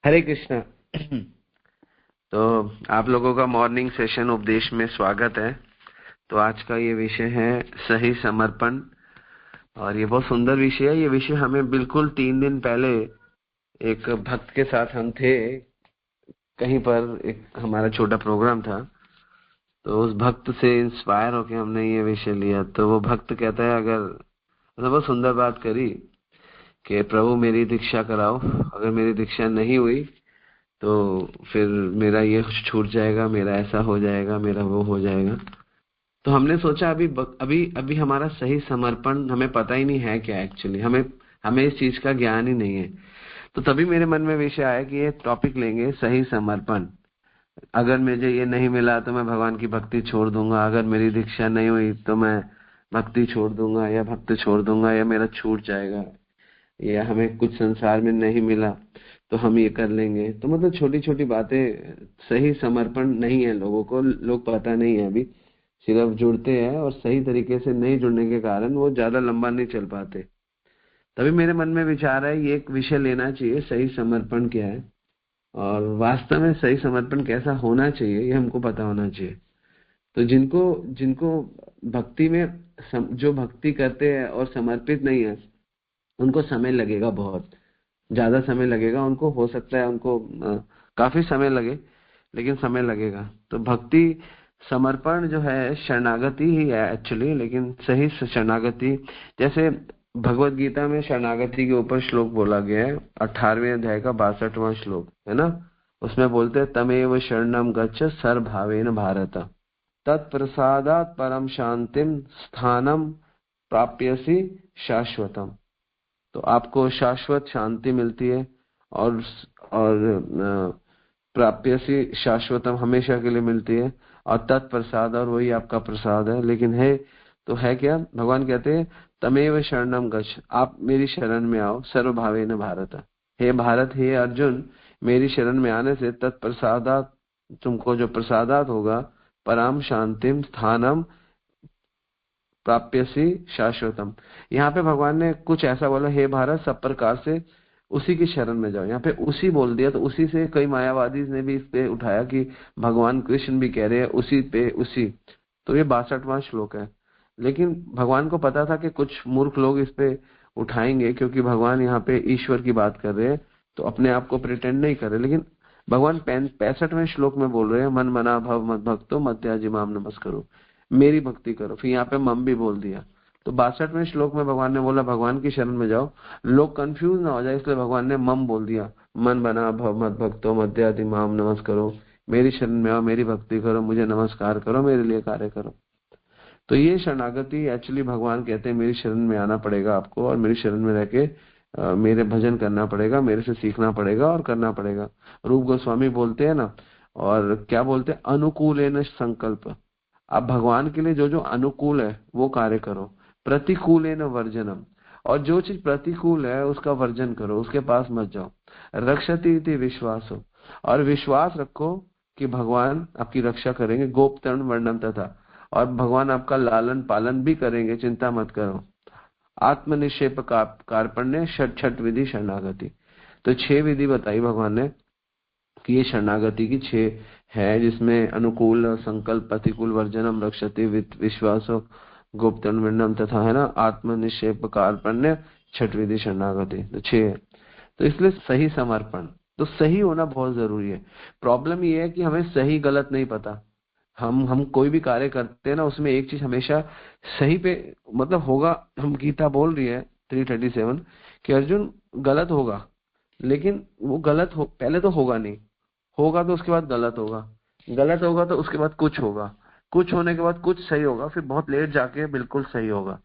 हरे कृष्णा। तो आप लोगों का मॉर्निंग सेशन उपदेश में स्वागत है। तो आज का ये विषय है सही समर्पण। और ये बहुत सुंदर विषय है। ये विषय हमें बिल्कुल 3 दिन पहले एक भक्त के साथ हम थे, कहीं पर एक हमारा छोटा प्रोग्राम था। तो उस भक्त से इंस्पायर होकर हमने ये विषय लिया। तो वो भक्त कहता है, अगर मतलब बहुत सुंदर बात करी कि प्रभु मेरी दीक्षा कराओ, अगर मेरी दीक्षा नहीं हुई तो फिर मेरा ये छूट जाएगा, मेरा ऐसा हो जाएगा, मेरा वो हो जाएगा। तो हमने सोचा अभी अभी हमारा सही समर्पण हमें पता ही नहीं है क्या। एक्चुअली हमें हमें इस चीज का ज्ञान ही नहीं है। तो तभी मेरे मन में विषय आया कि ये टॉपिक लेंगे, सही समर्पण। अगर मुझे ये नहीं मिला तो मैं भगवान की भक्ति छोड़ दूंगा, अगर मेरी दीक्षा नहीं हुई तो मैं भक्ति छोड़ दूंगा या भक्त छोड़ दूंगा या मेरा छूट जाएगा, या हमें कुछ संसार में नहीं मिला तो हम ये कर लेंगे। तो मतलब छोटी छोटी बातें, सही समर्पण नहीं है लोगों को, लोग पता नहीं है अभी। सिर्फ जुड़ते हैं और सही तरीके से नहीं जुड़ने के कारण वो ज्यादा लंबा नहीं चल पाते। तभी मेरे मन में विचार है ये एक विषय लेना चाहिए, सही समर्पण क्या है और वास्तव में सही समर्पण कैसा होना चाहिए ये हमको पता होना चाहिए। तो जिनको जिनको भक्ति में जो भक्ति करते हैं और समर्पित नहीं है, उनको समय लगेगा, बहुत ज्यादा समय लगेगा उनको। हो सकता है उनको काफी समय लगे, लेकिन समय लगेगा। तो भक्ति समर्पण जो है शरणागति ही है एक्चुअली, लेकिन सही शरणागति। जैसे भगवत गीता में शरणागति के ऊपर श्लोक बोला गया है, 18वें अध्याय का 62वां श्लोक है ना। उसमें बोलते हैं, तमेव शरणम गच्छ सर्वभावेन भारत, तत्प्रसादात् परम शांतिम स्थानम प्राप्यसि शाश्वतम। तो आपको शाश्वत शांति मिलती है और प्राप्य से शाश्वतम हमेशा के लिए मिलती है। और तत्प्रसाद, और वही आपका प्रसाद है। लेकिन है तो है क्या, भगवान कहते हैं तमेव शरणम गच्छ, आप मेरी शरण में आओ, सर्वभावेन भारत। हे भारत, हे अर्जुन, मेरी शरण में आने से तत्प्रसादात, तुमको जो प्रसादात होगा, परम शांतिम स्थानम प्राप्यसी शाश्वतम। यहाँ पे भगवान ने कुछ ऐसा बोला, हे भारत, सब प्रकार से उसी की शरण में जाओ। यहाँ पे उसी बोल दिया, तो उसी से कई मायावादी ने भी इस पे उठाया कि भगवान कृष्ण भी कह रहे हैं उसी पे उसी। तो ये 62वां श्लोक है। लेकिन भगवान को पता था कि कुछ मूर्ख लोग इस पे उठाएंगे, क्योंकि भगवान यहाँ पे ईश्वर की बात कर रहे हैं, तो अपने आप को प्रिटेंड नहीं कर रहे। लेकिन भगवान 65वें श्लोक में बोल रहे हैं, मन मना भव मद भक्तो मध्याजिमाम नमस्करो, मेरी भक्ति करो। फिर यहाँ पे मम भी बोल दिया। तो 62वें श्लोक में भगवान ने बोला भगवान की शरण में जाओ। लोग कंफ्यूज ना हो जाए, इसलिए भगवान ने मम बोल दिया, मन बना भव मत भक्तो मध्यादि माम नमस्करो, मेरी शरण में आओ, मेरी भक्ति करो, मुझे नमस्कार करो, मेरे लिए कार्य करो। तो ये शरणागति एक्चुअली भगवान कहते हैं मेरी शरण में आना पड़ेगा आपको, और मेरी शरण में रह के मेरे भजन करना पड़ेगा, मेरे से सीखना पड़ेगा और करना पड़ेगा। रूप गोस्वामी बोलते हैं ना, और क्या बोलते हैं, अनुकूलेन संकल्प। आप भगवान के लिए जो जो अनुकूल है वो कार्य करो, प्रतिकूलेन वर्जनम। और जो चीज प्रतिकूल है उसका वर्जन करो, उसके पास मत जाओ। रक्षति इति विश्वासो, और विश्वास रखो कि भगवान आपकी रक्षा करेंगे, गोपतरण वर्णन तथा, और भगवान आपका लालन पालन भी करेंगे, चिंता मत करो। आत्मनिक्षेप कार्पण्य छठ छठ विधि शरणागति। तो 6 विधि बताई भगवान ने कि ये शरणागति की 6 है, जिसमें अनुकूल संकल्प, प्रतिकूल वर्जनम, रक्षति विश्वासो, गुप्तन वर्णम तथा, है ना, आत्मनिक्षेप कार्पण्य, छठ विधि शरणागति। तो 6 है। तो इसलिए सही समर्पण, तो सही होना बहुत जरूरी है। प्रॉब्लम ये है कि हमें सही गलत नहीं पता। हम कोई भी कार्य करते हैं ना, उसमें एक चीज हमेशा सही पे मतलब होगा। हम गीता बोल रही है 337 कि अर्जुन गलत होगा, लेकिन वो गलत हो पहले तो होगा नहीं, होगा तो उसके बाद गलत होगा, गलत होगा तो उसके बाद कुछ होगा, कुछ होने के बाद कुछ सही होगा, फिर बहुत लेट जाके बिल्कुल सही होगा।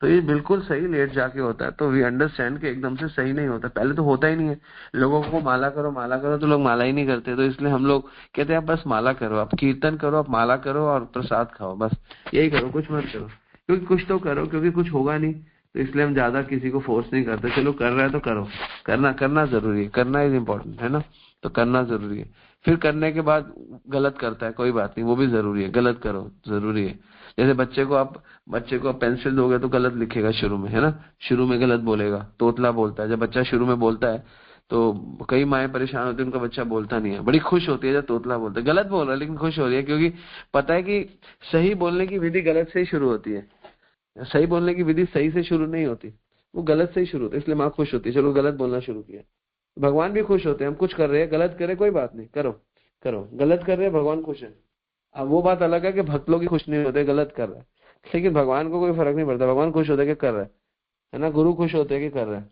तो ये बिल्कुल सही लेट जाके होता है। तो वी अंडरस्टैंड कि एकदम से सही नहीं होता, पहले तो होता ही नहीं है। लोगों को माला करो तो लोग माला ही नहीं करते। तो इसलिए हम लोग कहते हैं आप बस माला करो, आप कीर्तन करो, आप माला करो और प्रसाद खाओ, बस यही करो, कुछ मत करो। क्योंकि कुछ तो करो, क्योंकि कुछ होगा नहीं। तो इसलिए हम ज्यादा किसी को फोर्स नहीं करते, चलो कर रहा है तो करो। करना जरूरी है, करना इज इम्पोर्टेंट, है ना। तो करना जरूरी है। फिर करने के बाद गलत करता है, कोई बात नहीं, वो भी जरूरी है, गलत करो जरूरी है। जैसे बच्चे को आप पेंसिल दोगे तो गलत लिखेगा शुरू में, है ना, शुरू में गलत बोलेगा, तोतला बोलता है। जब बच्चा शुरू में बोलता है तो कई माएँ परेशान होती है, उनका बच्चा बोलता नहीं है, बड़ी खुश होती है जब तोतला बोलता है। गलत बोल रहा है लेकिन खुश हो रही है, क्योंकि पता है कि सही बोलने की विधि गलत से ही शुरू होती है। सही बोलने की विधि सही से शुरू नहीं होती, वो गलत से ही शुरू होती है। इसलिए माँ खुश होती है, चलो गलत बोलना शुरू किया। भगवान भी खुश होते हैं, हम कुछ कर रहे हैं, गलत करे कोई बात नहीं, करो करो, गलत कर रहे हैं, भगवान खुश है। अब वो बात अलग है कि भक्त लोग ही खुश नहीं होते गलत कर रहे हैं, लेकिन भगवान को कोई फर्क नहीं पड़ता, भगवान खुश होते हैं कि कर रहा है ना। गुरु खुश होते हैं कि कर रहा है,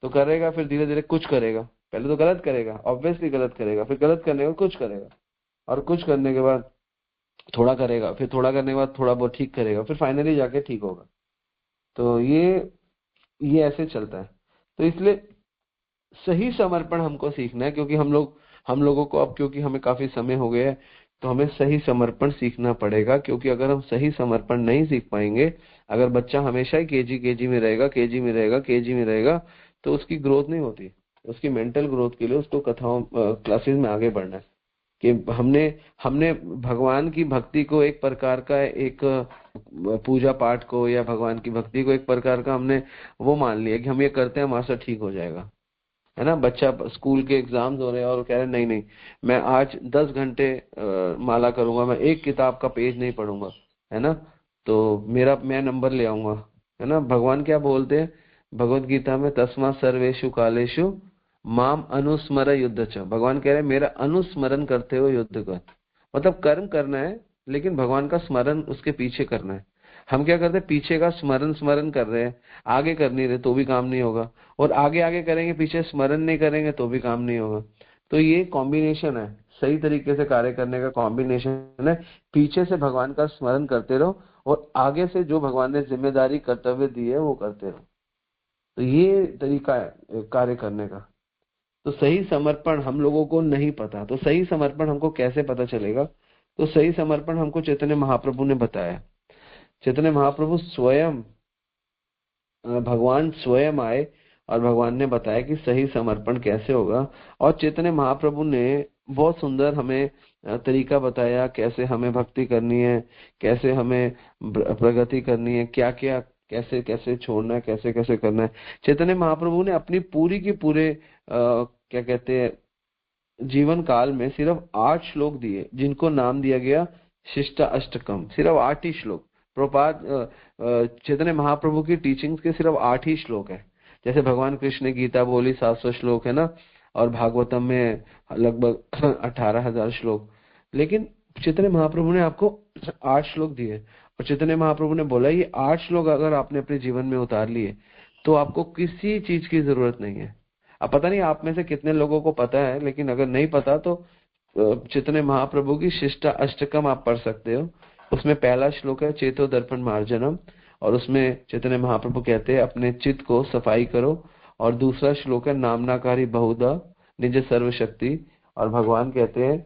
तो करेगा, फिर धीरे धीरे कुछ करेगा। पहले तो गलत करेगा, ऑब्वियसली गलत करेगा, फिर गलत करने के बाद कुछ करेगा, और कुछ करने के बाद थोड़ा करेगा, फिर थोड़ा करने के बाद थोड़ा बहुत ठीक करेगा, फिर फाइनली जाके ठीक होगा। तो ये ऐसे चलता है। तो इसलिए सही समर्पण हमको सीखना है, क्योंकि हम लोगों को अब, क्योंकि हमें काफी समय हो गया है, तो हमें सही समर्पण सीखना पड़ेगा। क्योंकि अगर हम सही समर्पण नहीं सीख पाएंगे, अगर बच्चा हमेशा ही केजी में रहेगा, केजी में रहेगा, तो उसकी ग्रोथ नहीं होती। उसकी मेंटल ग्रोथ के लिए उसको कथाओं क्लासेस में आगे बढ़ना है। कि हमने हमने भगवान की भक्ति को एक प्रकार का, एक पूजा पाठ को या भगवान की भक्ति को एक प्रकार का हमने वो मान लिया कि हम ये करते हैं हमारा ठीक हो जाएगा, है ना। बच्चा स्कूल के एग्जाम्स हो रहे हैं और वो कह रहे हैं नहीं नहीं, मैं आज 10 घंटे माला करूंगा, मैं एक किताब का पेज नहीं पढ़ूंगा, है ना, तो मैं नंबर ले आऊंगा, है ना। भगवान क्या बोलते हैं भगवत गीता में, तस्मा सर्वेषु कालेषु माम अनुस्मर युद्ध च। भगवान कह रहे हैं मेरा अनुस्मरण करते हुए युद्ध कर। मतलब कर्म करना है, लेकिन भगवान का स्मरण उसके पीछे करना है। हम क्या करते हैं, पीछे का स्मरण स्मरण कर रहे हैं, आगे कर नहीं रहे, तो भी काम नहीं होगा। और आगे आगे करेंगे, पीछे स्मरण नहीं करेंगे, तो भी काम नहीं होगा। तो ये कॉम्बिनेशन है, सही तरीके से कार्य करने का कॉम्बिनेशन है। पीछे से भगवान का स्मरण करते रहो, और आगे से जो भगवान ने जिम्मेदारी कर्तव्य दी है वो करते रहो। तो ये तरीका है कार्य करने का। तो सही समर्पण हम लोगों को नहीं पता, तो सही समर्पण हमको कैसे पता चलेगा? तो सही समर्पण हमको चैतन्य महाप्रभु ने बताया। चैतन्य महाप्रभु स्वयं, भगवान स्वयं आए और भगवान ने बताया कि सही समर्पण कैसे होगा। और चैतन्य महाप्रभु ने बहुत सुंदर हमें तरीका बताया, कैसे हमें भक्ति करनी है, कैसे हमें प्रगति करनी है, क्या क्या कैसे कैसे छोड़ना है, कैसे कैसे करना है। चैतन्य महाप्रभु ने अपनी पूरी की पूरे क्या कहते हैं जीवन काल में सिर्फ 8 श्लोक दिए, जिनको नाम दिया गया शिष्टा अष्टकम। सिर्फ 8 ही श्लोक। प्रभुपाद चैतन्य महाप्रभु की टीचिंग्स के सिर्फ 8 ही श्लोक है। जैसे भगवान कृष्ण ने गीता बोली 700 श्लोक है ना, और भागवतम में लगभग 18,000 श्लोक। लेकिन चैतन्य महाप्रभु ने आपको 8 श्लोक दिए, और चैतन्य महाप्रभु ने बोला ये 8 श्लोक अगर आपने अपने जीवन में उतार लिए तो आपको किसी चीज की जरूरत नहीं है। अब पता नहीं आप में से कितने लोगों को पता है, लेकिन अगर नहीं पता तो चैतन्य महाप्रभु की शिष्टा अष्टकम आप पढ़ सकते हो। उसमें पहला श्लोक है चेतो दर्पण मार्जनम, और उसमें चैतन्य महाप्रभु कहते हैं अपने चित्त को सफाई करो। और दूसरा श्लोक है नामनाकारी बहुधा निज सर्वशक्ति, और भगवान कहते हैं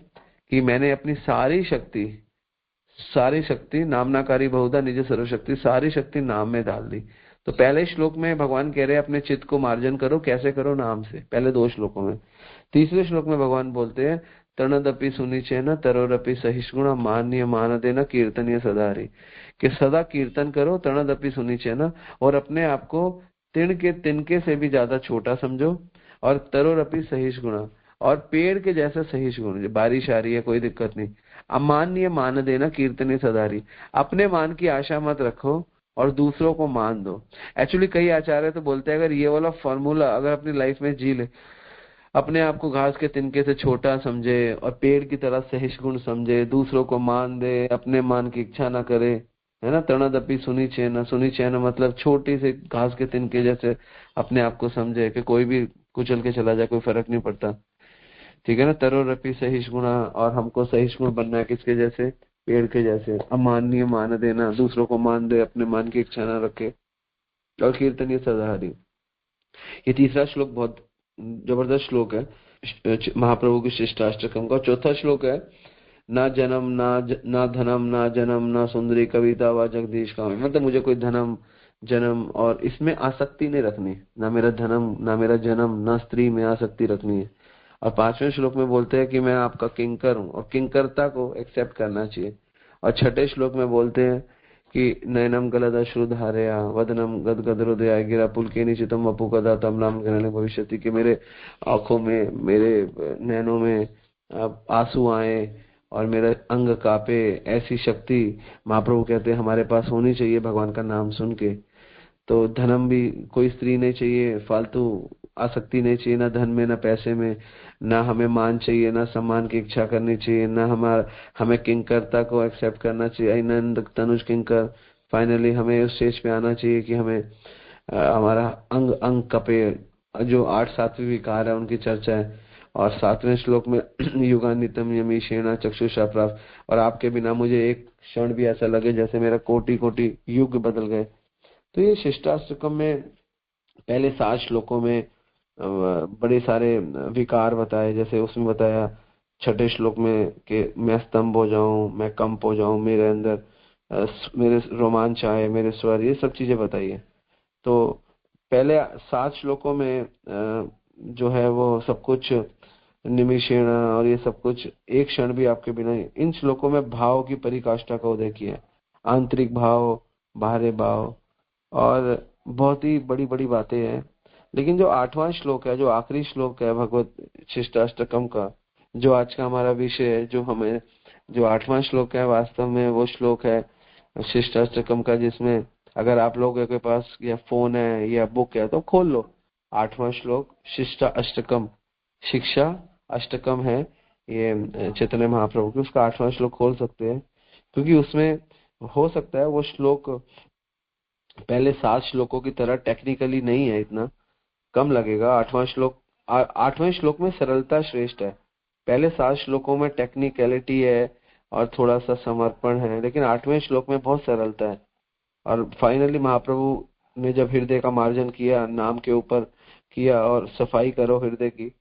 कि मैंने अपनी सारी शक्ति नामनाकारी बहुधा निज सर्वशक्ति, सारी शक्ति नाम में डाल दी। तो पहले श्लोक में भगवान कह रहे हैं अपने चित्त को मार्जन करो, कैसे करो? नाम से, पहले 2 श्लोकों में। तीसरे श्लोक में भगवान बोलते हैं तरणदपि सुनिचेन तरोरपि सहिष्णुना मान्य मान देना कीर्तनीय सदारी, कि सदा कीर्तन करो, तरणदपि सुनिचेन, और अपने आप को तिण के तिनके से भी ज्यादा छोटा समझो, और तरोरपि सहिष्णुना, और पेड़ के जैसा सहिष्णु। बारिश आ रही है कोई दिक्कत नहीं, अमान्य मान देना कीर्तनीय सदारी, अपने मान की आशा मत रखो और दूसरों को मान दो। एक्चुअली कई आचार्य तो बोलते हैं अगर ये वाला फॉर्मूला अगर अपनी लाइफ में जी ले, अपने आप को घास के तिनके से छोटा समझे और पेड़ की तरह सहिष्णु समझे, दूसरों को मान दे, अपने मान की इच्छा ना करे, है ना। तरणदपि सुनिचेन मतलब छोटी सी घास के तिनके जैसे अपने आप को समझे कि कोई भी कुचल के चला जाए, कोई फर्क नहीं पड़ता, ठीक है ना। तरोरपि सहिष्णुना, और हमको सहिष्णु बनना है किसके जैसे? पेड़ के जैसे। अमान्य मान देना, दूसरों को मान दे, अपने मान की इच्छा ना रखे, और कीर्तनीय सदाहरि। ये तीसरा श्लोक बहुत जबरदस्त श्लोक है महाप्रभु की शिष्टाष्टकम का। चौथा श्लोक है ना जन्म ना धनम ना जन्म ना सुंदरी कविता व जगदीश का, मतलब मुझे कोई धनम जन्म और इसमें आसक्ति नहीं रखनी, ना मेरा धनम ना मेरा जन्म, ना स्त्री में आसक्ति रखनी है। और 5वें श्लोक में बोलते हैं कि मैं आपका किंकर हूँ, और किंकरता को एक्सेप्ट करना चाहिए। और 6ठे श्लोक में बोलते हैं कि नयनम गलदश्रुधारया वदनम गदगद हृदया गिरा पुलकेनिचितम वपु कदा तम्लाम गृहणे भविष्यति, कि मेरे आंखों में, मेरे नैनों में आंसू आए और मेरा अंग कांपे, ऐसी शक्ति महाप्रभु कहते हैं हमारे पास होनी चाहिए भगवान का नाम सुन के। तो धनम भी, कोई स्त्री नहीं चाहिए, फालतू आसक्ति नहीं चाहिए, ना धन में ना पैसे में, ना हमें मान चाहिए, ना सम्मान की इच्छा करनी चाहिए, ना हमें किंकरता को एक्सेप्ट करना चाहिए, आनंद तनुज किंकर। फाइनली हमें उस स्टेज पे आना चाहिए कि हमें हमारा अंग अंग कपे, जो 8 सात्विक विकार है उनकी चर्चा है। और 7वें श्लोक में युगान्वितम यमीशेना चक्षुषा प्राप्त, और आपके बिना मुझे एक क्षण भी ऐसा लगे जैसे मेरा कोटि कोटि युग बदल गए। तो ये शिष्टाष्टकम में पहले 7 श्लोकों में बड़े सारे विकार बताए। जैसे उसमें बताया 6ठे श्लोक में कि मैं स्तंभ हो जाऊं, मैं कंप हो जाऊं, मेरे अंदर मेरे रोमांच आए, मेरे स्वर, ये सब चीजें बताई है। तो पहले 7 श्लोकों में जो है वो सब कुछ निमिषेण और ये सब कुछ, एक क्षण भी आपके बिना। इन श्लोकों में भाव की परिकाष्ठा का उदय किया है, आंतरिक भाव, बाहरी भाव, और बहुत ही बड़ी बड़ी बातें हैं। लेकिन जो 8वां श्लोक है, जो आखिरी श्लोक है भगवत शिष्टाष्टकम का, जो आज का हमारा विषय है, जो 8वां श्लोक है, वास्तव में वो श्लोक है शिष्टाष्टकम का, जिसमें अगर आप लोगों के पास या फोन है या बुक है तो खोल लो। 8वां श्लोक शिष्टा अष्टकम, शिक्षा अष्टकम है ये चैतन्य महाप्रभु की, उसका 8वां श्लोक खोल सकते हैं, क्योंकि उसमें हो सकता है वो श्लोक पहले 7 श्लोकों की तरह टेक्निकली नहीं है, इतना कम लगेगा। 8वें श्लोक में सरलता श्रेष्ठ है। पहले 7 श्लोकों में टेक्निकलिटी है और थोड़ा सा समर्पण है, लेकिन 8वें श्लोक में बहुत सरलता है। और फाइनली महाप्रभु ने जब हृदय का मार्जन किया, नाम के ऊपर किया, और सफाई करो हृदय की,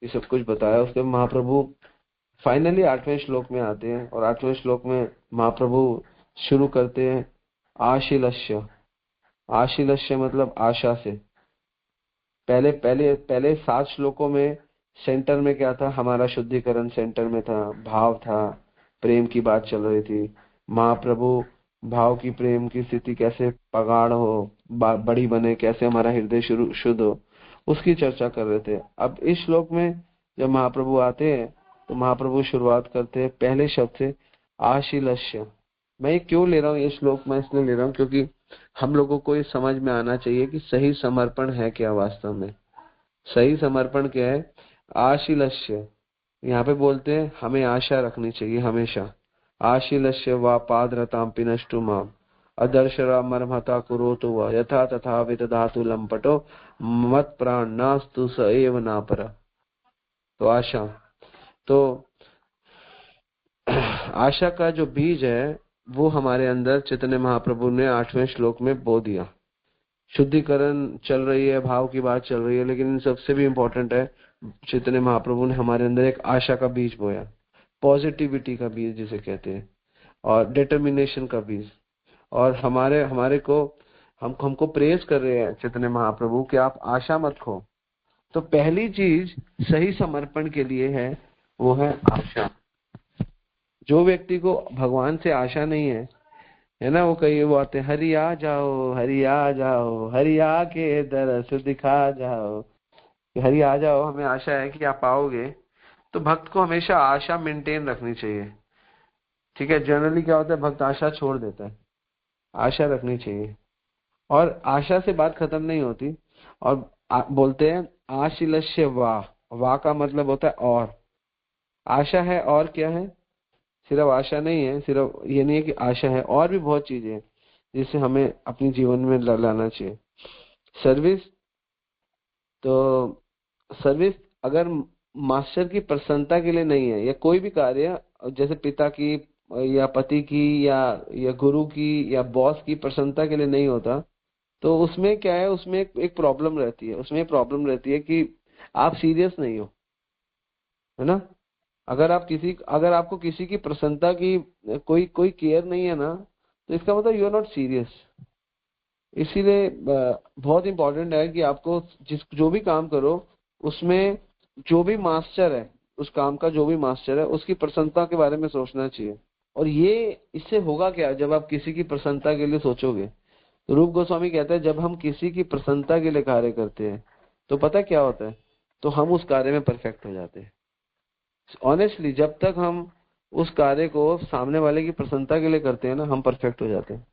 ये सब कुछ बताया। उसके महाप्रभु फाइनली 8वें श्लोक में आते हैं, और 8वें श्लोक में महाप्रभु शुरू करते हैं आशीलस्य। आशीलस्य मतलब आशा से। पहले पहले पहले 7 श्लोकों में सेंटर में क्या था, हमारा शुद्धिकरण सेंटर में था, भाव था, प्रेम की बात चल रही थी। महाप्रभु भाव की, प्रेम की स्थिति कैसे पगाढ़ हो, बड़ी बने, कैसे हमारा हृदय शुद्ध हो, उसकी चर्चा कर रहे थे। अब इस श्लोक में जब महाप्रभु आते हैं तो महाप्रभु शुरुआत करते हैं पहले शब्द से, आशीलस्य। मैं ये क्यों ले रहा हूँ ये श्लोक, मैं इसलिए ले रहा हूँ क्योंकि हम लोगों को ये समझ में आना चाहिए कि सही समर्पण है क्या। वास्तव में सही समर्पण क्या है? आशीलस्य। यहाँ पे बोलते हैं हमें आशा रखनी चाहिए हमेशा। आशीलस्य वा पादरताम पिनष्टु माम अदर्शरा मर्महता कुरोतु वा यथा तथा विदधातु लंपटो मत प्राण नास्तु स एव नापर। तो आशा, तो आशा का जो बीज है वो हमारे अंदर चैतन्य महाप्रभु ने 8वें श्लोक में बो दिया। शुद्धिकरण चल रही है, भाव की बात चल रही है, लेकिन इन सबसे भी इम्पोर्टेंट है चैतन्य महाप्रभु ने हमारे अंदर एक आशा का बीज बोया, पॉजिटिविटी का बीज जिसे कहते हैं, और डिटर्मिनेशन का बीज। और हमारे को हमको प्रेज कर रहे हैं चैतन्य महाप्रभु कि आप आशा मत खो। तो पहली चीज सही समर्पण के लिए है वो है आशा। जो व्यक्ति को भगवान से आशा नहीं है ना, वो कहीं वो आते हरि आ जाओ, हरि आ जाओ, हरि आके दरस दिखा जाओ, हरि आ जाओ, हमें आशा है कि आप आओगे। तो भक्त को हमेशा आशा मेंटेन रखनी चाहिए। ठीक है, जनरली क्या होता है, भक्त आशा छोड़ देता है। आशा रखनी चाहिए, और आशा से बात खत्म नहीं होती। और बोलते हैं आशीलस्य वाह का मतलब होता है और। आशा है और क्या है, सिर्फ आशा नहीं है, सिर्फ ये नहीं है कि आशा है, और भी बहुत चीजें हैं जिसे हमें अपने जीवन में लाना चाहिए। सर्विस, तो सर्विस अगर मास्टर की प्रसन्नता के लिए नहीं है, या कोई भी कार्य जैसे पिता की या पति की या गुरु की या बॉस की प्रसन्नता के लिए नहीं होता, तो उसमें क्या है, उसमें एक प्रॉब्लम रहती है। उसमें प्रॉब्लम रहती है कि आप सीरियस नहीं हो, है ना। अगर आपको किसी की प्रसन्नता की कोई केयर नहीं है ना, तो इसका मतलब यू आर नॉट सीरियस। इसीलिए बहुत इंपॉर्टेंट है कि आपको जो भी काम करो उसमें जो भी मास्टर है, उस काम का जो भी मास्टर है, उसकी प्रसन्नता के बारे में सोचना चाहिए। और ये इससे होगा क्या जब आप किसी की प्रसन्नता के लिए सोचोगे? तो रूप गोस्वामी कहते हैं जब हम किसी की प्रसन्नता के लिए कार्य करते हैं तो पता क्या होता है, तो हम उस कार्य में परफेक्ट हो जाते हैं। ऑनेस्टली जब तक हम उस कार्य को सामने वाले की प्रसन्नता के लिए करते हैं ना, हम परफेक्ट हो जाते हैं।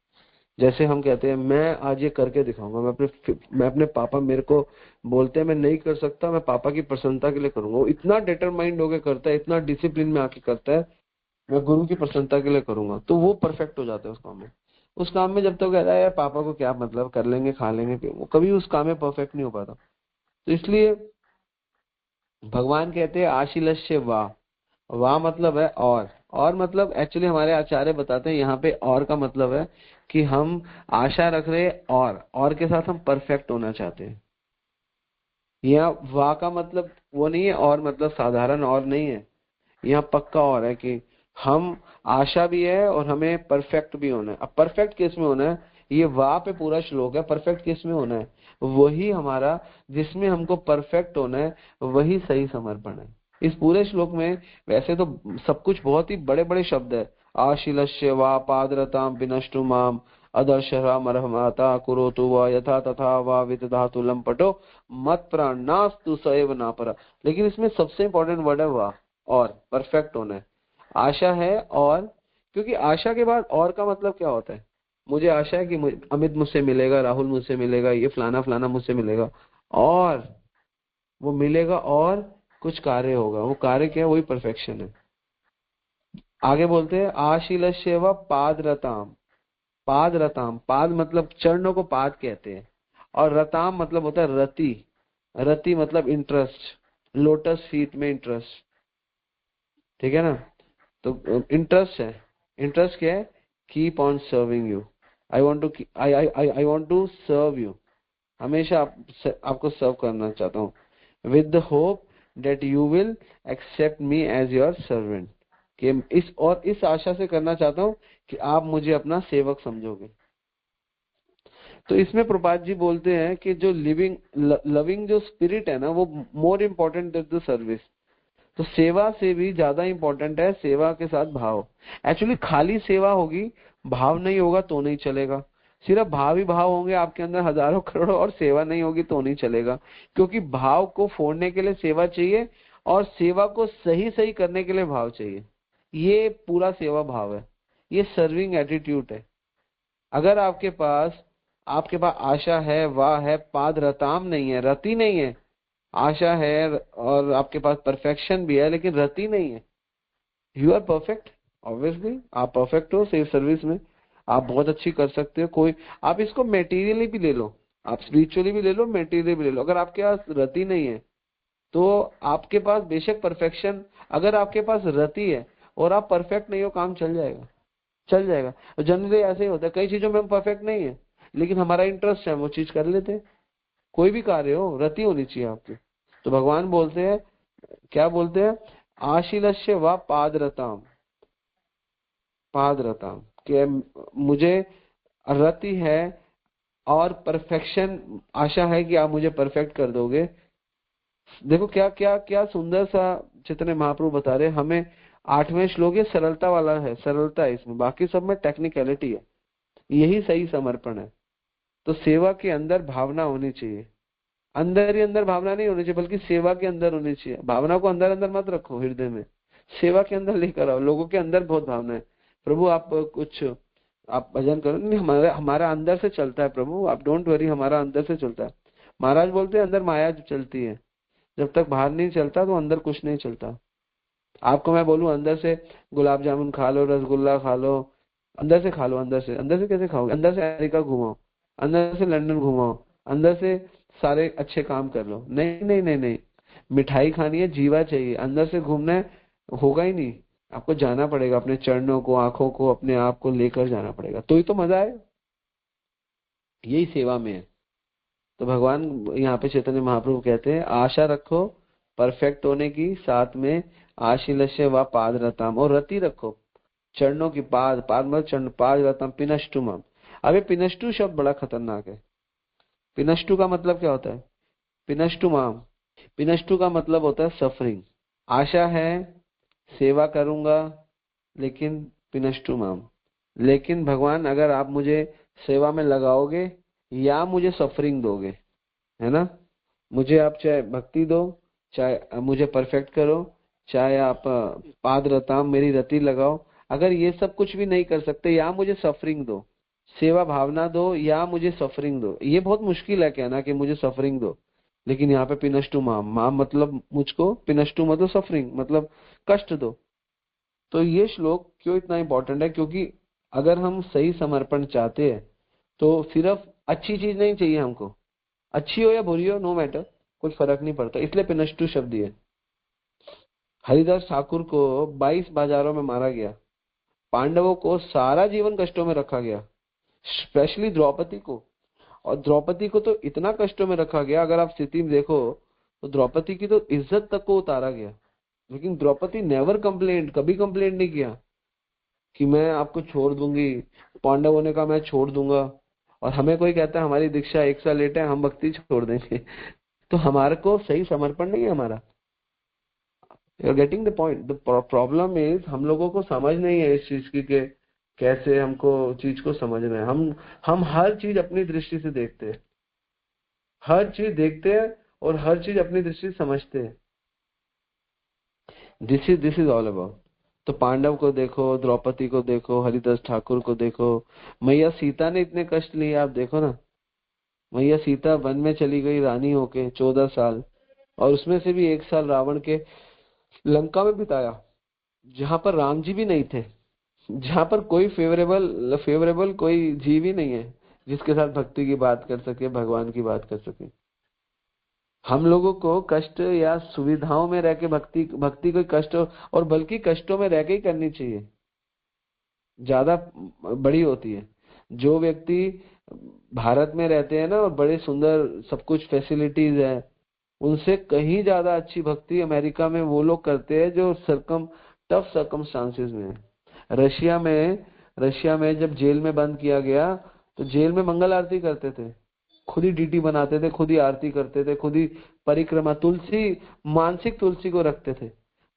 जैसे हम कहते हैं मैं आज ये करके दिखाऊंगा, मैं अपने पापा मेरे को बोलते हैं मैं नहीं कर सकता, मैं पापा की प्रसन्नता के लिए करूंगा। वो इतना डिटरमाइंड होकर करता है, इतना डिसिप्लिन में आके करता है, मैं गुरु की प्रसन्नता के लिए करूंगा, तो वो परफेक्ट हो जाता है उस काम में। उस काम में जब तक कहता है यार पापा को क्या मतलब, कर लेंगे खा लेंगे, वो कभी उस काम में परफेक्ट नहीं हो पाता। तो इसलिए भगवान कहते हैं आशीलस्य वाह। वाह मतलब है और मतलब एक्चुअली हमारे आचार्य बताते हैं यहाँ पे और का मतलब है कि हम आशा रख रहे हैं और के साथ हम परफेक्ट होना चाहते हैं। यहाँ वाह का मतलब वो नहीं है और मतलब साधारण और नहीं है, यहाँ पक्का और है कि हम आशा भी है और हमें परफेक्ट भी होना है। अब परफेक्ट किस में होना है, ये वाह पे पूरा श्लोक है, परफेक्ट किस में होना है, वही हमारा जिसमें हमको परफेक्ट होना है वही सही समर्पण है। इस पूरे श्लोक में वैसे तो सब कुछ बहुत ही बड़े बड़े शब्द है, आशीलस्य वा पादरताम विनष्टु माम अदर्शरा मरहमाता कुरोतु वा यथा तथा वा विदधातु लंपटो मत प्राणास्तु सएव नापरा। लेकिन इसमें सबसे इंपॉर्टेंट वर्ड है वाह, और परफेक्ट होना है। आशा है और, क्योंकि आशा के बाद और का मतलब क्या होता है, मुझे आशा है कि अमित मुझसे मिलेगा, राहुल मुझसे मिलेगा, ये फलाना फलाना मुझसे मिलेगा, और वो मिलेगा और कुछ कार्य होगा। वो कार्य क्या है, वही परफेक्शन है। आगे बोलते हैं आशीलस्य व पादरताम। पादरताम, पाद मतलब चरणों को पाद कहते हैं, और रताम मतलब होता है रति। रति मतलब इंटरेस्ट, लोटस फीट में इंटरेस्ट, ठीक है ना। तो इंटरेस्ट है, इंटरेस्ट क्या है, keep on serving you. I want to I want to serve you, हमेशा आपको सर्व करना चाहता हूँ, with the hope that you will accept me as your servant. कि इस आशा से करना चाहता हूँ कि आप मुझे अपना सेवक समझोगे। तो इसमें प्रभात जी बोलते हैं कि जो लविंग जो स्पिरिट है ना, वो more important then the service. तो सेवा से भी ज्यादा इंपॉर्टेंट है सेवा के साथ भाव। एक्चुअली खाली सेवा होगी, भाव नहीं होगा तो नहीं चलेगा। सिर्फ भाव ही भाव होंगे आपके अंदर हजारों करोड़ों, और सेवा नहीं होगी तो नहीं चलेगा। क्योंकि भाव को फोड़ने के लिए सेवा चाहिए, और सेवा को सही सही करने के लिए भाव चाहिए। ये पूरा सेवा भाव है, ये सर्विंग एटीट्यूड है। अगर आपके पास आशा है, वाह है, पाद रताम नहीं है, रति नहीं है, आशा है और आपके पास परफेक्शन भी है लेकिन रति नहीं है, यू आर परफेक्ट। ऑब्वियसली आप परफेक्ट हो सेव सर्विस में, आप बहुत अच्छी कर सकते हो। कोई आप इसको मेटीरियली भी ले लो, आप स्पिरिचुअली भी ले लो, मेटीरियली भी ले लो। अगर आपके पास रति नहीं है तो आपके पास बेशक परफेक्शन, अगर आपके पास रति है और आप परफेक्ट नहीं हो, काम चल जाएगा, चल जाएगा। जनरली ऐसे ही होता है, कई चीजों में हम परफेक्ट नहीं है लेकिन हमारा इंटरेस्ट है, वो चीज कर लेते हैं। कोई भी कार्य हो, रति होनी चाहिए आपकी। तो भगवान बोलते हैं, क्या बोलते हैं, आशीलस्य व पादरताम। पादरताम कि मुझे रति है और परफेक्शन, आशा है कि आप मुझे परफेक्ट कर दोगे। देखो क्या क्या क्या सुंदर सा चैतन्य महाप्रभु बता रहे हैं हमें। 8वें श्लोक ये सरलता वाला है, सरलता है इसमें, बाकी सब में टेक्निकलिटी है। यही सही समर्पण है। तो सेवा के अंदर भावना होनी चाहिए, अंदर ही अंदर भावना नहीं होनी चाहिए, बल्कि सेवा के अंदर होनी चाहिए। भावना को अंदर अंदर मत रखो हृदय में, सेवा के अंदर लेकर आओ। लोगों के अंदर बहुत भावना है, प्रभु आप कुछ आप भजन करो, नहीं हमारा हमारा अंदर से चलता है प्रभु, आप डोंट वरी, हमारा अंदर से चलता है। महाराज बोलते हैं अंदर माया चलती है, जब तक बाहर नहीं चलता तो अंदर कुछ नहीं चलता। आपको मैं बोलूं अंदर से गुलाब जामुन खा लो, रसगुल्ला खा लो, अंदर से खा लो, अंदर से कैसे खाओगे? अंदर से अमेरिका घुमाओ, अंदर से लंदन घुमाओ, अंदर से सारे अच्छे काम कर लो। नहीं नहीं नहीं नहीं, मिठाई खानी है, जीवा चाहिए, अंदर से घूमना है, होगा ही नहीं। आपको जाना पड़ेगा, अपने चरणों को, आंखों को, अपने आप को लेकर जाना पड़ेगा, तो ही तो मजा आए। यही सेवा में है। तो भगवान यहाँ पे चैतन्य महाप्रभु कहते हैं आशा रखो परफेक्ट होने की, साथ में आशीलस्य व पाद रताम, और रति रखो चरणों की। पाद पाद मतलब चरण, पाद रताम पिनष्टुम। अब ये पिनष्टु शब्द बड़ा खतरनाक है। पिनष्टु का मतलब क्या होता है? पिनष्टुमाम, पिनष्टु का मतलब होता है सफरिंग। आशा है, सेवा करूंगा, लेकिन पिनष्टु माम। लेकिन भगवान अगर आप मुझे सेवा में लगाओगे या मुझे सफरिंग दोगे, है ना, मुझे आप चाहे भक्ति दो, चाहे मुझे परफेक्ट करो, चाहे आप पाद रताम मेरी रति लगाओ, अगर ये सब कुछ भी नहीं कर सकते, या मुझे सफरिंग दो, सेवा भावना दो या मुझे सफरिंग दो। ये बहुत मुश्किल है कहना कि मुझे सफरिंग दो, लेकिन यहाँ पे पिनष्टु माम, माम मतलब मुझको, पिनष्टु मतलब सफरिंग मतलब कष्ट दो। तो ये श्लोक क्यों इतना इंपॉर्टेंट है? क्योंकि अगर हम सही समर्पण चाहते हैं तो सिर्फ अच्छी चीज नहीं चाहिए हमको, अच्छी हो या बुरी हो नो मैटर, कुछ फर्क नहीं पड़ता, इसलिए पिनष्टु शब्द दिए। हरिदास ठाकुर को 22 बाजारों में मारा गया, पांडवों को सारा जीवन कष्टों में रखा गया, स्पेशली द्रौपदी को, और द्रौपदी को तो इतना कष्टों में रखा गया, अगर आप स्थिति में देखो तो द्रौपदी की तो इज्जत तक को उतारा गया। लेकिन द्रौपदी नेवर कंप्लेंट, कभी कंप्लेंट नहीं किया कि मैं आपको छोड़ दूंगी। पांडवों ने कहा मैं छोड़ दूंगा, और हमें कोई कहता है हमारी दीक्षा 1 साल लेट है, हम भक्ति छोड़ देंगे। तो हमारे को सही समर्पण नहीं है हमारा। You are getting the point. The problem is हम लोगों को समझ नहीं है इस चीज की कि कैसे हमको चीज को समझना है। हम हर चीज अपनी दृष्टि से देखते हैं, हर चीज देखते हैं और हर चीज अपनी दृष्टि से समझते हैं। This is all about. तो पांडव को देखो, द्रौपदी को देखो, हरिदास ठाकुर को देखो, मैया सीता ने इतने कष्ट लिए, आप देखो ना। मैया सीता वन में चली गई रानी होके 14 साल, और उसमें से भी 1 साल रावण के लंका में बिताया, जहां पर राम जी भी नहीं थे, जहां पर कोई फेवरेबल कोई जीव ही नहीं है जिसके साथ भक्ति की बात कर सके, भगवान की बात कर सके। हम लोगों को कष्ट या सुविधाओं में रह के भक्ति भक्ति कोई कष्ट और बल्कि कष्टों में रह के ही करनी चाहिए, ज्यादा बड़ी होती है। जो व्यक्ति भारत में रहते हैं ना और बड़े सुंदर सब कुछ फैसिलिटीज है, उनसे कहीं ज्यादा अच्छी भक्ति अमेरिका में वो लोग करते हैं जो टफ सर्कमस्टांसेस में है। रशिया में जब जेल में बंद किया गया तो जेल में मंगल आरती करते थे, खुद ही डीटी बनाते थे, खुद ही आरती करते थे, खुद ही परिक्रमा, तुलसी, मानसिक तुलसी को रखते थे,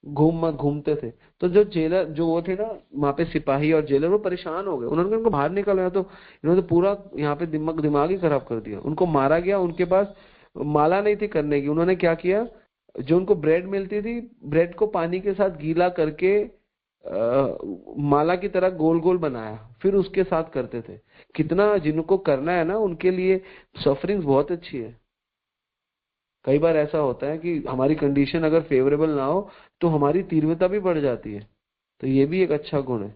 घूमते थे। तो जो जेलर जो वो थे ना वहां पे, सिपाही और जेलर, वो परेशान हो गए, उन्होंने उनको बाहर निकाला। तो इन्होंने पूरा यहाँ पे दिमाग ही खराब कर दिया, उनको मारा गया। उनके पास माला नहीं थी करने की, उन्होंने क्या किया, जो उनको ब्रेड मिलती थी, ब्रेड को पानी के साथ गीला करके माला की तरह गोल गोल बनाया, फिर उसके साथ करते थे। कितना जिनको करना है ना उनके लिए सफरिंग बहुत अच्छी है। कई बार ऐसा होता है कि हमारी कंडीशन अगर फेवरेबल ना हो तो हमारी तीव्रता भी बढ़ जाती है, तो ये भी एक अच्छा गुण है।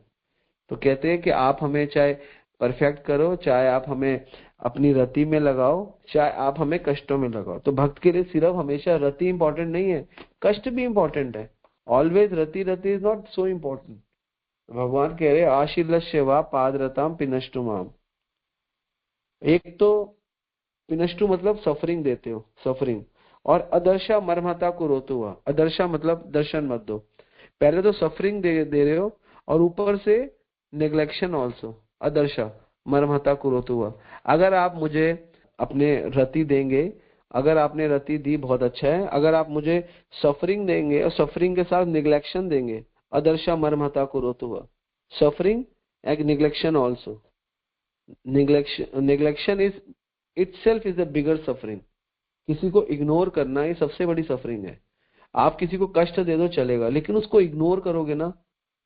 तो कहते हैं कि आप हमें चाहे परफेक्ट करो, चाहे आप हमें अपनी रति में लगाओ, चाहे आप हमें कष्टों में लगाओ। तो भक्त के लिए सिर्फ हमेशा रति इंपॉर्टेंट नहीं है, कष्ट भी इंपॉर्टेंट है। Always Rati is not so important. भगवान कह रहे आशीलस्य वा पादरताम पिनष्टु माम। एक तो पिनष्टु मतलब सफरिंग देते हो, सफरिंग, और अदर्शा मर्महता को रोते हुआ, अदर्शा मतलब दर्शन मत दो। पहले तो सफरिंग दे रहे हो और ऊपर से नेग्लेक्शन ऑल्सो, अदर्शा मर्महता को रोते हुआ। अगर आप मुझे अपने रति देंगे, अगर आपने रति दी बहुत अच्छा है, अगर आप मुझे सफरिंग देंगे और सफरिंग के साथ निग्लेक्शन देंगे, अदर्शा मर्महता को रोते हुआ, suffering and neglection also. Neglection is itself is a bigger suffering। किसी को इग्नोर करना ये सबसे बड़ी सफरिंग है। आप किसी को कष्ट दे दो चलेगा, लेकिन उसको इग्नोर करोगे ना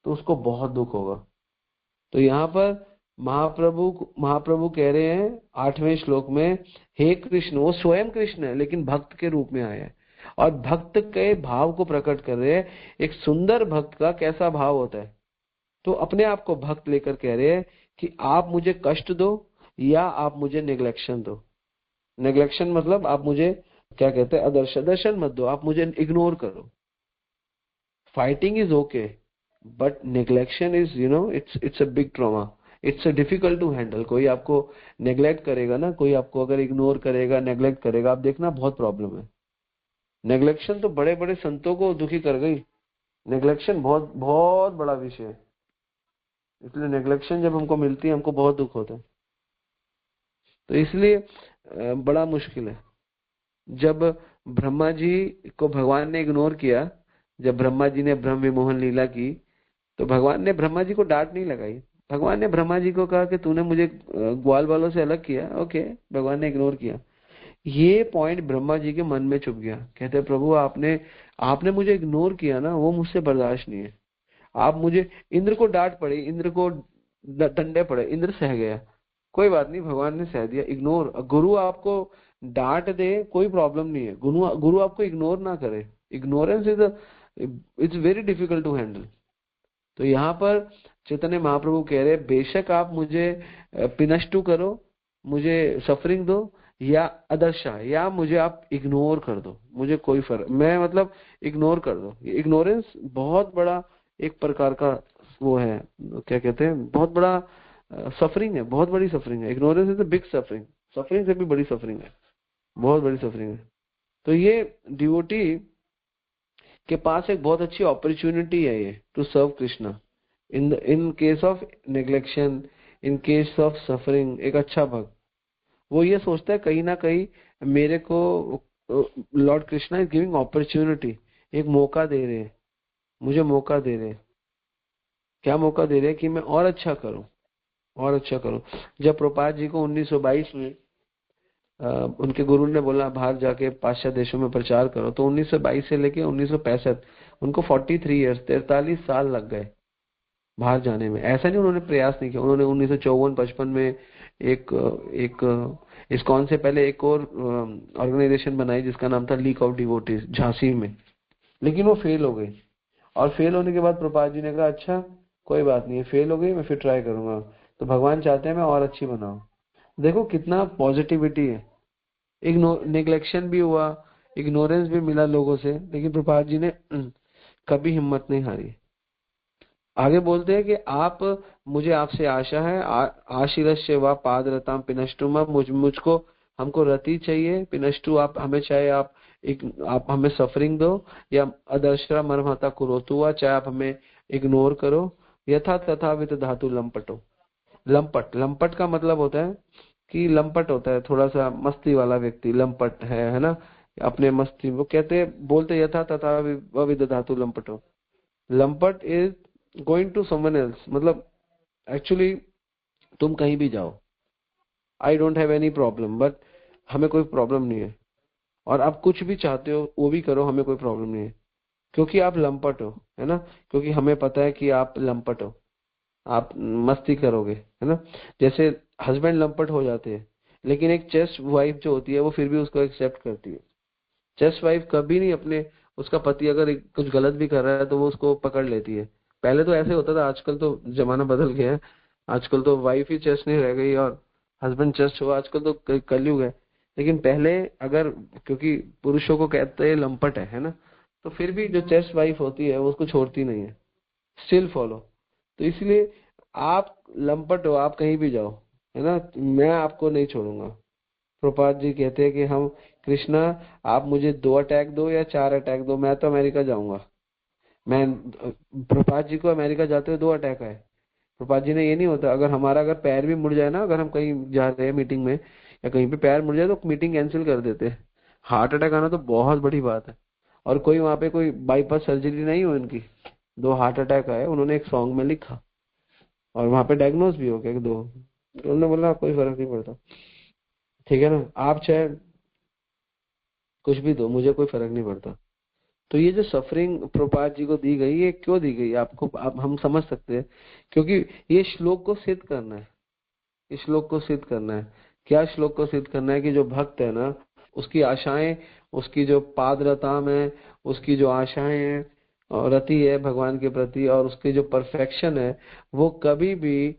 तो उसको बहुत दुख होगा। तो यहाँ पर महाप्रभु कह रहे हैं 8वें श्लोक में, हे कृष्ण, वो स्वयं कृष्ण है लेकिन भक्त के रूप में आए हैं और भक्त के भाव को प्रकट कर रहे हैं। एक सुंदर भक्त का कैसा भाव होता है, तो अपने आप को भक्त लेकर कह रहे हैं कि आप मुझे कष्ट दो या आप मुझे नेग्लेक्शन दो। नेग्लेक्शन मतलब आप मुझे क्या कहते हैं, दर्शन मत दो, आप मुझे इग्नोर करो। Fighting is okay, but neglection is it's a big trauma, it's a difficult to handle. कोई आपको नेग्लेक्ट करेगा ना, कोई आपको अगर इग्नोर करेगा, नेग्लेक्ट करेगा, आप देखना बहुत प्रॉब्लम है। नेग्लेक्शन तो बड़े बड़े संतों को दुखी कर गई। नेग्लेक्शन बहुत बहुत बड़ा विषय है, इसलिए नेग्लेक्शन जब हमको मिलती है हमको बहुत दुख होता है। तो इसलिए बड़ा मुश्किल है। जब ब्रह्मा जी को भगवान ने इग्नोर किया, जब ब्रह्मा जी ने ब्रह्म विमोहन लीला की, तो भगवान ने ब्रह्मा जी को डांट नहीं लगाई। भगवान ने ब्रह्मा जी को कहा कि तूने मुझे ग्वाल वालों से अलग किया, ओके, भगवान ने इग्नोर किया। ये पॉइंट ब्रह्मा जी के मन में चुभ गया। कहते प्रभु आपने आपने मुझे इग्नोर किया ना, वो मुझसे बर्दाश्त नहीं है। आप मुझे, इंद्र को डांट पड़ी, इंद्र को डंडे पड़े, इंद्र सह गया, कोई बात नहीं, भगवान ने सह दिया। इग्नोर, गुरु आपको डांट दे कोई प्रॉब्लम नहीं है, गुरु गुरु आपको इग्नोर ना करे, ignorance is it's very difficult to handle. तो यहाँ पर चैतन्य महाप्रभु कह रहे बेशक आप मुझे पिनष्टु करो, मुझे सफरिंग दो, या अदर्शा, या मुझे आप इग्नोर कर दो, मुझे कोई फर्क, मैं मतलब इग्नोर कर दो। इग्नोरेंस बहुत बड़ा एक प्रकार का वो है, क्या कहते हैं, बहुत बड़ा सफरिंग है, बहुत बड़ी सफरिंग है। Ignorance is a big suffering, suffering से भी बड़ी सफरिंग है, बहुत बड़ी सफरिंग है। तो ये डिवोटी के पास एक बहुत अच्छी अपॉर्चुनिटी है ये, to serve Krishna in case of neglection, in case of suffering. एक अच्छा भक्त वो ये सोचता है कहीं ना कहीं मेरे को Lord Krishna is giving opportunity, एक मौका दे रहे हैं, मुझे मौका दे रहे हैं। क्या मौका दे रहे हैं कि मैं और अच्छा करूं, और अच्छा करूं। जब प्रभुपाद जी को 1922 में उनके गुरु ने बोला बाहर जाके पाश्चात्य देशों में प्रचार करो, तो 1922 से लेके 1965 उनको 43 ईयर्स, 43 साल लग गए बाहर जाने में। ऐसा नहीं उन्होंने प्रयास नहीं किया, उन्होंने 1954-55 में एक एक इस्कॉन से पहले एक और ऑर्गेनाइजेशन बनाई जिसका नाम था लीग ऑफ डिवोटीज, झांसी में, लेकिन वो फेल हो गई। और फेल होने के बाद प्रभुपाद जी ने कहा अच्छा कोई बात नहीं है, फेल हो गई, मैं फिर ट्राई करूंगा। तो भगवान चाहते हैं मैं और अच्छी बनाऊं। देखो कितना पॉजिटिविटी है। निग्लेक्शन भी हुआ, इग्नोरेंस भी मिला लोगों से, लेकिन प्रभुपाद जी ने कभी हिम्मत नहीं हारी। आगे बोलते हैं कि आप, मुझे आपसे आशा है, आशीर्ष व पादरताम पिनष्टु, मुझको हमको रति चाहिए, पिनष्टु आप हमें, चाहे आप हमें सफरिंग दो, या अदर्शरा मरमहता कुरोतु हुआ, चाहे आप हमें इग्नोर करो, यथा तथा विद धातु लंपटो। लंपट, लंपट का मतलब होता है कि लंपट होता है थोड़ा सा मस्ती वाला व्यक्ति, लंपट है ना, अपने मस्ती, वो कहते बोलते यथा तथा विद धातु लंपटो। लंपट is going to someone else, मतलब एक्चुअली तुम कहीं भी जाओ, I don't have any problem, but हमें कोई प्रॉब्लम नहीं है, और आप कुछ भी चाहते हो वो भी करो, हमें कोई प्रॉब्लम नहीं है, क्योंकि आप लंपट हो, है ना, क्योंकि हमें पता है कि आप लंपट हो, आप मस्ती करोगे, है ना। जैसे हस्बैंड लंपट हो जाते हैं, लेकिन एक चेस्ट वाइफ जो होती है वो फिर भी उसको एक्सेप्ट करती है। चेस्ट वाइफ कभी नहीं अपने, उसका पति अगर कुछ गलत भी कर रहा है तो वो उसको पकड़ लेती है। पहले तो ऐसे होता था, आजकल तो जमाना बदल गया है, आजकल तो वाइफ ही चेस्ट नहीं रह गई और हस्बैंड चेस्ट हुआ, आजकल तो कलयुग है। लेकिन पहले अगर, क्योंकि पुरुषों को कहते हैं लंपट है ना, तो फिर भी जो चेस्ट वाइफ होती है वो उसको छोड़ती नहीं है, स्टिल फॉलो। तो इसलिए आप लंपट हो, आप कहीं भी जाओ, है ना, मैं आपको नहीं छोड़ूंगा। प्रभुपाद जी कहते हैं कि हम, कृष्णा आप मुझे 2 अटैक दो या 4 अटैक दो, मैं तो अमेरिका जाऊंगा। मैं, प्रभुपाद जी को अमेरिका जाते हुए 2 अटैक आए। प्रभुपाद जी ने, ये नहीं होता, अगर पैर भी मुड़ जाए ना, अगर हम कहीं जा रहे हैं मीटिंग में या कहीं पे पैर मुड़ जाए तो मीटिंग कैंसिल कर देते हैं। हार्ट अटैक आना तो बहुत बड़ी बात है, और कोई वहां पे कोई बाईपास सर्जरी नहीं हुई उनकी, 2 हार्ट अटैक आए, उन्होंने एक सॉन्ग में लिखा, और वहां पे डायग्नोज भी हो गया कि 2। तो उन्होंने बोला कोई फर्क नहीं पड़ता, ठीक है ना, आप चाहे कुछ भी दो, मुझे कोई फर्क नहीं पड़ता। तो ये जो सफरिंग प्रभुपाद जी को दी गई, ये क्यों दी गई आपको, आप हम समझ सकते हैं, क्योंकि ये श्लोक को सिद्ध करना है, इस श्लोक को सिद्ध करना है। क्या श्लोक को सिद्ध करना है कि जो भक्त है ना, उसकी आशाएं, उसकी जो पादरता में, उसकी जो आशाएं हैं और रति है भगवान के प्रति, और उसकी जो परफेक्शन है, वो कभी भी,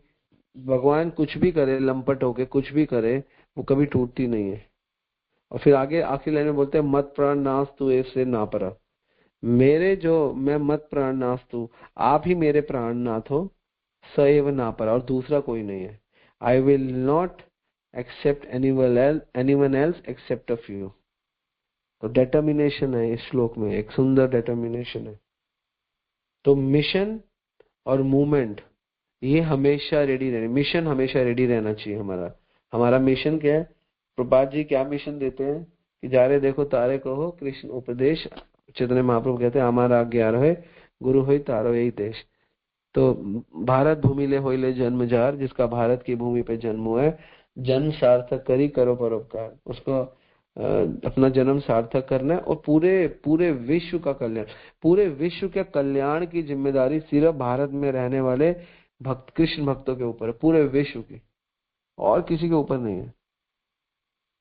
भगवान कुछ भी करे, लंपट होके कुछ भी करे, वो कभी टूटती नहीं है। और फिर आगे आखिरी लाइन में बोलते हैं मत प्राण नास्तु ऐसे ना परा, मेरे जो, मैं मत प्राण नास्तु, आप ही मेरे प्राणनाथ हो, सएव ना परा, और दूसरा कोई नहीं है। I will not accept anyone else except of you. तो डेटर्मिनेशन है इस श्लोक में, एक सुंदर डेटर्मिनेशन है। तो मिशन और मूवमेंट, ये हमेशा रेडी रहना, मिशन हमेशा रेडी रहना चाहिए हमारा। हमारा मिशन क्या है, प्रभुपाद जी क्या मिशन देते हैं कि जा रहे देखो तारे कहो कृष्ण उपदेश, चैतन्य महाप्रभु कहते हैं हमारा आज्ञा रहे, गुरु होई तारो यही देश। तो भारत भूमि ले होइले जन्मजार, जिसका भारत की भूमि पे जन्म हुआ है, जन्म सार्थक करी करो परोपकार। उसको अपना जन्म सार्थक करना है, और पूरे पूरे विश्व का कल्याण, पूरे विश्व के कल्याण की जिम्मेदारी सिर्फ भारत में रहने वाले भक्त, कृष्ण भक्तों के ऊपर है, पूरे विश्व की, और किसी के ऊपर नहीं है।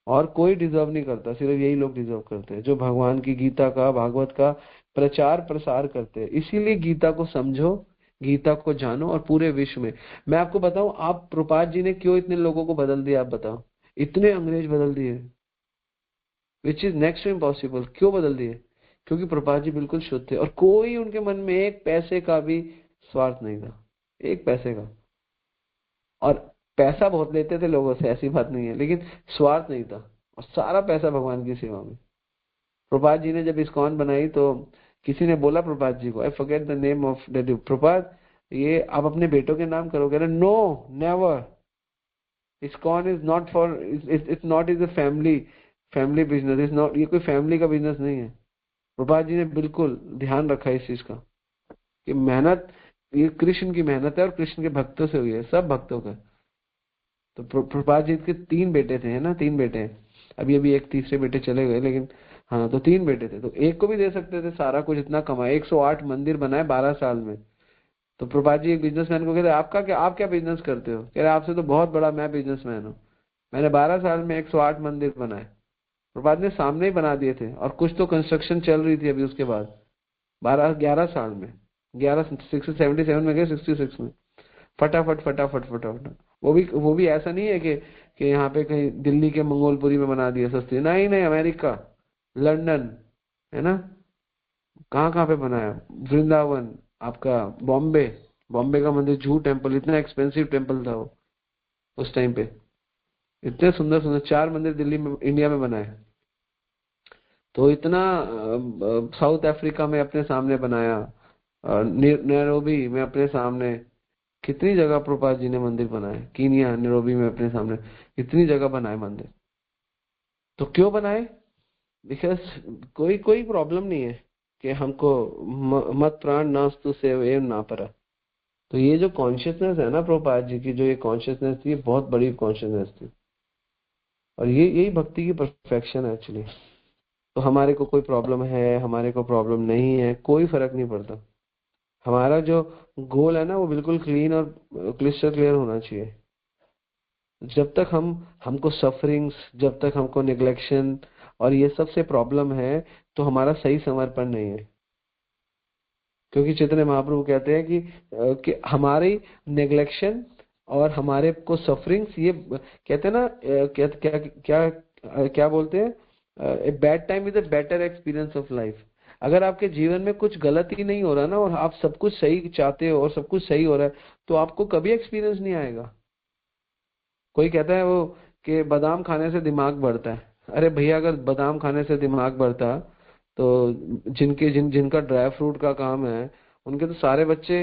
और कोई डिजर्व नहीं करता, सिर्फ यही लोग डिजर्व करते हैं जो भगवान की गीता का, भागवत का प्रचार प्रसार करते हैं। इसीलिए गीता को समझो, गीता को जानो, और पूरे विश्व में। मैं आपको बताऊं, आप प्रभुपाद जी ने क्यों इतने लोगों को बदल दिया, आप बताओ। इतने अंग्रेज बदल दिए, which is next to impossible. क्यों बदल दिए? क्योंकि प्रभुपाद जी बिल्कुल शुद्ध थे, और कोई उनके मन में एक पैसे का भी स्वार्थ नहीं था, एक पैसे का। और पैसा बहुत लेते थे लोगों से, ऐसी बात नहीं है, लेकिन स्वार्थ नहीं था, और सारा पैसा भगवान की सेवा में। प्रभुपाद जी ने जब इस्कॉन बनाई, तो किसी ने बोला प्रभुपाद जी को, I forget the name of that, Prabhupada ये आप अपने बेटों के नाम करोगे? No, never. ISKCON is not for, it's not is a family business, is not, ये कोई फैमिली का बिजनेस नहीं है। प्रभुपाद जी ने बिल्कुल ध्यान रखा इस चीज का, कि मेहनत, ये कृष्ण की मेहनत है, और कृष्ण के भक्तों से हुई है, सब भक्तों का। तो प्रभुपाद जी के 3 बेटे थे, है ना, 3 बेटे हैं। अभी अभी एक तीसरे बेटे चले गए, लेकिन हाँ, तो 3 बेटे थे, तो एक को भी दे सकते थे सारा कुछ, इतना कमाए, 108 मंदिर बनाए 12 साल में। तो प्रभुपाद जी एक बिजनेसमैन को कहते, आपका क्या, आप क्या बिजनेस करते हो? कह रहे, आपसे तो बहुत बड़ा मैं बिजनेसमैन हूँ, मैंने 12 साल में 108 मंदिर बनाए। प्रभुपाद ने सामने ही बना दिए थे, और कुछ तो कंस्ट्रक्शन चल रही थी अभी उसके बाद, 11 साल में, 76 77 में गए, 66 में, फटाफट फटाफट फटाफट। वो भी ऐसा नहीं है कि यहाँ पे कहीं दिल्ली के मंगोलपुरी में बना दिया सस्ती, नहीं नहीं, अमेरिका, लंदन, है ना, कहाँ कहाँ पे बनाया, वृंदावन, आपका बॉम्बे, बॉम्बे का मंदिर, जूहू टेम्पल, इतना एक्सपेंसिव टेम्पल था वो उस टाइम पे। इतने सुंदर सुंदर 4 मंदिर दिल्ली में, इंडिया में बनाए। तो इतना साउथ अफ्रीका में अपने सामने बनाया, नैरोबी में अपने सामने, कितनी जगह प्रभुपाद जी ने मंदिर बनाए, कीनिया, नैरोबी में अपने सामने, इतनी जगह बनाए मंदिर। तो क्यों बनाए? बिकॉज कोई कोई प्रॉब्लम नहीं है कि हमको मत प्राण नास्तु सेव एवं ना परा। तो ये जो कॉन्शियसनेस है ना प्रभुपाद जी की, जो ये कॉन्शियसनेस थी, ये बहुत बड़ी कॉन्शियसनेस थी, और ये यही भक्ति की परफेक्शन है एक्चुअली। तो हमारे को कोई प्रॉब्लम है, हमारे को प्रॉब्लम नहीं है, कोई फर्क नहीं पड़ता। हमारा जो गोल है ना, वो बिल्कुल क्लीन और क्लिस्टर क्लियर होना चाहिए। जब तक हमको सफरिंग्स, जब तक हमको निग्लेक्शन और ये सब से प्रॉब्लम है, तो हमारा सही समर्पण नहीं है। क्योंकि चैतन्य महाप्रभु कहते हैं कि हमारी नेग्लेक्शन और हमारे को सफरिंग्स, ये कहते हैं ना, क्या क्या क्या बोलते हैं, a bad time is a better experience of life. अगर आपके जीवन में कुछ गलत ही नहीं हो रहा ना, और आप सब कुछ सही चाहते हो, और सब कुछ सही हो रहा है, तो आपको कभी एक्सपीरियंस नहीं आएगा। कोई कहता है वो कि बादाम खाने से दिमाग बढ़ता है। अरे भैया, अगर बादाम खाने से दिमाग बढ़ता, तो जिनका ड्राई फ्रूट का काम है, उनके तो सारे बच्चे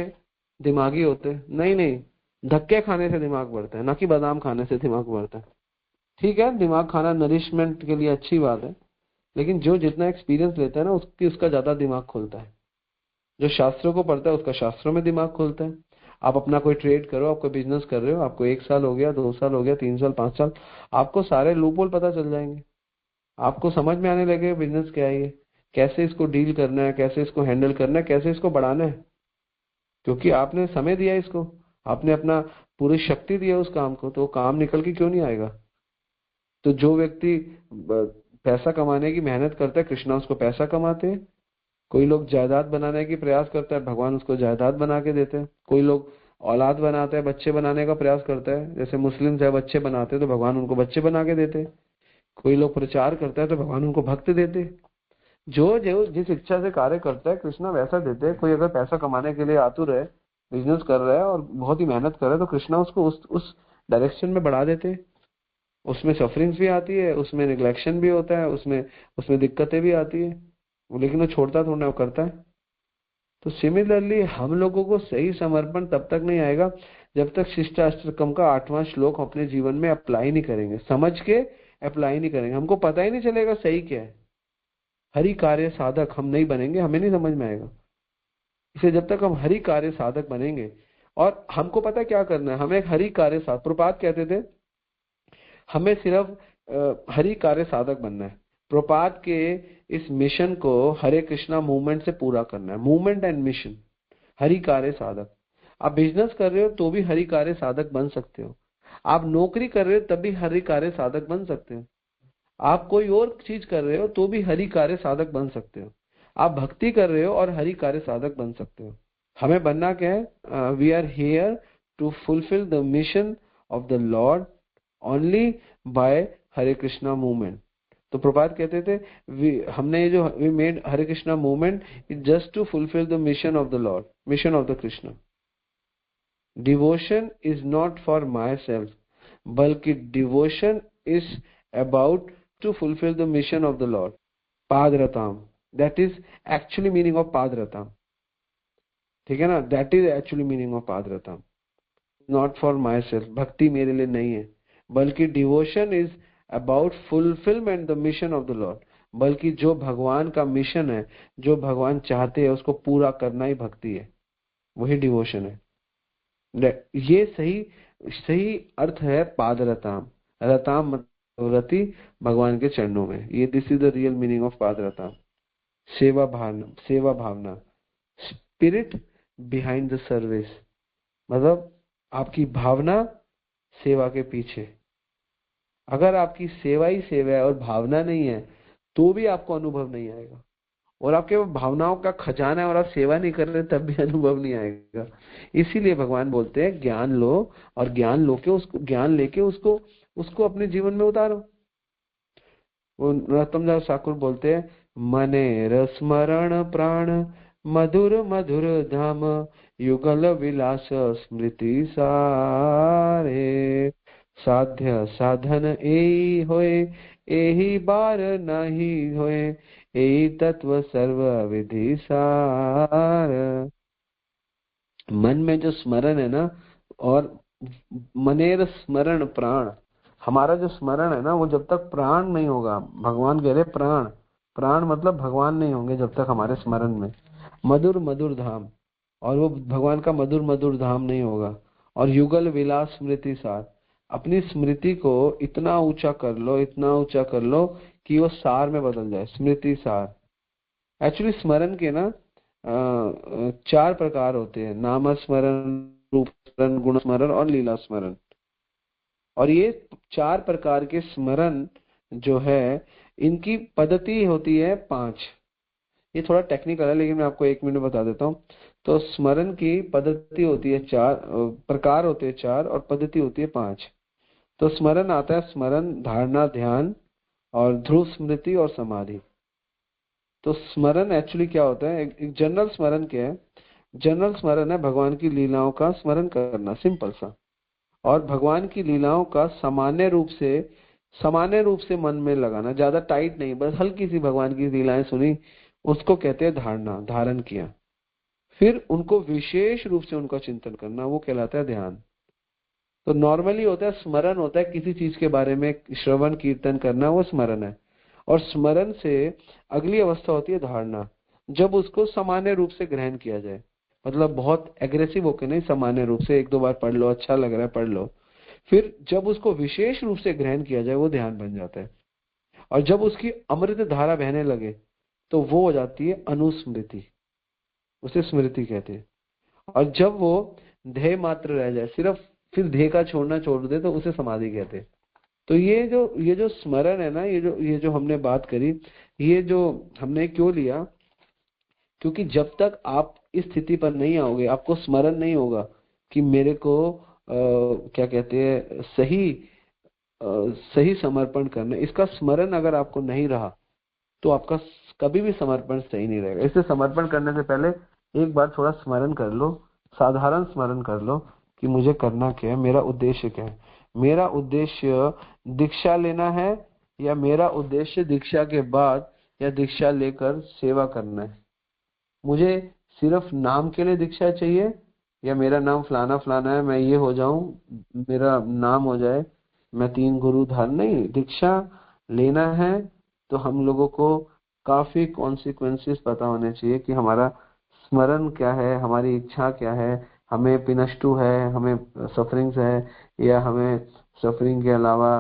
दिमागी होते। नहीं नहीं, धक्के खाने से दिमाग बढ़ता है, ना कि बादाम खाने से दिमाग बढ़ता है। ठीक है, दिमाग खाना नरिशमेंट के लिए अच्छी बात है, लेकिन जो जितना एक्सपीरियंस लेता है ना, उसका ज्यादा दिमाग खुलता है। जो शास्त्रों को पढ़ता है, उसका शास्त्रों में दिमाग खुलता है। आप अपना कोई ट्रेड करो, आप कोई बिजनेस कर रहे हो, आपको 1 साल हो गया, 2 साल हो गया, 3 साल, 5 साल, आपको सारे लूपहोल पता चल जाएंगे। आपको समझ में आने लगेगा बिजनेस क्या है, ये कैसे इसको डील करना है, कैसे इसको हैंडल करना है, कैसे इसको बढ़ाना है। क्योंकि आपने समय दिया इसको, आपने अपना पूरी शक्ति दिया उस काम को, तो वो काम निकल के क्यों नहीं आएगा? तो जो व्यक्ति पैसा कमाने की मेहनत करता है, कृष्णा उसको पैसा कमाते हैं। कोई लोग जायदाद बनाने की प्रयास करता है, भगवान उसको जायदाद बना के देते हैं। कोई लोग औलाद बनाता है, बच्चे बनाने का प्रयास करता है, जैसे मुस्लिम है, बच्चे बनाते हैं, तो भगवान उनको बच्चे बना के देते हैं। कोई लोग प्रचार करता है, तो भगवान उनको भक्त देते हैं। जो जो जिस इच्छा से कार्य करता है, कृष्णा वैसा देते हैं। कोई अगर पैसा कमाने के लिए आतुर है, बिजनेस कर रहा है और बहुत ही मेहनत कर रहा है, तो कृष्णा उसको उस डायरेक्शन में बढ़ा देते हैं। उसमें सफरिंग्स भी आती है, उसमें निग्लेक्शन भी होता है, उसमें उसमें दिक्कतें भी आती है, लेकिन वो छोड़ता थोड़ा ना, वो करता है। तो सिमिलरली हम लोगों को सही समर्पण तब तक नहीं आएगा जब तक शिष्टाष्टकम का 8वां श्लोक अपने जीवन में अप्लाई नहीं करेंगे, समझ के अप्लाई नहीं करेंगे। हमको पता ही नहीं चलेगा सही क्या है। हरि कार्य साधक हम नहीं बनेंगे, हमें नहीं समझ में आएगा। इसे जब तक हम हरि कार्य साधक बनेंगे, और हमको पता है क्या करना है, हमें एक हरि कार्य साधक, प्रभुपाद कहते थे हमें सिर्फ हरि कार्य साधक बनना है। प्रभुपाद के इस मिशन को हरे कृष्णा मूवमेंट से पूरा करना है। मूवमेंट एंड मिशन, हरि कार्य साधक। आप बिजनेस कर रहे हो तो भी हरि कार्य साधक बन सकते हो, आप नौकरी कर रहे हो तब भी हरि कार्य साधक बन सकते हो, आप कोई और चीज कर रहे हो तो भी हरि कार्य साधक बन सकते हो, आप भक्ति कर रहे हो और हरि कार्य साधक बन सकते हो। हमें बनना क्या है? We are here to fulfil the mission of the lord only by Hare Krishna movement. तो प्रभात कहते थे हमने ये जो we made Hare Krishna movement just to fulfil the mission of the lord, mission of the Krishna. Devotion is not for myself, बल्कि devotion is about to fulfil the mission of the lord. पादरताम, that is actually meaning of पादरताम, ठीक है ना? That is actually meaning of पादरताम, not for myself, भक्ति मेरे लिए नहीं है, बल्कि devotion is about fulfilment the mission of the lord, बल्कि जो भगवान का मिशन है, जो भगवान चाहते हैं उसको पूरा करना ही भक्ति है, वही डिवोशन है। ये सही सही अर्थ है पादरताम। रताम मतलब रति, भगवान के चरणों में, ये this is the real meaning of पादरताम। सेवा भावना, सेवा भावना, स्पिरिट बिहाइंड द सर्विस, मतलब आपकी भावना सेवा के पीछे। अगर आपकी सेवा ही सेवा है और भावना नहीं है तो भी आपको अनुभव नहीं आएगा, और आपके भावनाओं का खजाना है और आप सेवा नहीं कर रहे तब भी अनुभव नहीं आएगा। इसीलिए भगवान बोलते हैं ज्ञान लो, और ज्ञान लेके उसको उसको अपने जीवन में उतारो। वो नरोत्तम दास ठाकुर बोलते हैं, मने स्मरण प्राण मधुर मधुर धाम, युगल विलास स्मृति सारे, साध्य साधन एही होए, एही बार नहीं होए, एही तत्व सर्व विधि सार। मन में जो स्मरण है ना, और मनेर स्मरण प्राण, हमारा जो स्मरण है ना वो जब तक प्राण नहीं होगा, भगवान कह रहे प्राण, प्राण मतलब भगवान नहीं होंगे जब तक हमारे स्मरण में, मधुर मधुर धाम, और वो भगवान का मधुर मधुर धाम नहीं होगा। और युगल विलास स्मृति सार, अपनी स्मृति को इतना ऊंचा कर लो, इतना ऊंचा कर लो कि वो सार में बदल जाए, स्मृति सार। एक्चुअली स्मरण के ना 4 प्रकार होते हैं, नाम स्मरण, रूप स्मरण, गुण स्मरण और लीला स्मरण। और ये 4 प्रकार के स्मरण जो है, इनकी पद्धति होती है 5। ये थोड़ा टेक्निकल है लेकिन मैं आपको 1 मिनट में बता देता हूँ। तो स्मरण की पद्धति होती है 4, प्रकार होते हैं 4, और पद्धति होती है 5। तो स्मरण आता है स्मरण, धारणा, ध्यान और ध्रुव स्मृति और समाधि। तो स्मरण एक्चुअली क्या होता है? एक जनरल स्मरण क्या है? जनरल स्मरण है भगवान की लीलाओं का स्मरण करना, सिंपल सा, और भगवान की लीलाओं का सामान्य रूप से मन में लगाना, ज्यादा टाइट नहीं, बस हल्की सी भगवान की लीलाएं सुनी, उसको कहते हैं धारणा, धारण किया। फिर उनको विशेष रूप से उनका चिंतन करना, वो कहलाता है ध्यान। तो नॉर्मली होता है स्मरण, होता है किसी चीज के बारे में श्रवण कीर्तन करना, वो स्मरण है। और स्मरण से अगली अवस्था होती है धारणा, जब उसको सामान्य रूप से ग्रहण किया जाए, मतलब बहुत एग्रेसिव होकर नहीं, सामान्य रूप से 1-2 बार पढ़ लो, अच्छा लग रहा है पढ़ लो। फिर जब उसको विशेष रूप से ग्रहण किया जाए वो ध्येय बन जाता है, और जब उसकी अमृत धारा बहने लगे तो वो हो जाती है अनुस्मृति, उसे स्मृति कहते हैं। और जब वो ध्येय मात्र रह जाए, सिर्फ फिर ध्येय का छोड़ना छोड़ दे, तो उसे समाधि कहते हैं। तो ये जो स्मरण है ना, ये जो हमने बात करी, ये जो हमने क्यों लिया, क्योंकि जब तक आप इस स्थिति पर नहीं आओगे, आपको स्मरण नहीं होगा कि मेरे को क्या कहते हैं, सही समर्पण करना, इसका स्मरण अगर आपको नहीं रहा तो आपका कभी भी समर्पण सही नहीं रहेगा। इससे समर्पण करने से पहले एक बार थोड़ा स्मरण कर लो, साधारण स्मरण कर लो कि मुझे करना क्या है, मेरा उद्देश्य क्या है। मेरा उद्देश्य दीक्षा लेना है, या मेरा उद्देश्य दीक्षा के बाद या दीक्षा लेकर सेवा करना है। मुझे सिर्फ नाम के लिए दीक्षा चाहिए, या मेरा नाम फलाना फलाना है, मैं ये हो जाऊं, मेरा नाम हो जाए, मैं 3 गुरु धारण नहीं, दीक्षा लेना है तो हम लोगों को काफी कॉन्सिक्वेंसेस पता होने चाहिए कि हमारा स्मरण क्या है, हमारी इच्छा क्या है, हमें पिनष्टु है, हमें सफरिंग्स है, या हमें सफरिंग के अलावा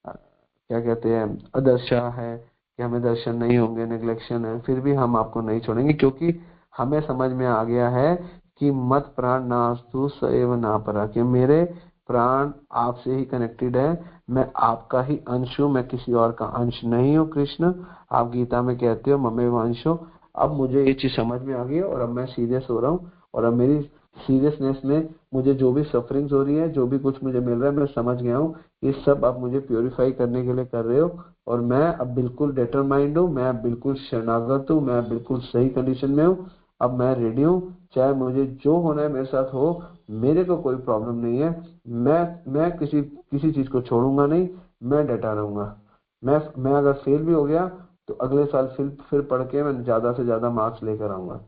क्या कहते हैं अदर्शा है कि हमें दर्शन नहीं होंगे, निग्लेक्शन है, फिर भी हम आपको नहीं छोड़ेंगे, क्योंकि हमें समझ में आ गया है कि मत प्राण नास्तु सएव ना परा, कि मेरे प्राण आपसे ही कनेक्टेड है, मैं आपका ही अंश हूँ, मैं किसी और का अंश नहीं हूँ। कृष्ण आप गीता में कहते हो ममेव अंशो। अब मुझे ये चीज समझ में आ गई है और अब मैं सीरियस हो रहा हूँ, और अब मेरी सीरियसनेस में मुझे जो भी सफरिंग्स हो रही है, जो भी कुछ मुझे मिल रहा है, मैं समझ गया हूँ ये सब आप मुझे प्योरीफाई करने के लिए कर रहे हो, और मैं अब बिल्कुल डिटरमाइंड हूँ, मैं अब बिल्कुल शरणागत हूँ, मैं अब बिल्कुल सही कंडीशन में हूँ, अब मैं रेडी हूँ, चाहे मुझे जो होना है मेरे साथ हो, मेरे को कोई प्रॉब्लम नहीं है। मैं किसी किसी चीज को छोड़ूंगा नहीं, मैं डटा रहूंगा। मैं अगर फेल भी हो गया तो अगले साल फिर पढ़ के मैं ज्यादा से ज्यादा मार्क्स लेकर आऊंगा।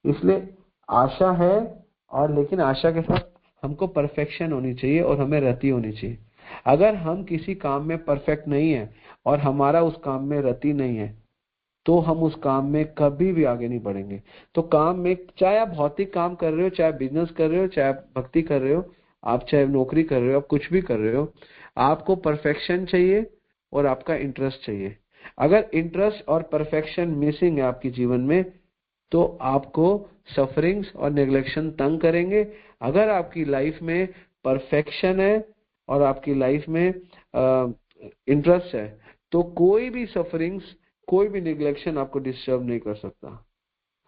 इसलिए आशा है, और लेकिन आशा के साथ हमको परफेक्शन होनी चाहिए और हमें रति होनी चाहिए। अगर हम किसी काम में परफेक्ट नहीं है और हमारा उस काम में रति नहीं है, तो हम उस काम में कभी भी आगे नहीं बढ़ेंगे। तो काम में, चाहे आप भौतिक काम कर रहे हो, चाहे बिजनेस कर रहे हो, चाहे आप भक्ति कर रहे हो, आप चाहे नौकरी कर रहे हो, आप कुछ भी कर रहे हो, आपको परफेक्शन चाहिए और आपका इंटरेस्ट चाहिए। अगर इंटरेस्ट और परफेक्शन मिसिंग है आपके जीवन में, तो आपको सफरिंग्स और नेग्लेक्शन तंग करेंगे। अगर आपकी लाइफ में परफेक्शन है और आपकी लाइफ में इंटरेस्ट है, तो कोई भी सफरिंग्स, कोई भी निग्लेक्शन आपको डिस्टर्ब नहीं कर सकता।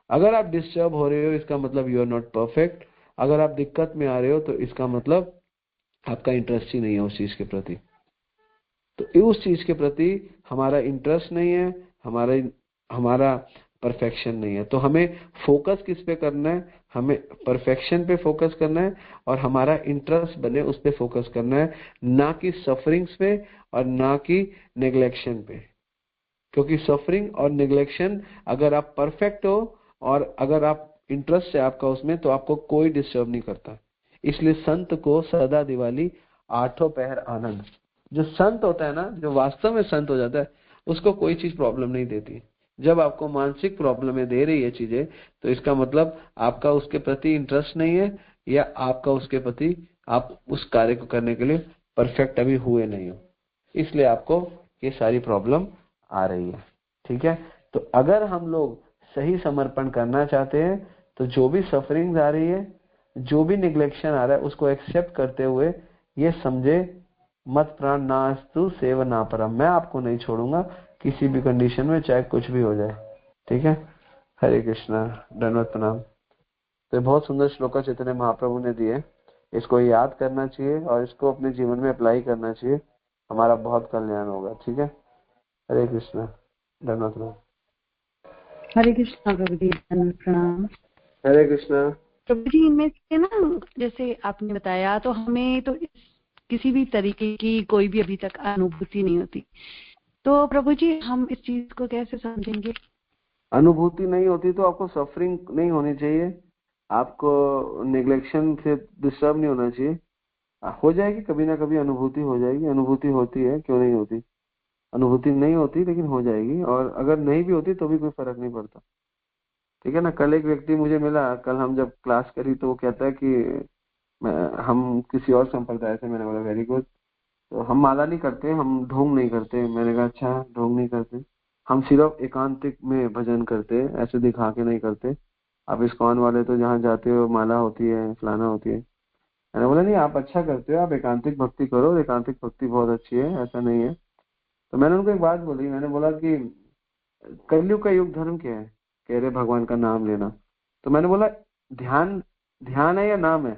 अगर आप डिस्टर्ब हो रहे हो, इसका मतलब यू आर नॉट परफेक्ट। अगर आप दिक्कत में आ रहे हो, तो इसका मतलब आपका इंटरेस्ट ही नहीं है उस चीज के प्रति। तो उस चीज के प्रति हमारा इंटरेस्ट नहीं है, हमारा परफेक्शन नहीं है। तो हमें फोकस किस पे करना है? हमें परफेक्शन पे फोकस करना है, और हमारा इंटरेस्ट बने उस पे फोकस करना है, ना कि सफरिंग्स पे और ना कि नेग्लेक्शन पे। क्योंकि सफरिंग और निग्लेक्शन, अगर आप परफेक्ट हो और अगर आप इंटरेस्ट है आपका उसमें, तो आपको कोई डिस्टर्ब नहीं करता। इसलिए संत को सदा दिवाली आठों पहर आनंद। जो संत होता है ना, जो वास्तव में संत हो जाता है, उसको कोई चीज प्रॉब्लम नहीं देती। जब आपको मानसिक प्रॉब्लम दे रही है चीजें, तो इसका मतलब आपका उसके प्रति इंटरेस्ट नहीं है, या आपका उसके प्रति, आप उस कार्य को करने के लिए परफेक्ट अभी हुए नहीं हो, इसलिए आपको ये सारी प्रॉब्लम आ रही है। ठीक है, तो अगर हम लोग सही समर्पण करना चाहते हैं, तो जो भी सफरिंग आ रही है, जो भी निग्लेक्शन आ रहा है, उसको एक्सेप्ट करते हुए ये समझे, मत प्राण नास्तु सेव ना परम, मैं आपको नहीं छोड़ूंगा किसी भी कंडीशन में, चाहे कुछ भी हो जाए। ठीक है, हरे कृष्णा, धन्यवाद, प्रणाम। तो बहुत सुंदर श्लोका चैतन्य महाप्रभु ने दिए, इसको याद करना चाहिए और इसको अपने जीवन में अप्लाई करना चाहिए, हमारा बहुत कल्याण होगा। ठीक है, हरे कृष्णा, धन्यवाद। हरे कृष्णा प्रभु जी, धन्यवाद, प्रणाम। हरे कृष्णा प्रभु जी, इनमें से ना, जैसे आपने बताया, तो हमें तो किसी भी तरीके की कोई भी अभी तक अनुभूति नहीं होती, तो प्रभु जी हम इस चीज को कैसे समझेंगे? अनुभूति नहीं होती तो आपको सफरिंग नहीं होनी चाहिए, आपको निग्लेक्शन से डिस्टर्ब नहीं होना चाहिए। हो जाएगी कभी ना कभी अनुभूति, हो जाएगी, अनुभूति होती है, क्यों नहीं होती? अनुभूति नहीं होती लेकिन हो जाएगी, और अगर नहीं भी होती तो भी कोई फर्क नहीं पड़ता। ठीक है ना। कल एक व्यक्ति मुझे मिला, कल हम जब क्लास करी, तो वो कहता है कि हम किसी और संप्रदाय से। मैंने बोला वेरी गुड। तो हम माला नहीं करते, हम ढोंग नहीं करते। मैंने कहा अच्छा, ढोंग नहीं करते, हम सिर्फ एकांतिक में भजन करते, ऐसे दिखा के नहीं करते। आप इस्कॉन वाले तो जहाँ जाते हो माला होती है, फलाना होती है। मैंने बोला नहीं, आप अच्छा करते हो, आप एकांतिक भक्ति करो, एकांतिक भक्ति बहुत अच्छी है, ऐसा नहीं है। तो मैंने उनको एक बात बोली, मैंने बोला कि कलयुग का युग धर्म क्या है? कह रहे भगवान का नाम लेना। तो मैंने बोला ध्यान, ध्यान है या नाम है?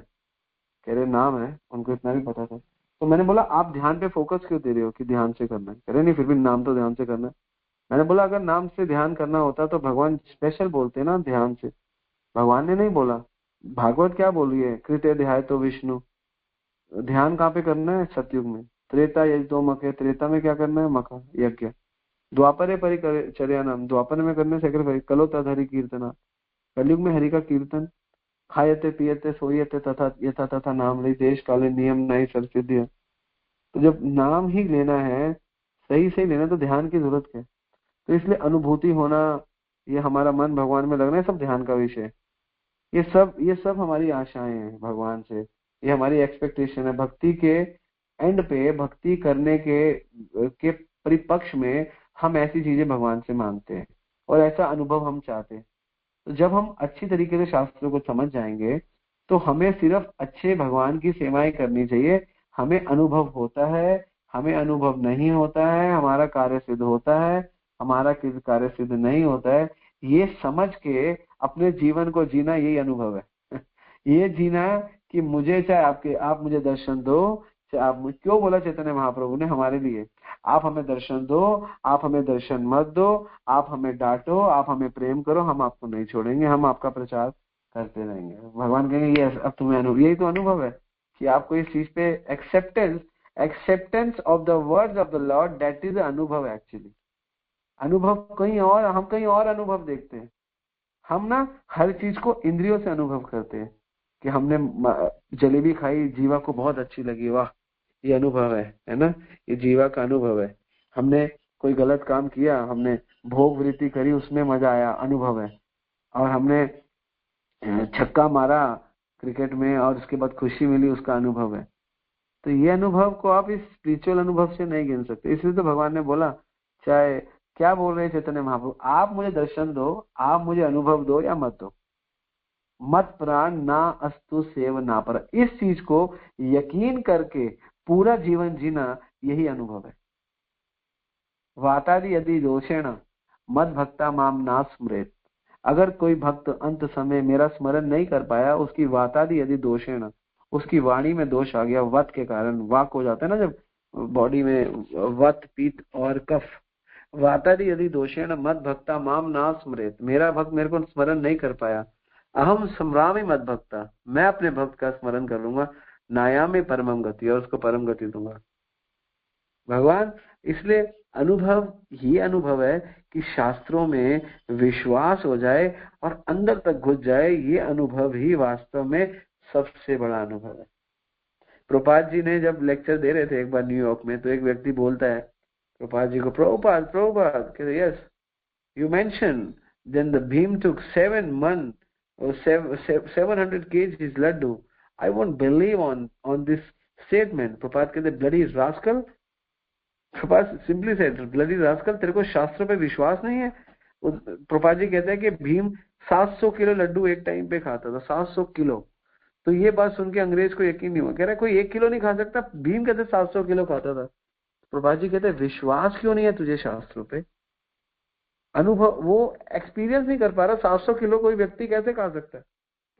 कह रहे नाम है, उनको इतना भी पता था। तो मैंने बोला आप ध्यान पे फोकस क्यों दे रहे हो कि ध्यान से करना है? कह रहे नहीं, फिर भी नाम तो ध्यान से करना है। मैंने बोला अगर नाम से ध्यान करना होता तो भगवान स्पेशल बोलते ना ध्यान से, भगवान ने नहीं बोला। भागवत क्या बोली है? कृत्य ध्याय तो विष्णु। ध्यान कहाँ पे करना है? सतयुग में। त्रेता यज तो मक है, त्रेता में क्या करना है? मका, यज्ञ। द्वापर परिचर्या नाम, द्वापर में करने से कलो तद हरि कीर्तना। कलयुग में हरि का कीर्तन। खायते पियते सोयते तथा यथा तथा नाम ले, देश काले नियम नहीं सर्वसिद्ध। तो जब नाम ही लेना है, सही सही लेना, तो ध्यान की जरूरत क्या है? तो इसलिए अनुभूति होना, ये हमारा मन भगवान में लगना है, सब ध्यान का विषय है। ये सब हमारी आशाएं हैं भगवान से, ये हमारी एक्सपेक्टेशन है। भक्ति के एंड पे, भक्ति करने के परिपक्ष में हम ऐसी चीजें भगवान से मांगते हैं और ऐसा अनुभव हम चाहते हैं। तो जब हम अच्छी तरीके से शास्त्रों को समझ जाएंगे तो हमें सिर्फ अच्छे भगवान की सेवाएं करनी चाहिए। हमें अनुभव होता है, हमें अनुभव नहीं होता है, हमारा कार्य सिद्ध होता है, हमारा कार्य सिद्ध नहीं होता है, ये समझ के अपने जीवन को जीना, यही अनुभव है। ये जीना कि मुझे चाहे आप मुझे दर्शन दो, चाहे आप क्यों बोला चैतन्य महाप्रभु ने हमारे लिए, आप हमें दर्शन दो, आप हमें दर्शन मत दो, आप हमें डांटो, आप हमें प्रेम करो, हम आपको नहीं छोड़ेंगे, हम आपका प्रचार करते रहेंगे। भगवान कहेंगे ये अब तुम्हें अनुभव, यही तो अनुभव है कि आपको इस चीज पे acceptance of the words of the Lord, that is अनुभव एक्चुअली। अनुभव कहीं और, हम कहीं और अनुभव देखते हैं। हम ना हर चीज को इंद्रियों से अनुभव करते हैं कि हमने जलेबी खाई, जीवा को बहुत अच्छी लगी, वाह ये अनुभव है ना, ये जीवा का अनुभव है। हमने कोई गलत काम किया, हमने भोग वृत्ति करी, उसमें मजा आया, अनुभव है। और हमने छक्का मारा क्रिकेट में और उसके बाद खुशी मिली, उसका अनुभव है। तो ये अनुभव को आप इस स्पिरिचुअल अनुभव से नहीं गिन सकते। इसलिए तो भगवान ने बोला, चाहे क्या बोल रहे चैतन्य महाप्रभु, आप मुझे दर्शन दो, आप मुझे अनुभव दो या मत दो, मत प्राण ना अस्तु सेव ना पर। इस चीज को यकीन करके पूरा जीवन जीना, यही अनुभव है। वातादि यदि दोषेण मद भक्ता माम ना स्मृत। अगर कोई भक्त अंत समय मेरा स्मरण नहीं कर पाया, उसकी वातादि यदि दोषेण, उसकी वाणी में दोष आ गया, वत के कारण, वाक हो जाता है ना जब बॉडी में, वत पीत और कफ, वातादि यदि दोषेण मद भक्ता माम ना स्मृत, मेरा भक्त मेरे को स्मरण नहीं कर पाया, अहम स्मरामि मद भक्ता, मैं अपने भक्त का स्मरण कर लूंगा, नायामे परमम गति, और उसको परम गति दूंगा। भगवान इसलिए अनुभव ही अनुभव है कि शास्त्रों में विश्वास हो जाए और अंदर तक घुस जाए, ये अनुभव ही वास्तव में सबसे बड़ा अनुभव है। प्रभुपाद जी ने जब लेक्चर दे रहे थे एक बार न्यूयॉर्क में, तो एक व्यक्ति बोलता है प्रभुपाद जी को, प्रभुपाद कहते yes you mention then the भीम took 7 months or 700 kgs laddu, I won't believe on this statement। Prabhupada कहते bloody rascal, Prabhupada simply said bloody rascal, तेरे को शास्त्रों पे विश्वास नहीं है। प्रभुपाद जी कहते हैं कि भीम 700 किलो लड्डू एक टाइम पे खाता था, 700 किलो। तो ये बात सुन के अंग्रेज को यकीन नहीं हुआ, कह रहा है कोई 1 किलो नहीं खा सकता, भीम कहते 700 किलो खाता था। प्रभुपाद जी कहते विश्वास क्यों नहीं है तुझे शास्त्रों पे, अनुभव, वो एक्सपीरियंस नहीं कर पा रहा, 700 किलो कोई व्यक्ति कैसे खा सकता है।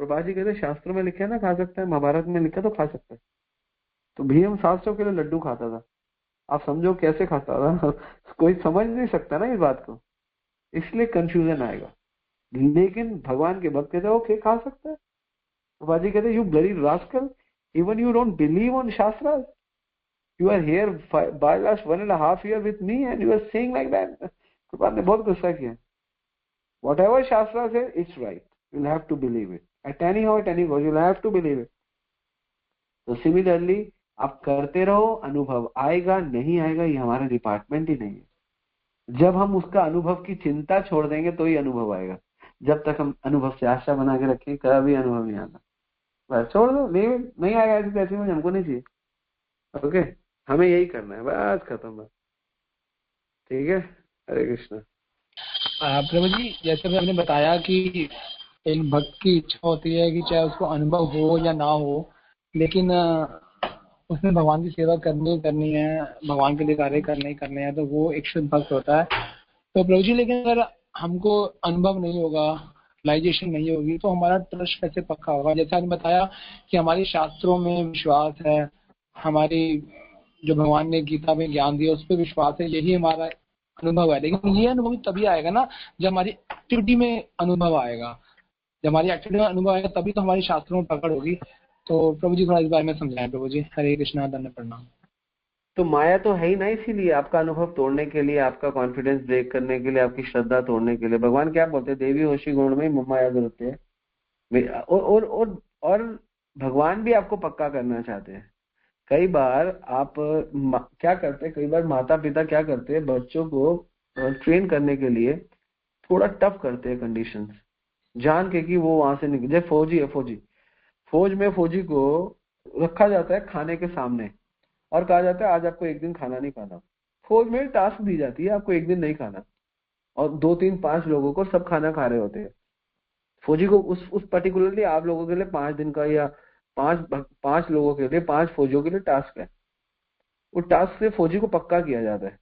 प्रभुपाद जी कहते शास्त्रों में लिखा है ना खा सकता है, महाभारत में लिखा तो खा सकता है। तो भीम 700 किलो लड्डू खाता था, आप समझो कैसे खाता था। कोई समझ नहीं सकता ना इस बात को, इसलिए कंफ्यूजन आएगा। लेकिन भगवान के भक्त कहते ओके खा सकता है। प्रभुपाद जी कहते you bloody rascal, even you don't believe on shastra, you are here by last 1.5 year with me and you are saying like that। Prabhupada ने बहुत गुस्सा किया। Whatever Shastra says, it's right. You'll have to believe it. At any cost, you'll have to believe it. तो similarly आप करते रहो, अनुभव आएगा नहीं आएगा ये हमारा डिपार्टमेंट ही नहीं है। जब हम उसका अनुभव की चिंता छोड़ देंगे तो ही अनुभव आएगा। जब तक हम अनुभव से आशा बना के रखें, कभी अनुभव नहीं आता। बस छोड़ दो, नहीं आएगा ऐसी तैसी में, हमको नहीं चाहिए। ओके, हमें यही करना है, बस खत्म बात। ठीक है, हरे कृष्णा। प्रभु जी, जैसे आपने बताया कि एक भक्त की इच्छा होती है कि चाहे उसको अनुभव हो या ना हो, लेकिन उसने भगवान की सेवा करनी है, भगवान के लिए कार्य करने हैं, तो वो एक शुद्ध भक्त होता है। तो प्रभु जी, लेकिन अगर हमको अनुभव नहीं होगा, रियलाइजेशन नहीं होगी, तो हमारा ट्रस्ट कैसे पक्का होगा? जैसा आपने बताया कि हमारी शास्त्रों में विश्वास है, हमारी जो भगवान ने गीता में ज्ञान दिया उस पर विश्वास है, यही हमारा अनुभव है। लेकिन ये अनुभव तभी आएगा ना जब हमारी एक्टिविटी में अनुभव आएगा। जब हमारी एक्टिविटी में अनुभव आएगा तभी तो हमारी शास्त्रों में पकड़ होगी। तो प्रभु जी थोड़ा इस बारे में समझाएं। प्रभु जी, हरे कृष्णा, धन्य प्रणाम। तो माया तो है ही ना, इसीलिए आपका अनुभव तोड़ने के लिए, आपका कॉन्फिडेंस ब्रेक करने के लिए, आपकी श्रद्धा तोड़ने के लिए। भगवान क्या बोलते हैं, देवी होशी गुण में माया गुरुते हैं। और भगवान भी आपको पक्का करना चाहते हैं। कई बार आप क्या करते हैं, कई बार माता पिता क्या करते हैं, बच्चों को ट्रेन करने के लिए थोड़ा टफ करते हैं कंडीशंस। जान के कि वो वहां से निकल जाए। फौजी है, फौज में फौजी को रखा जाता है खाने के सामने और कहा जाता है आज आपको एक दिन खाना नहीं खाना। फौज में टास्क दी जाती है आपको एक दिन नहीं खाना, और 2 3 5 लोगों को सब खाना खा रहे होते हैं। फौजी को उस पर्टिकुलरली आप लोगों के लिए 5 दिन का या 5 लोगों के लिए 5 फौजियों के लिए टास्क है। वो टास्क से फौजी को पक्का किया जाता है।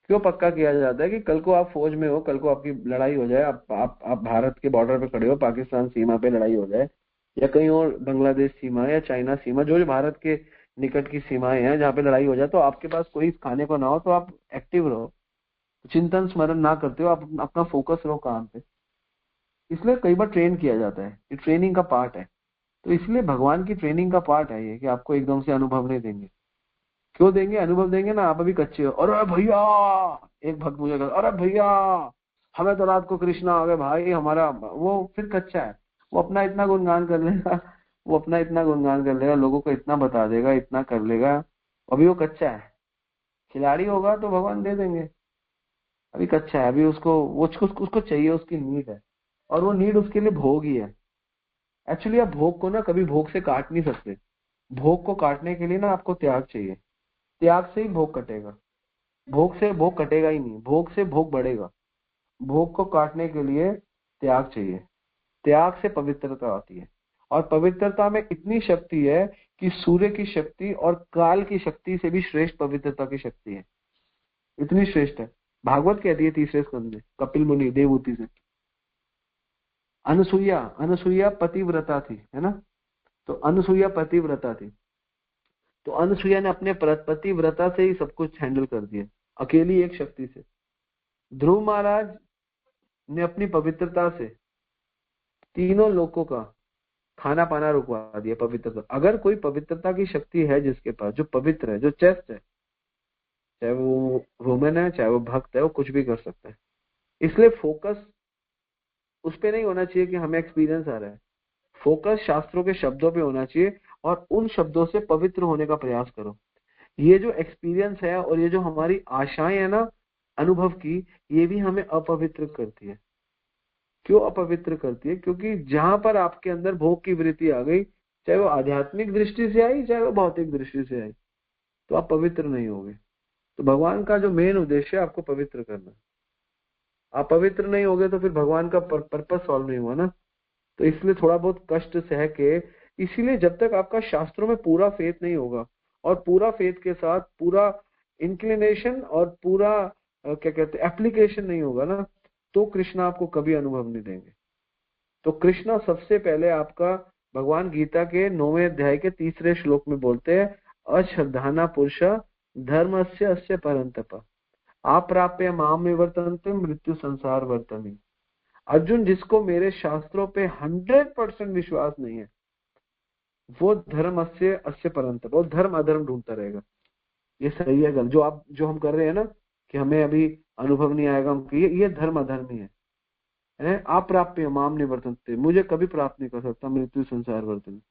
क्यों पक्का किया जाता है कि कल को आप फौज में हो, कल को आपकी लड़ाई हो जाए, आप भारत के बॉर्डर पे खड़े हो, पाकिस्तान सीमा पे लड़ाई हो जाए, या कहीं और बांग्लादेश सीमा या चाइना सीमा, जो भारत के निकट की सीमाएं हैं जहाँ पे लड़ाई हो जाए, तो आपके पास कोई खाने को ना हो तो आप एक्टिव रहो, चिंतन स्मरण ना करते हो, आप अपना फोकस रहो काम पे। इसलिए कई बार ट्रेन किया जाता है, ये ट्रेनिंग का पार्ट है। तो इसलिए भगवान की ट्रेनिंग का पार्ट है ये कि आपको एकदम से अनुभव नहीं देंगे। क्यों देंगे? अनुभव देंगे ना, आप अभी कच्चे हो। अरे भैया, एक भक्त मुझे कहता, अरे भैया हमें तो रात को कृष्णा आ गए भाई हमारा, वो फिर कच्चा है। वो अपना इतना गुणगान कर लेगा, वो अपना इतना गुणगान कर लेगा, लोगों को इतना बता देगा, इतना कर लेगा, अभी वो कच्चा है। खिलाड़ी होगा तो भगवान दे देंगे, अभी कच्चा है, अभी उसको चाहिए, उसकी नीड है, और वो नीड उसके लिए भोग ही है। एक्चुअली आप भोग को ना कभी भोग से काट नहीं सकते। भोग को काटने के लिए ना आपको त्याग चाहिए, त्याग से ही भोग कटेगा। भोग से भोग कटेगा ही नहीं, भोग से भोग बढ़ेगा। भोग को काटने के लिए त्याग चाहिए, त्याग से पवित्रता आती है, और पवित्रता में इतनी शक्ति है कि सूर्य की शक्ति और काल की शक्ति से भी श्रेष्ठ पवित्रता की शक्ति है, इतनी श्रेष्ठ है। भागवत कहती है 3रे स्कंद में, कपिल मुनि देवहूति से। अनुसुईया पतिव्रता थी, है ना, तो अनुसुईया पतिव्रता थी, तो अनुसुईया ने अपने पतिव्रता से ही सब कुछ हैंडल कर दिया, अकेली एक शक्ति से। ध्रुव महाराज ने अपनी पवित्रता से तीनों लोगों का खाना पाना रुकवा दिया। पवित्रता, अगर कोई पवित्रता की शक्ति है जिसके पास, जो पवित्र है, जो चेस्ट है, चाहे वो वुमेन है चाहे वो भक्त है, वो कुछ भी कर सकता है। इसलिए फोकस उस पे नहीं होना चाहिए कि हमें एक्सपीरियंस आ रहा है, फोकस शास्त्रों के शब्दों पे होना चाहिए, और उन शब्दों से पवित्र होने का प्रयास करो। ये जो एक्सपीरियंस है और ये जो हमारी आशाएं है ना अनुभव की, ये भी हमें अपवित्र करती है। क्यों अपवित्र करती है? क्योंकि जहां पर आपके अंदर भोग की वृत्ति आ गई, चाहे वो आध्यात्मिक दृष्टि से आई चाहे वो भौतिक दृष्टि से आई, तो आप पवित्र नहीं होगे। तो भगवान का जो मेन उद्देश्य है आपको पवित्र करना। आप पवित्र नहीं होगे तो फिर भगवान का पर्पस सॉल्व नहीं हुआ ना। तो इसलिए थोड़ा बहुत कष्ट सह के, इसीलिए जब तक आपका शास्त्रों में पूरा फेथ नहीं होगा, और पूरा फेथ के साथ पूरा इंक्लिनेशन और पूरा क्या कहते हैं एप्लीकेशन नहीं होगा ना, तो कृष्णा आपको कभी अनुभव नहीं देंगे। तो कृष्णा सबसे पहले आपका, भगवान गीता के 9वें अध्याय के 3रे श्लोक में बोलते हैं, अश्रद्धाना पुरुष धर्मस्य अस्य परंतप अप्राप्य माम वर्तन्ते मृत्यु संसार वर्तनी। अर्जुन, जिसको मेरे शास्त्रों पे 100% विश्वास नहीं है, वो धर्म अस्य परंतप, वो धर्म अधर्म ढूंढता रहेगा। ये सही है गलत जो हम कर रहे हैं ना, कि हमें अभी अनुभव नहीं आएगा, ये धर्म अधर्म ही है। अप्राप्य माम निवर्तन्ते, मुझे कभी प्राप्त नहीं कर सकता, मृत्यु संसार वर्तन।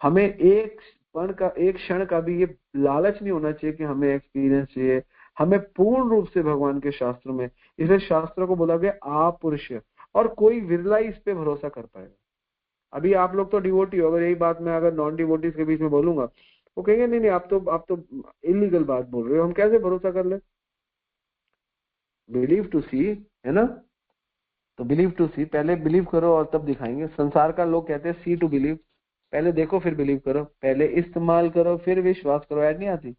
हमें एक क्षण का भी ये लालच नहीं होना चाहिए कि हमें एक्सपीरियंस चाहिए। हमें पूर्ण रूप से भगवान के शास्त्रों में, इसलिए शास्त्रों को बोला गया आपुरुष, और कोई विरला ही इस पे भरोसा कर पाएगा। अभी आप लोग तो डिवोटी हो, अगर यही बात मैं अगर नॉन डिवोटीज के बीच में बोलूंगा, वो कहेंगे नहीं नहीं आप तो इलीगल बात बोल रहे हो, हम कैसे भरोसा कर ले। बिलीव टू सी, है ना, तो बिलीव टू सी, पहले बिलीव करो और तब दिखाएंगे। संसार का लोग कहते हैं सी टू बिलीव, पहले देखो फिर बिलीव करो, पहले इस्तेमाल करो फिर विश्वास करो। ऐड नहीं आती?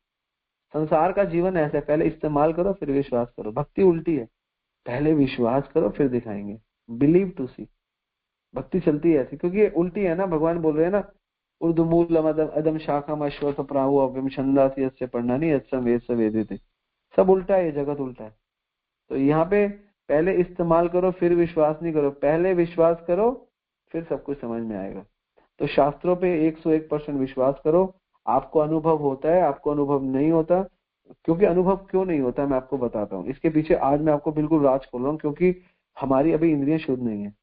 संसार का जीवन ऐसा है, पहले इस्तेमाल करो फिर विश्वास करो। भक्ति उल्टी है, पहले विश्वास करो फिर दिखाएंगे। बिलीव टू सी, भक्ति चलती है ऐसी, क्योंकि ये उल्टी है ना। भगवान बोल रहे हैं ना, उर्दूमूलम अदम शाखम अश्वत्थ प्राहु अव्यम छंदासी यस्य पढ़नानी यत्सम वेद स वेदिते। सब उल्टा है, ये जगत उल्टा है। तो यहाँ पे पहले इस्तेमाल करो फिर विश्वास नहीं करो, पहले विश्वास करो फिर सब कुछ समझ में आएगा। तो शास्त्रों पे 101% विश्वास करो। आपको अनुभव होता है, आपको अनुभव नहीं होता, क्योंकि अनुभव क्यों नहीं होता मैं आपको बताता हूँ। इसके पीछे आज मैं आपको बिल्कुल राज खोल रहा हूँ, क्योंकि हमारी अभी इंद्रियां शुद्ध नहीं है।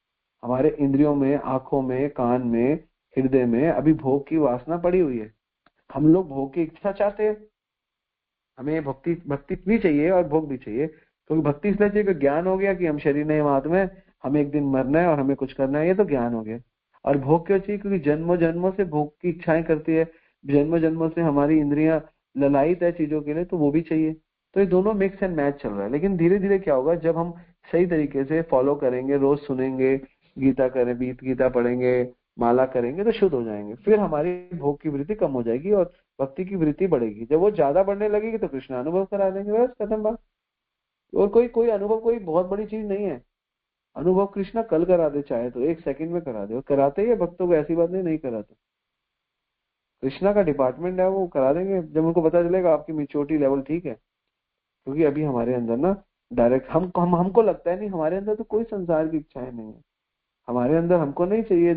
हमारे इंद्रियों में, आंखों में, कान में, हृदय में अभी भोग की वासना पड़ी हुई है। हम लोग भोग की इच्छा चाहते हैं, हमें भक्ति भी चाहिए और भोग भी चाहिए। क्योंकि भक्ति इसलिए चाहिए कि ज्ञान हो गया कि हम शरीर नहीं आत्मा है, हमें एक दिन मरना है और हमें कुछ करना है, ये तो ज्ञान हो गया। और भोग क्यों चाहिए? क्योंकि जन्मों जन्मों से भोग की इच्छाएं करती है, जन्मों जन्मों से हमारी इंद्रियां ललायित है चीजों के लिए, तो वो भी चाहिए। तो ये दोनों मिक्स एंड मैच चल रहा है। लेकिन धीरे धीरे क्या होगा, जब हम सही तरीके से फॉलो करेंगे, रोज सुनेंगे, गीता करें, गीता पढ़ेंगे, माला करेंगे, तो शुद्ध हो जाएंगे। फिर हमारी भोग की वृत्ति कम हो जाएगी और भक्ति की वृत्ति बढ़ेगी। जब वो ज्यादा बढ़ने लगेगी तो कृष्ण अनुभव करा देंगे, बस खत्म बात। और कोई कोई अनुभव कोई बहुत बड़ी चीज नहीं है। अनुभव कृष्णा कल करा दे, चाहे तो 1 सेकंड में करा दे, और कराते ही है भक्तों को, ऐसी बात नहीं कराते। कृष्णा का डिपार्टमेंट है, वो करा देंगे जब उनको पता चलेगा आपकी मेच्योरिटी लेवल ठीक है। क्योंकि अभी हमारे अंदर ना डायरेक्ट हमको लगता है नहीं, हमारे अंदर तो कोई संसार की इच्छाएं नहीं है। हमारे अंदर हमको नहीं चाहिए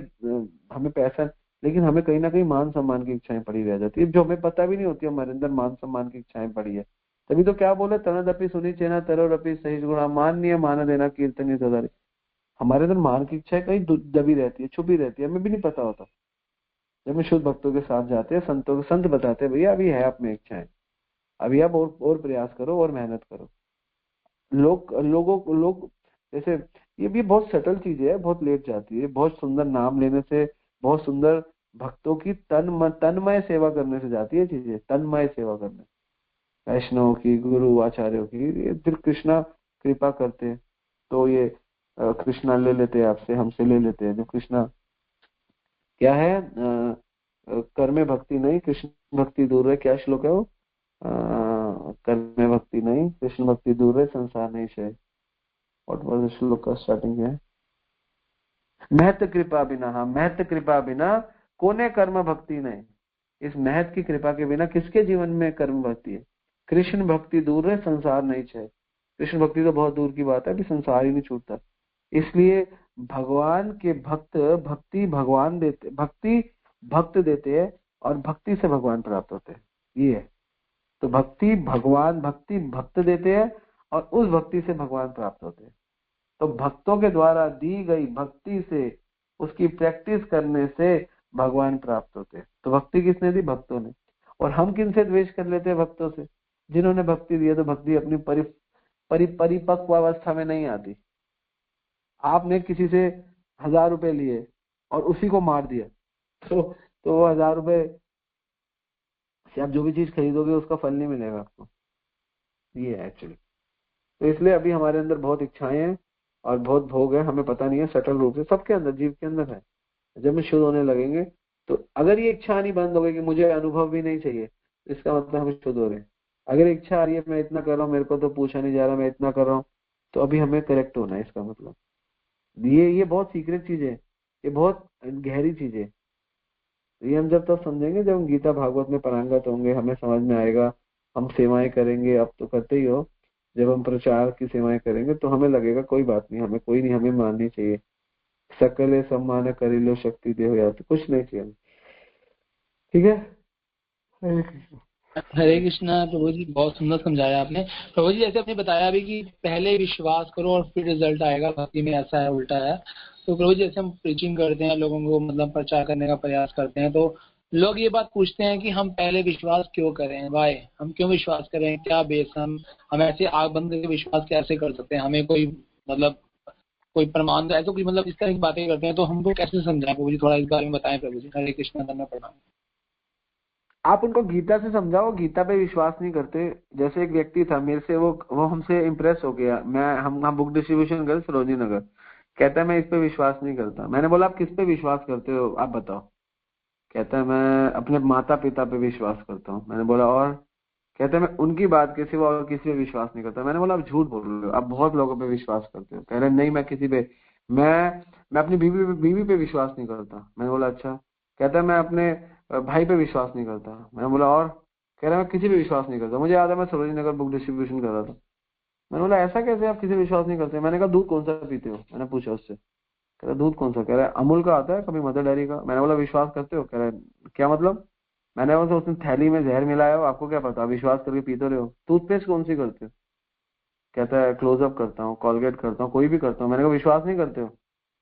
हमें पैसा, लेकिन हमें कहीं ना कहीं मान सम्मान की इच्छाएं पड़ी रह जाती है, जो हमें पता भी नहीं होती हमारे अंदर मान सम्मान की इच्छाएं पड़ी है। तभी तो क्या बोले, तनदपि सुनी चेना तरोरपि सही गुणा मान्य मान देना कीर्तन तदारी। हमारे अंदर मान की इच्छा कहीं दबी रहती है, छुपी रहती है, हमें भी नहीं पता होता। जब हम शुद्ध भक्तों के साथ जाते हैं, संतों संत बताते हैं भैया अभी है आप में इच्छाएं, अभी आप और प्रयास करो और मेहनत करो। लोग जैसे ये भी बहुत सटल चीज है, बहुत लेट जाती है। बहुत सुंदर नाम लेने से, बहुत सुंदर भक्तों की तन्मय सेवा करने से जाती है चीजें, तन्मय सेवा करने, वैष्णव की, गुरु आचार्यों की। ये फिर कृष्णा कृपा करते हैं, तो ये कृष्णा ले लेते हैं आपसे, हमसे ले लेते हैं। जो कृष्णा क्या है, कर्मे भक्ति नहीं कृष्ण भक्ति दूर है, क्या श्लोक है वो, कर्मे भक्ति नहीं कृष्ण भक्ति दूर है, संसार नहीं क्षय। व्हाट वाज द श्लोक का स्टार्टिंग है, महत कृपा बिना, हाँ महत कृपा बिना कोने कर्म भक्ति नहीं। इस महत की कृपा के बिना किसके जीवन में कर्म भक्ति है? कृष्ण भक्ति दूर है, संसार नहीं क्षय। कृष्ण भक्ति तो बहुत दूर की बात है, अभी संसार ही नहीं छूटता। इसलिए भगवान के भक्त भक्ति भगवान देते, भक्ति भक्त देते हैं और भक्ति से भगवान प्राप्त होते हैं, ये है। तो भक्ति भगवान, भक्ति भक्त देते हैं और उस भक्ति से भगवान प्राप्त होते हैं। तो भक्तों के द्वारा दी गई भक्ति से, उसकी प्रैक्टिस करने से भगवान प्राप्त होते हैं। तो भक्ति किसने दी? भक्तों ने। और हम किन से द्वेष कर लेते हैं? भक्तों से। जिन्होंने भक्ति दी है, तो भक्ति अपनी परिपक्व अवस्था में नहीं आती। आपने किसी से 1000 रुपए लिए और उसी को मार दिया, तो वो 1000 रुपए से आप जो भी चीज खरीदोगे उसका फल नहीं मिलेगा आपको। ये है एक्चुअली। तो इसलिए अभी हमारे अंदर बहुत इच्छाएं हैं और बहुत भोग है, हमें पता नहीं है, सटल रूप से सबके अंदर, जीव के अंदर है। जब हम शुद्ध होने लगेंगे, तो अगर ये इच्छा नहीं बंद हो गई कि मुझे अनुभव भी नहीं चाहिए, इसका मतलब हम शुद्ध हो रहे हैं। अगर इच्छा आ रही है मैं इतना कर रहा हूँ, मेरे को तो पूछा नहीं जा रहा, मैं इतना कर रहा हूँ, तो अभी हमें करेक्ट होना है, इसका मतलब। ये बहुत सीक्रेट चीज है, ये बहुत गहरी चीज है। ये हम जब तक समझेंगे, जब हम गीता भागवत में पारंगत होंगे, हमें समझ में आएगा। हम सेवाएं करेंगे, अब तो करते ही हो, जब हम प्रचार की सेवाएं करेंगे तो हमें लगेगा कोई बात नहीं, हमें कोई नहीं, हमें माननी चाहिए। सकले सम्मान करी लो शक्ति देहो, या तो कुछ नहीं चाहिए। ठीक है, हरे कृष्ण। हरे कृष्णा। प्रभु जी बहुत सुंदर समझाया आपने। प्रभु जी जैसे आपने बताया अभी कि पहले विश्वास करो और फिर रिजल्ट आएगा, भक्ति में ऐसा है, उल्टा है। तो प्रभु जी जैसे हम प्रीचिंग करते हैं, लोगों को मतलब प्रचार करने का प्रयास करते हैं, तो लोग ये बात पूछते हैं कि हम पहले विश्वास क्यों करें, भाई हम क्यों विश्वास करें, क्या बेस, हम ऐसे आग बंद करके विश्वास कैसे कर सकते हैं, हमें कोई मतलब कोई प्रमाण ऐसा कोई मतलब इस तरह की बातें करते हैं, तो हमको कैसे समझाएं प्रभु जी, थोड़ा इस बारे में बताएं प्रभु जी। हरे कृष्णा। धन्यवाद, प्रणाम। आप उनको गीता से समझाओ, गीता पे विश्वास नहीं करते। जैसे एक व्यक्ति था मेरे से, वो हमसे इम्प्रेस हो गया। हम बुक डिस्ट्रीब्यूशन गए सरोजनी नगर, कहता है मैं इस पे विश्वास नहीं करता। मैंने बोला आप किस पे विश्वास करते हो, आप बताओ। कहता है मैं अपने माता पिता पे विश्वास करता हूँ। मैंने बोला और? कहते हैं मैं उनकी बात के सिवा और किसी पे विश्वास नहीं करता। मैंने बोला आप झूठ बोल रहे हो, आप बहुत लोगों पे विश्वास करते हो। कह रहे नहीं मैं किसी पे, मैं अपनी बीवी पे विश्वास नहीं करता। मैंने बोला अच्छा। कहता है मैं अपने भाई पे विश्वास नहीं करता। मैंने बोला और? कह रहा है मैं किसी पे विश्वास नहीं करता। मुझे याद है मैं सरोजनी नगर बुक डिस्ट्रीब्यूशन कर रहा था। मैंने बोला ऐसा कैसे आप किसी पे विश्वास नहीं करते? मैंने कहा दूध कौन सा पीते हो, मैंने पूछा उससे। कह रहा दूध कौन सा? कह रहा है अमूल का आता है, कभी मदर डेयरी का। मैंने बोला विश्वास करते हो? कह रहा है क्या मतलब? मैंने बोला उसने थैली में जहर मिलाया हो, आपको क्या पता, विश्वास करके पीते रहे हो। टूथपेस्ट कौन सी करते हो? कहता है क्लोजअप करता हूँ, कॉलगेट करता हूँ, कोई भी करता हूँ। मैंने कहा विश्वास नहीं करते हो?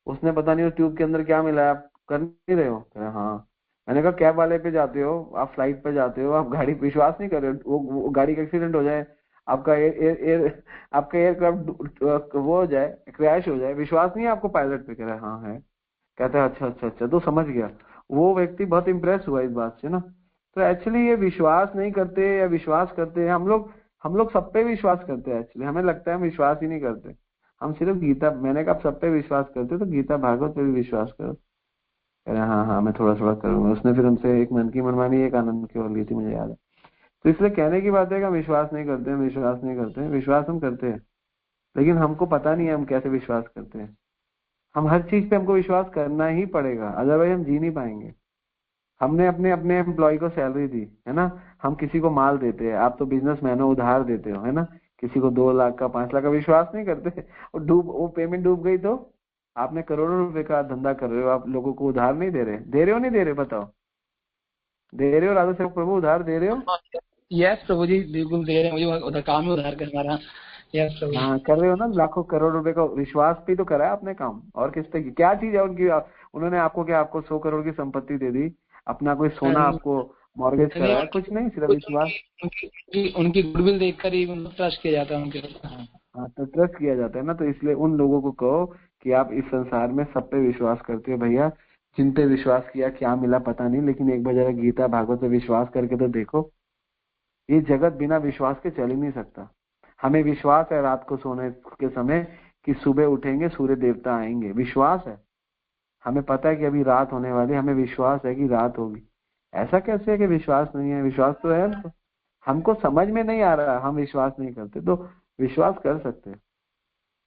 उसने पता नहीं वो ट्यूब के अंदर क्या मिलाया, आप कर नहीं रहे हो? कह रहा हाँ। मैंने कहा कैब वाले पे जाते हो, आप फ्लाइट पे जाते हो, आप गाड़ी विश्वास नहीं कर रहे हो, वो गाड़ी का एक्सीडेंट हो जाए, आपका एयरक्राफ्ट वो हो जाए, क्रैश हो जाए, विश्वास नहीं है आपको पायलट पे? कह रहा है हाँ है। कहता है अच्छा अच्छा अच्छा, तो समझ गया। वो व्यक्ति बहुत इंप्रेस हुआ इस बात से ना। तो एक्चुअली ये विश्वास नहीं करते या विश्वास करते हैं हम लोग सब पे विश्वास करते हैं। एक्चुअली हमें लगता है हम विश्वास ही नहीं करते। हम सिर्फ गीता, मैंने कहा आप सब पे विश्वास करते हो तो गीता भागवत पे भी विश्वास करो। कह रहे हाँ हाँ मैं थोड़ा थोड़ा करूंगा। उसने फिर हमसे एक मन की मनमानी एक आनंद की ओर ली थी, मुझे याद है। तो इसलिए कहने की बात है कि हम विश्वास नहीं करते हैं, विश्वास नहीं करते हैं। विश्वास हम करते हैं, लेकिन हमको पता नहीं है हम कैसे विश्वास करते हैं। हम हर चीज पे हमको विश्वास करना ही पड़ेगा, अदरवाइज हम जी नहीं पाएंगे। हमने अपने अपने एम्प्लॉय को सैलरी दी है ना, हम किसी को माल देते हैं, आप तो बिजनेसमैन हो, उधार देते हो है ना, किसी को 2 लाख का 5 लाख का विश्वास नहीं करते। और वो पेमेंट डूब गई तो आपने करोड़ों रुपए का धंधा कर रहे हो, आप लोगों को उधार नहीं दे रहे हो नहीं दे रहे? बताओ, दे रहे हो राधा सेवक प्रभु, उधार दे रहे हो? यस प्रभु जी, बिल्कुल दे रहे हैं। मुझे उधर काम ही उधार कर रहा। यस प्रभु जी। हाँ कर रहे हो ना, लाखों करोड़ रुपए का विश्वास पे तो करा है आपने काम। और किस पे? क्या चीज है उनकी? उन्होंने आपको क्या, आपको 100 करोड़ की संपत्ति दे दी, अपना कोई सोना आपको मॉर्गेज नहीं, करा है? कुछ नहीं, सिर्फ विश्वास। उनकी गुडविल देखकर ही ट्रस्ट किया जाता है उनके ऊपर। हाँ तो ट्रस्ट किया जाता है ना। तो इसलिए उन लोगों को कहो कि आप इस संसार में सब पे विश्वास करते हो भैया, जिन पे विश्वास किया क्या मिला पता नहीं, लेकिन एक बार जरा गीता भागवत पे विश्वास करके तो देखो। ये जगत बिना विश्वास के चल ही नहीं सकता। हमें विश्वास है रात को सोने के समय कि सुबह उठेंगे सूर्य देवता आएंगे, विश्वास है। हमें पता है कि अभी रात होने वाली, हमें विश्वास है कि रात होगी। ऐसा कैसे है कि विश्वास नहीं है? विश्वास तो है हमको। हमको समझ में नहीं आ रहा, हम विश्वास नहीं करते। तो विश्वास कर सकते हैं,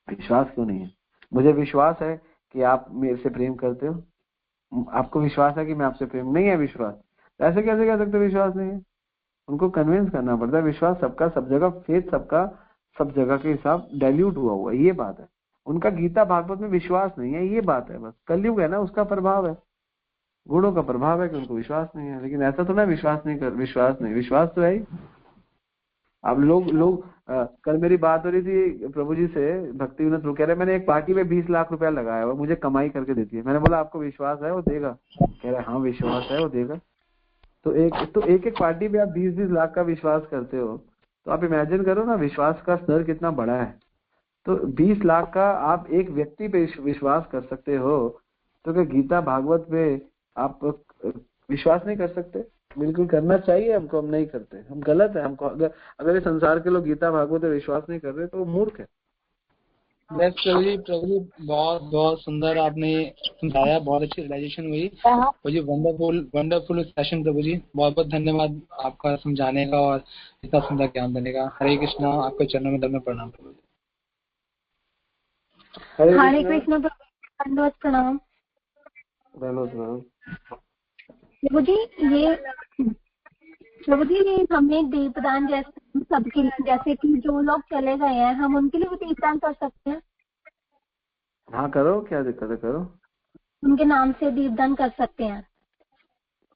विश्वास क्यों नहीं है? मुझे विश्वास है कि आप मेरे से प्रेम करते हो, आपको विश्वास है कि मैं आपसे प्रेम नहीं है विश्वास, ऐसे कैसे कह सकते विश्वास नहीं है? उनको कन्विंस करना पड़ता है। विश्वास सबका सब जगह, फेथ सबका सब जगह के हिसाब डाइल्यूट हुआ है, ये बात है। उनका गीता भागवत में विश्वास नहीं है, ये बात है। बस कलयुग है ना, उसका प्रभाव है, गुणों का प्रभाव है कि उनको विश्वास नहीं है। लेकिन ऐसा तो ना विश्वास नहीं कर, विश्वास तो है ही। अब लोग कल मेरी बात हो रही थी प्रभु जी से, भक्ति विनोद प्रभु कह रहे मैंने एक पार्टी में 20 लाख रुपया लगाया हुआ, मुझे कमाई करके देती है। मैंने बोला आपको विश्वास है वो देगा? कह रहे हाँ विश्वास है वो देगा। तो एक पार्टी पे आप 20-20 लाख का विश्वास करते हो, तो आप इमेजिन करो ना विश्वास का स्तर कितना बड़ा है। तो 20 लाख का आप एक व्यक्ति पे विश्वास कर सकते हो, तो क्या गीता भागवत पे आप विश्वास नहीं कर सकते? बिल्कुल करना चाहिए हमको, हम नहीं करते, हम गलत है। हमको अगर ये संसार के लोग गीता भागवत पे विश्वास नहीं कर रहे तो वो मूर्ख है। बस प्रभु जी बहुत बहुत सुंदर आपने समझाया, बहुत अच्छी रियलाइजेशन हुई प्रभु जी। वंडरफुल सेशन प्रभु जी, बहुत बहुत धन्यवाद आपका समझाने का और इतना सुंदर ज्ञान देने का। हरे कृष्णा, आपके चरणों में दंड प्रणाम प्रभु जी। हरे कृष्णा दंडवत प्रणाम प्रभु जी। ये हमें दीपदान जैसे सबके, जैसे कि जो लोग चले गए हैं हम उनके लिए भी दीपदान कर सकते हैं? हाँ करो, क्या दिक्कत है, करो, उनके नाम से दीपदान कर सकते हैं?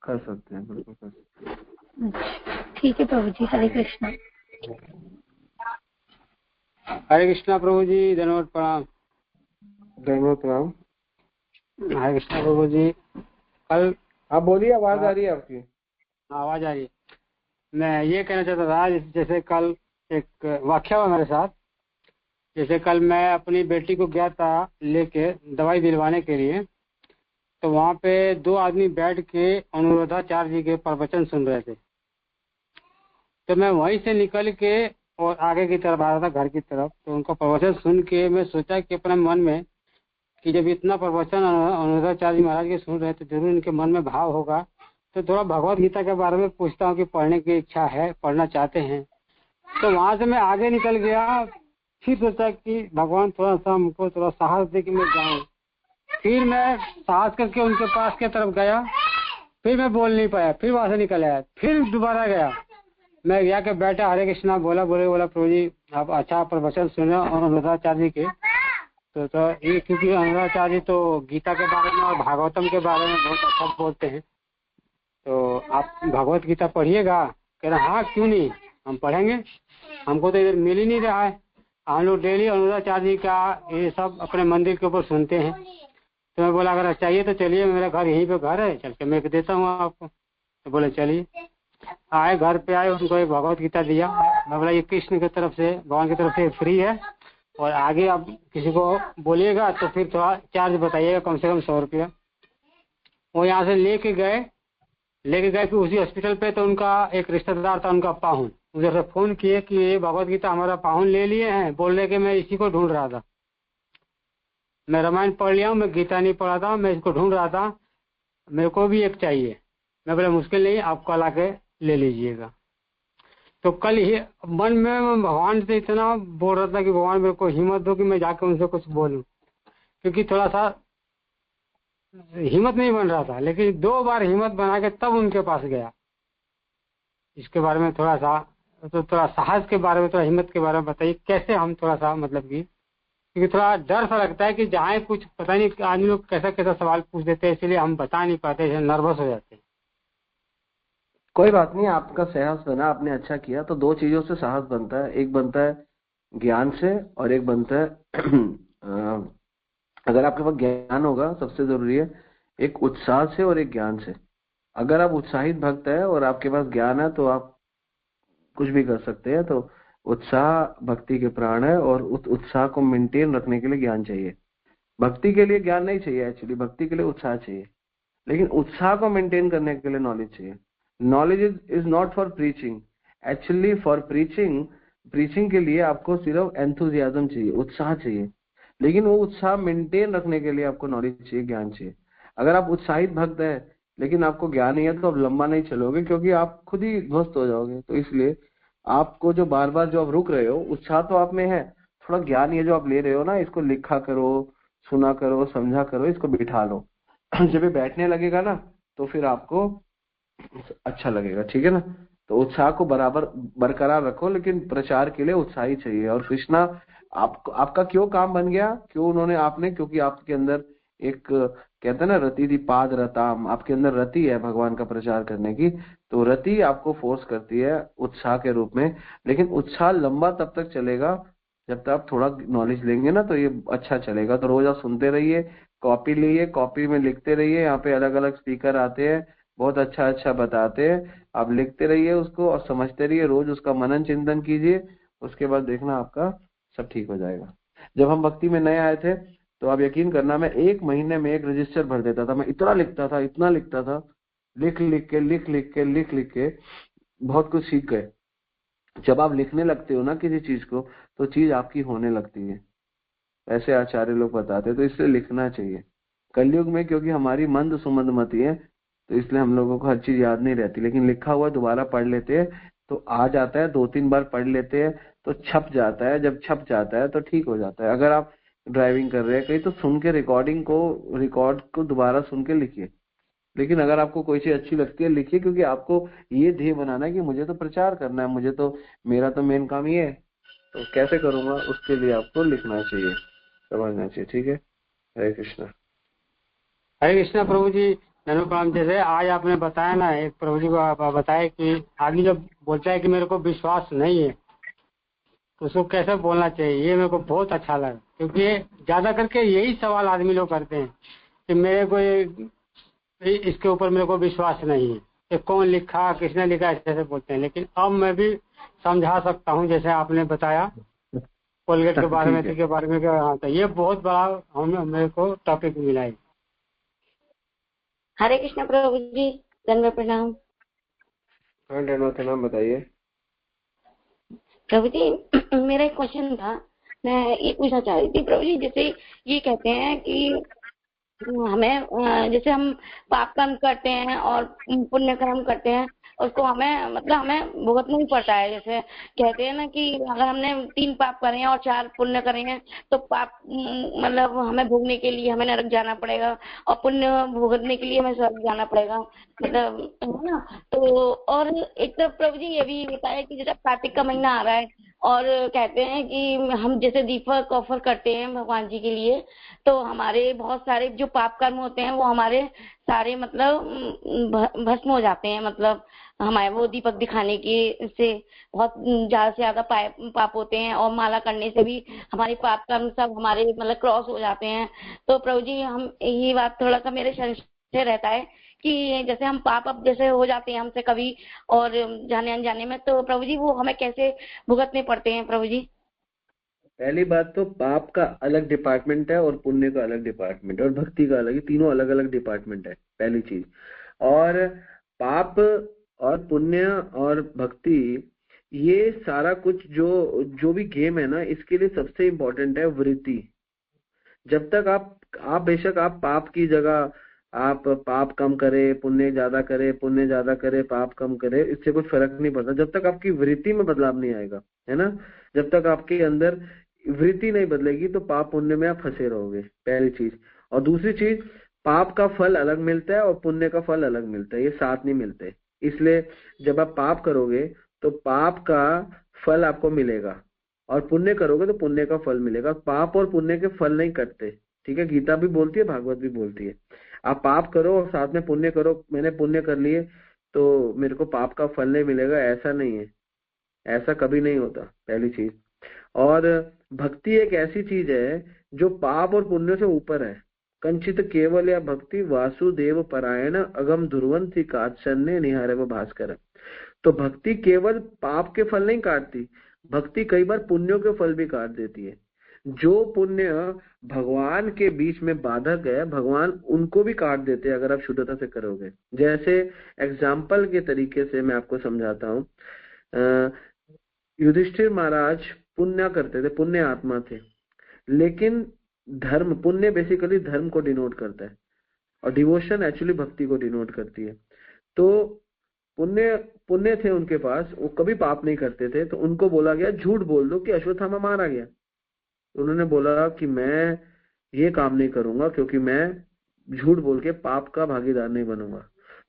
कर सकते हैं, बिल्कुल कर सकते हैं। ठीक है प्रभु जी, हरे कृष्णा। हरे कृष्णा प्रभु जी, धन्यवाद प्रणाम। धन्यवाद प्रणाम। हरे कृष्णा प्रभु जी। कल आप बोलिए, आवाज आ रही है आपकी? आवाज आ रही है। मैं ये कहना चाहता था, जैसे कल एक वाक्या हुआ मेरे साथ। जैसे कल मैं अपनी बेटी को गया था लेके दवाई दिलवाने के लिए, तो वहाँ पे 2 आदमी बैठ के अनुराधाचार्य जी के प्रवचन सुन रहे थे। तो मैं वहीं से निकल के और आगे की तरफ आ रहा था, घर की तरफ। तो उनका प्रवचन सुन के मैं सोचा कि अपने मन में कि जब इतना प्रवचन अनुराधाचार्य जी महाराज के सुन रहे तो जरूर इनके मन में भाव होगा, तो थोड़ा भगवत गीता के बारे में पूछता हूँ कि पढ़ने की इच्छा है, पढ़ना चाहते हैं। तो वहां से मैं आगे निकल गया, फिर सोचा कि भगवान थोड़ा सा हमको थोड़ा साहस दे कि मैं जाऊँ। फिर मैं साहस करके उनके पास की तरफ गया, फिर मैं बोल नहीं पाया, फिर वहां से निकल आया, फिर दोबारा गया। मैं गया के बैठा, हरे कृष्णा बोला प्रभु जी आप अच्छा प्रवचन सुने और अनुराधाचार्य जी के। तो ये क्योंकि अनुराधाचार्य जी तो गीता के बारे में और भागवतम के बारे में बहुत अच्छा बोलते हैं, तो आप भगवत गीता पढ़िएगा। कह रहे हाँ क्यों नहीं, हम पढ़ेंगे, हमको तो इधर मिल ही नहीं रहा है। हम लोग डेली अनुराधाचार्य जी का ये सब अपने मंदिर के ऊपर सुनते हैं। तो मैं बोला अगर चाहिए तो चलिए, मेरा घर यहीं पे घर है, चल के मैं देता हूँ आपको। तो बोले चलिए। आए, घर पे आए, उनको एक भगवत गीता दिया। मैं बोला ये कृष्ण की तरफ से, भगवान की तरफ से फ्री है, और आगे आप किसी को बोलिएगा तो फिर थोड़ा चार्ज बताइएगा, कम से कम 100 रुपया। वो यहाँ से लेके गए कि उसी हॉस्पिटल पे, तो उनका एक रिश्तेदार था, उनका पाहुन, उधर से फोन किए कि ये भगवत गीता हमारा पाहुन ले लिए हैं, बोल रहे कि मैं इसी को ढूंढ रहा था, मैं रामायण पढ़ लिया हूँ, मैं गीता नहीं पढ़ा था, मैं इसको ढूंढ रहा था, मेरे को भी एक चाहिए। मैं बोला मुश्किल नहीं, आप कल आके ले लीजिएगा। तो कल ही मन में मैं भगवान से इतना बोल रहा था कि भगवान मेरे को हिम्मत दो कि मैं जाके उनसे कुछ बोलूं, क्योंकि थोड़ा सा हिम्मत नहीं बन रहा था। लेकिन 2 बार हिम्मत बना के तब उनके पास गया। इसके बारे में थोड़ा सा, तो थोड़ा साहस के बारे में, थोड़ा हिम्मत के बारे में बताइए, कैसे हम थोड़ा सा मतलब कि, क्योंकि थोड़ा डर सा लगता है कि जहाँ कुछ पता नहीं आदमी लोग कैसा कैसा सवाल पूछ देते हैं, इसलिए हम बता नहीं पाते, नर्वस हो जाते हैं। कोई बात नहीं, आपका साहस बना, आपने अच्छा किया। तो 2 चीजों से साहस बनता है, एक बनता है ज्ञान से और एक बनता है अगर आपके पास ज्ञान होगा, सबसे जरूरी है एक उत्साह से और एक ज्ञान से। अगर आप उत्साहित भक्त है और आपके पास ज्ञान है तो आप कुछ भी कर सकते हैं। तो उत्साह भक्ति के प्राण है, और उस उत्साह को मेंटेन रखने के लिए ज्ञान चाहिए। भक्ति के लिए ज्ञान नहीं चाहिए, एक्चुअली भक्ति के लिए उत्साह चाहिए, लेकिन उत्साह को मेंटेन करने के लिए नॉलेज चाहिए। Knowledge is not for preaching, actually for preaching के लिए आपको सिर्फ एंथुजियाज्म चाहिए, उत्साह चाहिए, लेकिन वो उत्साह मेंटेन रखने के लिए आपको नॉलेज चाहिए, ज्ञान चाहिए। अगर आप उत्साहित भक्त है लेकिन आपको ज्ञान नहीं है तो आप लंबा नहीं चलोगे, क्योंकि आप खुद ही ध्वस्त हो जाओगे। तो इसलिए आपको जो बार बार जो आप रुक रहे हो, उत्साह तो आप में है, थोड़ा ज्ञान ये जो आप ले रहे हो ना, इसको लिखा करो, सुना करो, समझा करो, इसको बिठा लो। जब ये बैठने लगेगा ना तो फिर आपको अच्छा लगेगा, ठीक है ना। तो उत्साह को बराबर बरकरार रखो, लेकिन प्रचार के लिए उत्साह ही चाहिए। और कृष्णा आपका क्यों काम बन गया, क्यों उन्होंने आपने, क्योंकि आपके अंदर एक कहते हैं ना रति थी पाद रताम, आपके अंदर रति है भगवान का प्रचार करने की। तो रति आपको फोर्स करती है उत्साह के रूप में, लेकिन उत्साह लंबा तब तक चलेगा जब तक आप थोड़ा नॉलेज लेंगे ना, तो ये अच्छा चलेगा। तो रोज आप सुनते रहिए, कॉपी लीजिए, कॉपी में लिखते रहिए। यहाँ पे अलग अलग स्पीकर आते हैं, बहुत अच्छा अच्छा बताते हैं, आप लिखते रहिए उसको और समझते रहिए, रोज उसका मनन चिंतन कीजिए। उसके बाद देखना आपका सब ठीक हो जाएगा। जब हम भक्ति में नए आए थे तो आप यकीन करना, मैं 1 महीने में 1 रजिस्टर भर देता था। मैं इतना लिखता था, इतना लिखता था, लिख लिख के बहुत कुछ सीख गए। जब आप लिखने लगते हो ना किसी चीज को, तो चीज आपकी होने लगती है, ऐसे आचार्य लोग बताते हैं। तो इसलिए लिखना चाहिए। कलयुग में क्योंकि हमारी मंद सुमंद मति है, तो इसलिए हम लोगों को हर चीज याद नहीं रहती, लेकिन लिखा हुआ दोबारा पढ़ लेते हैं तो आ जाता है। 2-3 बार पढ़ लेते हैं तो छप जाता है, जब छप जाता है तो ठीक हो जाता है। अगर आप ड्राइविंग कर रहे हैं कहीं, तो सुन के रिकॉर्ड को दोबारा सुन के लिखिए। लेकिन अगर आपको कोई चीज अच्छी लगती है लिखिए, क्योंकि आपको ये ध्येय बनाना है कि मुझे तो प्रचार करना है, मुझे तो मेरा तो मेन काम ये है, तो कैसे करूंगा, उसके लिए आपको लिखना चाहिए, समझना चाहिए, ठीक है। हरे कृष्णा। हरे कृष्णा प्रभु जी, धन्यवाद प्रणाम। जैसे आज आपने बताया ना, एक प्रभु जी को आप बताया कि आदमी जब बोलता है कि मेरे को विश्वास नहीं है, तो उसको कैसे बोलना चाहिए, ये मेरे को बहुत अच्छा लगा। क्योंकि ज्यादा करके यही सवाल आदमी लोग करते हैं कि मेरे को इसके ऊपर मेरे को विश्वास नहीं है, कि कौन लिखा, किसने लिखा, ऐसे बोलते हैं। लेकिन अब मैं भी समझा सकता हूँ, जैसे आपने बताया कोलगेट के बारे में, के बारे में। हाँ, तो ये बहुत बड़ा मेरे को टॉपिक मिला है। हरे कृष्ण प्रभु जी, धन्यवाद प्रणाम। नाम बताइए प्रभु जी। मेरा एक क्वेश्चन था, मैं ये पूछना चाह रही थी प्रभु जी। जैसे ये कहते हैं कि हमें, जैसे हम पाप कर्म करते हैं और पुण्य कर्म करते हैं, उसको हमें भुगतना नहीं पड़ता है। जैसे कहते हैं ना कि अगर हमने 3 पाप करे हैं और 4 पुण्य करे हैं, तो पाप मतलब हमें भोगने के लिए हमें नरक जाना पड़ेगा, और पुण्य भुगतने के लिए हमें स्वर्ग जाना पड़ेगा, मतलब है ना। तो और एक तरफ प्रभु जी ये भी बताया कि जैसे कार्तिक का महीना आ रहा है, और कहते हैं कि हम जैसे दीपक ऑफर करते हैं भगवान जी के लिए, तो हमारे बहुत सारे जो पाप कर्म होते हैं वो हमारे सारे मतलब भस्म हो जाते हैं। मतलब हमारे वो दीपक दिखाने की से बहुत ज्यादा से ज्यादा पाप होते हैं, और माला करने से भी हमारे पाप कर्म सब हमारे मतलब क्रॉस हो जाते हैं। तो प्रभु जी, हम ये बात थोड़ा सा मेरे संशय रहता है कि जैसे हम पाप अब जैसे हो जाते हैं हमसे कभी और जाने अनजाने में, तो प्रभु जी वो हमें कैसे भुगतने पड़ते हैं प्रभु जी? पहली बात तो पाप का अलग डिपार्टमेंट है और पुण्य का अलग डिपार्टमेंट है और भक्ति का अलग, तीनों अलग अलग डिपार्टमेंट है, पहली चीज। और पाप और पुण्य और भक्ति, ये सारा कुछ जो जो भी गेम है ना, इसके लिए सबसे इम्पोर्टेंट है वृत्ति। जब तक आप बेशक आप पाप की जगह आप पाप कम करे, पुण्य ज्यादा करे, पुण्य ज्यादा करे, पाप कम करे, इससे कुछ फर्क नहीं पड़ता जब तक आपकी वृत्ति में बदलाव नहीं आएगा, है ना। जब तक आपके अंदर वृत्ति नहीं बदलेगी तो पाप पुण्य में आप फंसे रहोगे, पहली चीज। और दूसरी चीज, पाप का फल अलग मिलता है और पुण्य का फल अलग मिलता है, ये साथ नहीं मिलते। इसलिए जब आप पाप करोगे तो पाप का फल आपको मिलेगा और पुण्य करोगे तो पुण्य का फल मिलेगा। पाप और पुण्य के फल नहीं कटते, ठीक है। गीता भी बोलती है, भागवत भी बोलती है। आप पाप करो और साथ में पुण्य करो, मैंने पुण्य कर लिए तो मेरे को पाप का फल नहीं मिलेगा, ऐसा नहीं है, ऐसा कभी नहीं होता, पहली चीज। और भक्ति एक ऐसी चीज है जो पाप और पुण्य से ऊपर है। कंचित केवल या भक्ति वासुदेव परायण अगम ध्रुवंती काचन्य निहारे व भास्कर। तो भक्ति केवल पाप के फल नहीं काटती, भक्ति कई बार पुण्यों के फल भी काट देती है। जो पुण्य भगवान के बीच में बाधक है, भगवान उनको भी काट देते हैं अगर आप शुद्धता से करोगे। जैसे एग्जाम्पल के तरीके से मैं आपको समझाता हूँ। युधिष्ठिर महाराज पुण्य करते थे, पुण्य आत्मा थे, लेकिन धर्म, पुण्य बेसिकली धर्म को डिनोट करता है और डिवोशन एक्चुअली भक्ति को डिनोट करती है। तो पुण्य थे उनके पास, वो कभी पाप नहीं करते थे, तो उनको बोला गया झूठ बोल दो कि अश्वत्थामा मारा गया। उन्होंने बोला कि मैं ये काम नहीं करूंगा क्योंकि मैं झूठ बोल के पाप का भागीदार नहीं बनूंगा।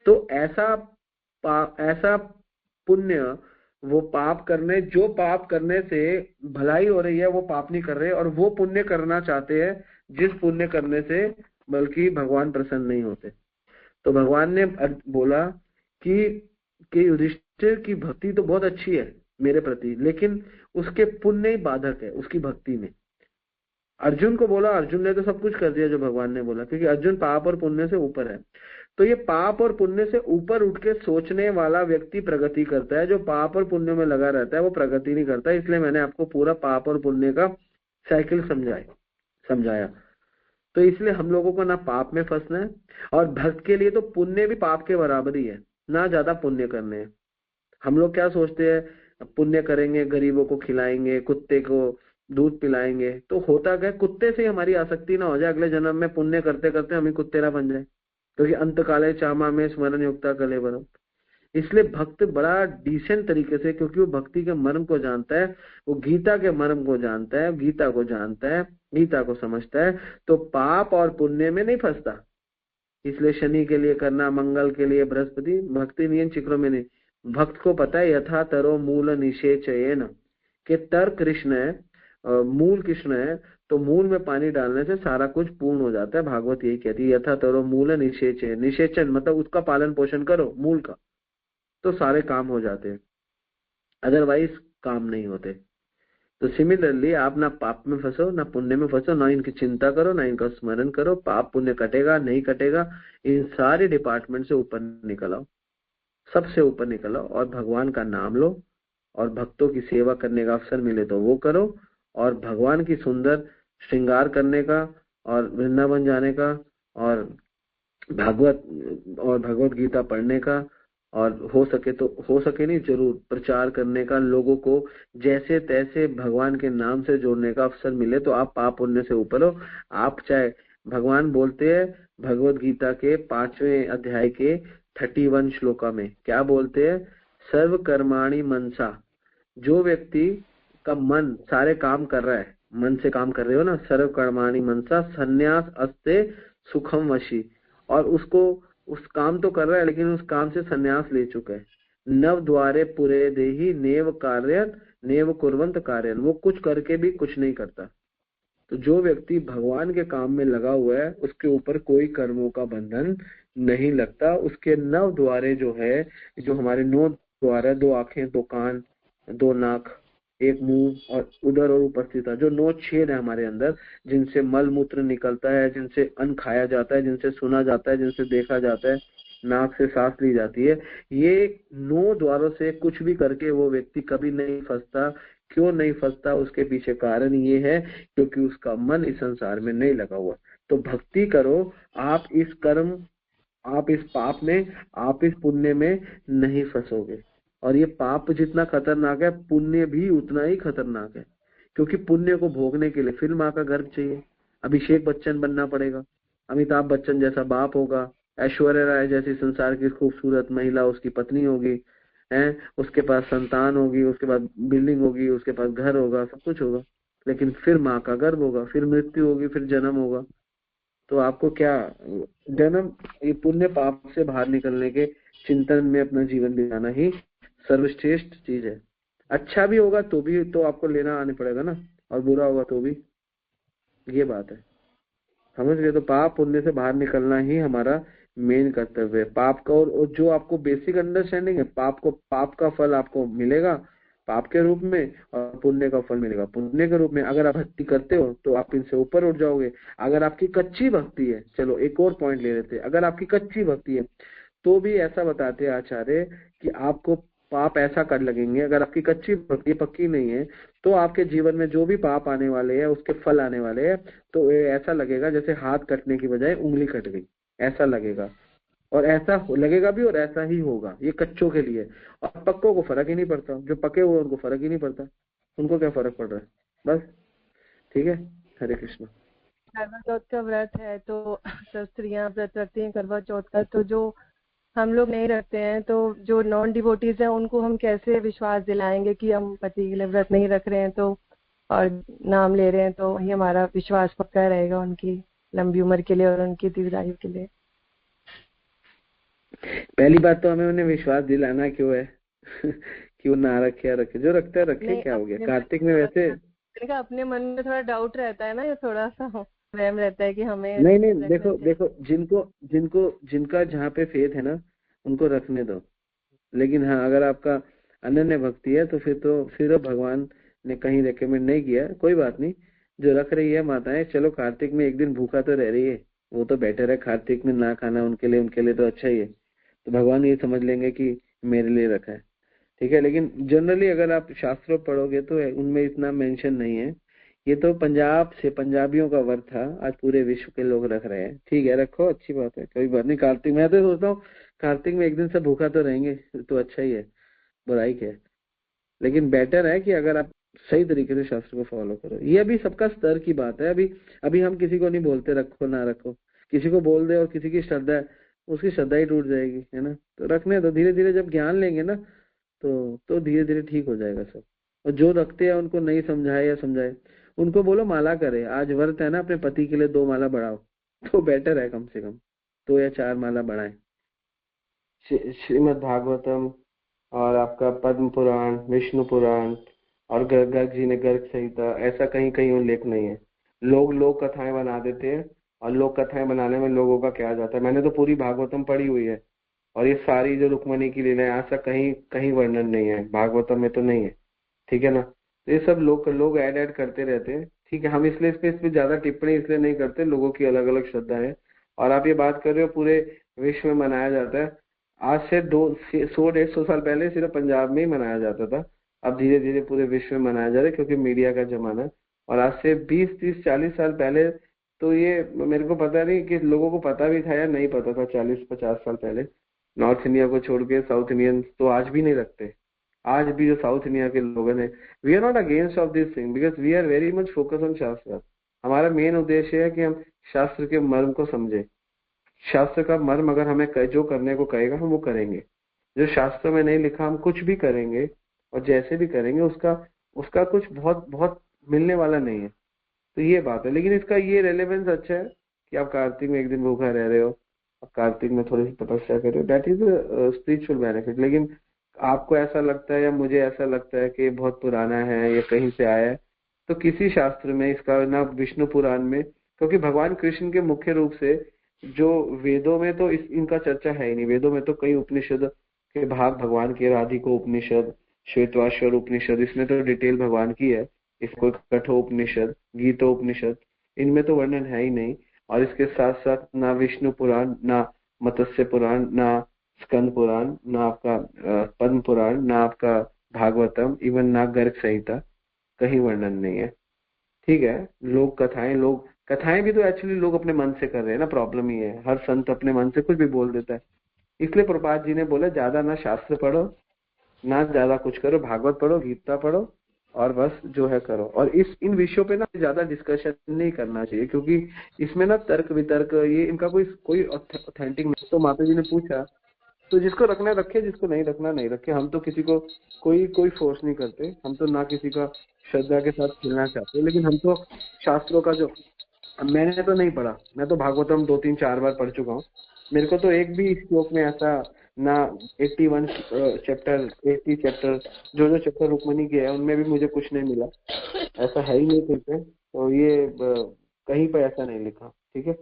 तो ऐसा पुण्य, वो पाप करने, जो पाप करने से भलाई हो रही है वो पाप नहीं कर रहे, और वो पुण्य करना चाहते हैं जिस पुण्य करने से बल्कि भगवान प्रसन्न नहीं होते। तो भगवान ने बोला कि युधिष्ठिर की भक्ति तो बहुत अच्छी है मेरे प्रति, लेकिन उसके पुण्य ही बाधक है उसकी भक्ति में। अर्जुन को बोला, अर्जुन ने तो सब कुछ कर दिया जो भगवान ने बोला, क्योंकि अर्जुन पाप और पुण्य से ऊपर है। तो ये पाप और पुण्य से ऊपर उठ के सोचने वाला व्यक्ति प्रगति करता है, जो पाप और पुण्य में लगा रहता है वो प्रगति नहीं करता। इसलिए मैंने आपको पूरा पाप और पुण्य का साइकिल समझाया। तो इसलिए हम लोगों को ना पाप में फंसना है, और भक्त के लिए तो पुण्य भी पाप के बराबर ही है, ना ज्यादा पुण्य करने हैं। हम लोग क्या सोचते हैं, पुण्य करेंगे, गरीबों को खिलाएंगे, कुत्ते को दूध पिलाएंगे, तो होता क्या, कुत्ते से हमारी आसक्ति ना हो जाए, अगले जन्म में पुण्य करते करते हम ही कुत्ते ना बन जाए, क्योंकि अंत काले चामा में स्मरण युक्ता कले बनो। इसलिए भक्त बड़ा डिसेंट तरीके से, क्योंकि वो भक्ति के मर्म को जानता है, वो गीता के मर्म को जानता है, गीता को जानता है, गीता को समझता है, तो पाप और पुण्य में नहीं फंसता। इसलिए शनि के लिए करना, मंगल के लिए बृहस्पति, भक्ति नियन चिक्रों में नहीं। भक्त को पता है यथा तरो मूल निषेचयेन, के तर कृष्ण है, मूल कृष्ण है, तो मूल में पानी डालने से सारा कुछ पूर्ण हो जाता है। भागवत यही कहती है, यथा तरो मूल निषेचयेन। निषेचन मतलब उसका पालन पोषण करो, मूल का, तो सारे काम हो जाते हैं, अदरवाइज काम नहीं होते। तो सिमिलरली आप ना पाप में फंसो, ना पुण्य में फंसो, ना इनकी चिंता करो, ना इनका स्मरण करो। पाप पुण्य कटेगा नहीं कटेगा, इन सारे डिपार्टमेंट से ऊपर निकल आओ, सबसे ऊपर निकल आओ, और भगवान का नाम लो, और भक्तों की सेवा करने का अवसर मिले तो वो करो, और भगवान की सुंदर श्रृंगार करने का, और वृंदावन जाने का, और भगवत गीता पढ़ने का, और हो सके नहीं, जरूर प्रचार करने का, लोगों को जैसे तैसे भगवान के नाम से जोड़ने का अवसर मिले तो आप पाप पुण्य से ऊपर हो। आप चाहे, भगवान बोलते हैं भगवत गीता के 5वें अध्याय के 31 श्लोका में, क्या बोलते हैं, सर्व कर्माणि मनसा। जो व्यक्ति का मन सारे काम कर रहा है, मन से काम कर रहे हो ना, सर्व कर्माणि मनसा संन्यास अस्ते सुखम वशी, और उसको उस काम तो कर रहा है लेकिन उस काम से संन्यास ले चुका है। नव द्वारे पुरे देही नेव कार्य नेव कुर्वंत कार्य, वो कुछ करके भी कुछ नहीं करता। तो जो व्यक्ति भगवान के काम में लगा हुआ है उसके ऊपर कोई कर्मों का बंधन नहीं लगता। उसके नव द्वारे जो है, जो हमारे 9 द्वार है, 2 आंखें, 2 कान, 2 नाक, 1 मुंह और उदर और उपस्थित, जो 9 छेद है हमारे अंदर, जिनसे मल मूत्र निकलता है, जिनसे अन्न खाया जाता है, जिनसे सुना जाता है, जिनसे देखा जाता है, नाक से सांस ली जाती है। ये 9 द्वारों से कुछ भी करके वो व्यक्ति कभी नहीं फंसता। क्यों नहीं फंसता? उसके पीछे कारण ये है क्योंकि उसका मन इस संसार में नहीं लगा हुआ। तो भक्ति करो, आप इस कर्म, आप इस पाप में, आप इस पुण्य में नहीं फंसोगे। और ये पाप जितना खतरनाक है, पुण्य भी उतना ही खतरनाक है। क्योंकि पुण्य को भोगने के लिए फिर माँ का गर्भ चाहिए। अभिषेक बच्चन बनना पड़ेगा, अमिताभ बच्चन जैसा बाप होगा, ऐश्वर्या राय जैसी संसार की खूबसूरत महिला उसकी पत्नी होगी, है, उसके पास संतान होगी, उसके बाद बिल्डिंग होगी, उसके पास घर होगा, सब कुछ होगा। लेकिन फिर माँ का गर्भ होगा, फिर मृत्यु होगी, फिर जन्म होगा। तो आपको क्या जन्म, ये पुण्य पाप से बाहर निकलने के चिंतन में अपना जीवन बिताना ही सर्वश्रेष्ठ चीज है। अच्छा भी होगा तो भी तो आपको लेना आने पड़ेगा ना, और बुरा होगा तो भी। ये बात है, समझ गए? तो पाप पुण्य से बाहर निकलना ही हमारा मेन कर्तव्य है। पाप का और जो आपको बेसिक अंडरस्टैंडिंग है, पाप का फल आपको मिलेगा पाप के रूप में, और पुण्य का फल मिलेगा पुण्य के रूप में। अगर आप भक्ति करते हो तो आप इनसे ऊपर उठ जाओगे। अगर आपकी कच्ची भक्ति है, चलो एक और पॉइंट ले लेते हैं, अगर आपकी कच्ची भक्ति है तो भी ऐसा बताते हैं आचार्य कि आपको पाप ऐसा कर लगेंगे। अगर आपकी कच्ची भक्ति पक्की नहीं है तो आपके जीवन में जो भी पाप आने वाले हैं, उसके फल आने वाले हैं, तो ऐसा लगेगा जैसे हाथ कटने की बजाय उंगली कट गई, ऐसा लगेगा। और ऐसा लगेगा भी, और ऐसा ही होगा। ये कच्चों के लिए। और पक्कों को फर्क ही नहीं पड़ता, जो पके हुए उनको फर्क ही नहीं पड़ता, उनको क्या फर्क पड़ रहा है। बस ठीक है। हरे कृष्ण। करवा चौथ का व्रत है तो सब स्त्रियां व्रत रखती हैं करवा चौथ का, तो जो हम लोग नहीं रखते हैं, तो जो नॉन डिवोटीज हैं उनको हम कैसे विश्वास दिलाएंगे कि हम पति के लिए व्रत नहीं रख रहे हैं तो और नाम ले रहे हैं, तो वही हमारा विश्वास पक्का रहेगा उनकी लंबी उम्र के लिए और उनकी दीर्घायु के लिए। पहली बात तो हमें उन्हें विश्वास दिलाना क्यों है क्यों ना रखे या रखे, जो रखते हैं रखे, क्या हो गया। कार्तिक में वैसे अपने मन में थोड़ा डाउट रहता है ना, ये थोड़ा सा वहम रहता है कि हमें नहीं, देखो जिनका जहाँ पे फेथ है ना, उनको रखने दो। लेकिन हाँ, अगर आपका अनन्य भक्ति है तो फिर भगवान ने कहीं रेकमेंड नहीं किया, कोई बात नहीं। जो रख रही है माताएं, चलो कार्तिक में एक दिन भूखा तो रह रही है, वो तो बेटर है। कार्तिक में ना खाना उनके लिए तो अच्छा ही है। तो भगवान ये समझ लेंगे कि मेरे लिए रखा है, ठीक है। लेकिन जनरली अगर आप शास्त्रों पढ़ोगे तो उनमें इतना मेंशन नहीं है। ये तो पंजाब से पंजाबियों का व्रत था, आज पूरे विश्व के लोग रख रहे हैं। ठीक है, रखो, अच्छी बात है, कोई बात नहीं। कार्तिक, मैं तो सोचता हूँ कार्तिक में एक दिन से भूखा तो रहेंगे तो अच्छा ही है, बुराई क्या है। लेकिन बेटर है कि अगर आप सही तरीके से शास्त्र को फॉलो करो। ये अभी सबका स्तर की बात है। अभी हम किसी को नहीं बोलते रखो ना रखो। किसी को बोल दे और किसी की श्रद्धा है, उसकी श्रद्धा ही टूट जाएगी, है ना। तो रखने दो, धीरे धीरे जब ज्ञान लेंगे ना तो धीरे धीरे ठीक हो जाएगा सब। और जो रखते हैं उनको नहीं समझाए या समझाए, उनको बोलो माला करे। आज व्रत है ना, अपने पति के लिए 2 माला बढ़ाओ तो बेटर है, कम से कम 2 या 4 माला बढ़ाएं। श्रीमद् भागवतम और आपका पद्म पुराण, विष्णु पुराण और गर्ग जी ने गर्ग संहिता, ऐसा कहीं कहीं उल्लेख नहीं है। लोग कथाएं बना देते हैं, और लोग कथाएं बनाने में लोगों का क्या जाता है। मैंने तो पूरी भागवतम पढ़ी हुई है, और ये सारी जो रुक्मणी की लीला है, ऐसा कहीं कहीं वर्णन नहीं है, भागवतम में तो नहीं है, ठीक है ना। तो ये सब लोग ऐड करते रहते हैं, ठीक है। हम इसलिए इस पे ज्यादा टिप्पणी इसलिए नहीं करते, लोगों की अलग अलग श्रद्धा है। और आप ये बात कर रहे हो पूरे विश्व में मनाया जाता है। आज से 100-150 साल पहले सिर्फ पंजाब में ही मनाया जाता था, अब धीरे धीरे पूरे विश्व में मनाया जा रहा है, क्योंकि मीडिया का जमाना है। और आज से 20-30-40 साल पहले तो ये मेरे को पता नहीं कि लोगों को पता भी था या नहीं पता था। 40-50 साल पहले नॉर्थ इंडिया को छोड़ के साउथ इंडियन तो आज भी नहीं रखते। आज भी जो साउथ इंडिया के लोग हैं, we are not against of this thing, because we are very much focus on shastra. हमारा मेन उद्देश्य है कि हम शास्त्र के मर्म को समझे। शास्त्र का मर्म अगर हमें जो करने को कहेगा हम वो करेंगे। जो शास्त्र में नहीं लिखा हम कुछ भी करेंगे, और जैसे भी करेंगे उसका कुछ बहुत बहुत मिलने वाला नहीं है। तो ये बात है। लेकिन इसका ये रेलेवेंस अच्छा है कि आप कार्तिक में एक दिन भूखा रह रहे हो, आप कार्तिक में थोड़ी सी तपस्या कर रहे हो, दैट इज स्पिरिचुअल बेनिफिट। लेकिन आपको ऐसा लगता है या मुझे ऐसा लगता है कि बहुत पुराना है, ये कहीं से आया है, तो किसी शास्त्र में इसका ना विष्णु पुराण में, क्योंकि भगवान कृष्ण के मुख्य रूप से जो वेदों में तो इनका चर्चा है ही नहीं। वेदों में तो कई उपनिषद के भाग भगवान के, राधिको उपनिषद, श्वेतवाश्वर उपनिषद, इसमें तो डिटेल भगवान की है। इसको कठोपनिषद, गीतोपनिषद, इनमें तो वर्णन है ही नहीं। और इसके साथ साथ ना विष्णु पुराण, ना मत्स्य पुराण, ना स्कंद पुराण, ना आपका पद्म पुराण, ना आपका भागवतम, इवन ना गर्ग संहिता, कहीं वर्णन नहीं है। ठीक है, लोग कथाएं भी तो एक्चुअली लोग अपने मन से कर रहे हैं ना, प्रॉब्लम ही है। हर संत अपने मन से कुछ भी बोल देता है। इसलिए प्रभुपाद जी ने बोला ज्यादा ना शास्त्र पढ़ो, ना ज्यादा कुछ करो, भागवत पढ़ो, गीता पढ़ो, और बस जो है करो। और इन विषयों पे ना ज्यादा डिस्कशन नहीं करना चाहिए, क्योंकि इसमें ना तर्क वितर्क ये इनका कोई ऑथेंटिक नहीं। तो माता जी ने पूछा, तो जिसको रखना रखे, जिसको नहीं रखना नहीं रखे। हम तो किसी को कोई फोर्स नहीं करते, हम तो ना किसी का श्रद्धा के साथ खेलना चाहते। लेकिन हम तो शास्त्रों का जो, मैंने तो नहीं पढ़ा, मैं तो भागवतम 2-3-4 बार पढ़ चुका हूँ। मेरे को तो एक भी श्लोक में ऐसा ना 81 चैप्टर 80 चैप्टर जो चैप्टर रुक्मणी के है उनमें भी मुझे कुछ नहीं मिला, ऐसा है ही नहीं कहीं पे। तो ये कहीं पे ऐसा नहीं लिखा। ठीक है,